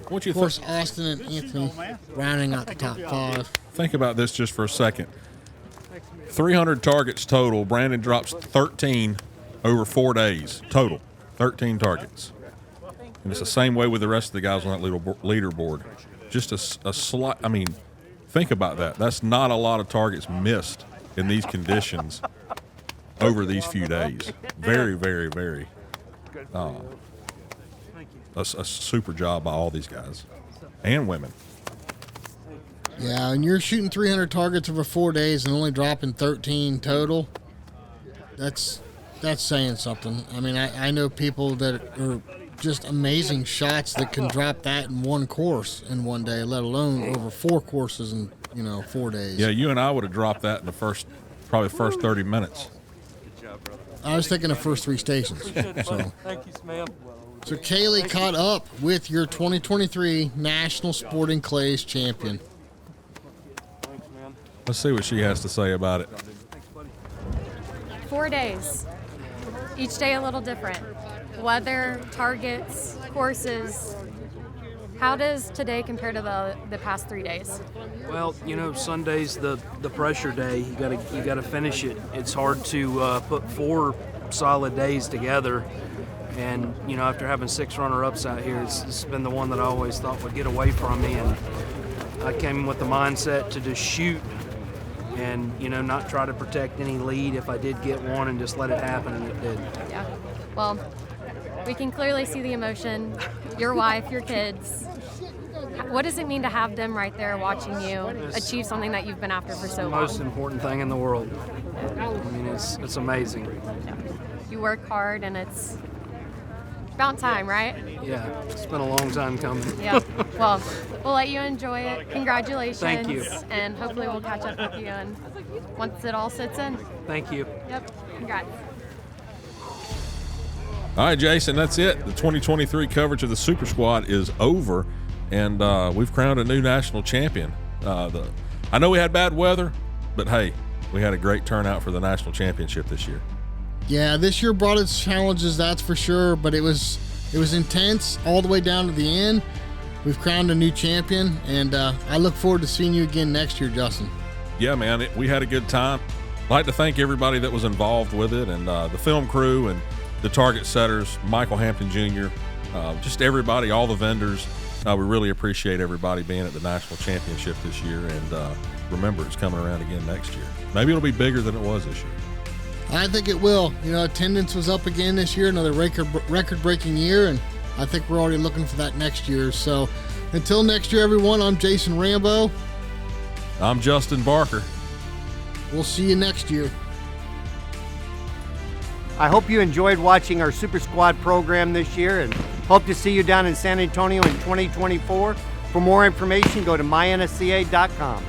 What you of course, Austin and Anthony rounding out the top 5. Think about this just for a second. 300 targets total. Brandon drops 13 over 4 days total. 13 targets. And it's the same way with the rest of the guys on that leaderboard. just a slight. I mean, think about that. That's not a lot of targets missed in these conditions over these few days. Very, very, very. A super job by all these guys and women. Yeah, and you're shooting 300 targets over 4 days and only dropping 13 total. That's saying something. I mean, I know people that are just amazing shots that can drop that in one course in one day, let alone over 4 courses in 4 days. Yeah, you and I would have dropped that in probably the first 30 minutes. I was thinking the first 3 stations. So. Thank you, ma'am. So Kaylee caught up with your 2023 National Sporting Clays champion. Thanks, man. Let's see what she has to say about it. 4 days. Each day a little different. Weather, targets, courses. How does today compare to the past 3 days? Well, Sunday's the pressure day. You gotta finish it. It's hard to put 4 solid days together. And after having 6 runner-ups out here, it's been the one that I always thought would get away from me. And I came with the mindset to just shoot and not try to protect any lead if I did get one, and just let it happen, and it did. Yeah. Well, we can clearly see the emotion. Your wife, your kids. What does it mean to have them right there watching you achieve something that you've been after for so long? The most important thing in the world. I mean, it's amazing. Yeah. You work hard, and it's about time, right? Yeah, it's been a long time coming. Yeah. Well, we'll let you enjoy it. Congratulations. Thank you. And hopefully we'll catch up with you and once it all sits in. Thank you. Yep. Congrats. All right, Jason, that's it. The 2023 coverage of the Super Squad is over, and we've crowned a new national champion. I know we had bad weather, but hey, we had a great turnout for the national championship this year. Yeah, this year brought its challenges, that's for sure, but it was intense all the way down to the end. We've crowned a new champion, and I look forward to seeing you again next year, Justin. Yeah, man, we had a good time. I'd like to thank everybody that was involved with it, and the film crew and the target setters, Michael Hampton Jr., just everybody, all the vendors. We really appreciate everybody being at the national championship this year, and remember, it's coming around again next year. Maybe it'll be bigger than it was this year. I think it will. Attendance was up again this year, another record-breaking year, and I think we're already looking for that next year. So until next year, everyone, I'm Jason Rambo. I'm Justin Barker. We'll see you next year. I hope you enjoyed watching our Super Squad program this year, and hope to see you down in San Antonio in 2024. For more information, go to mynsca.com.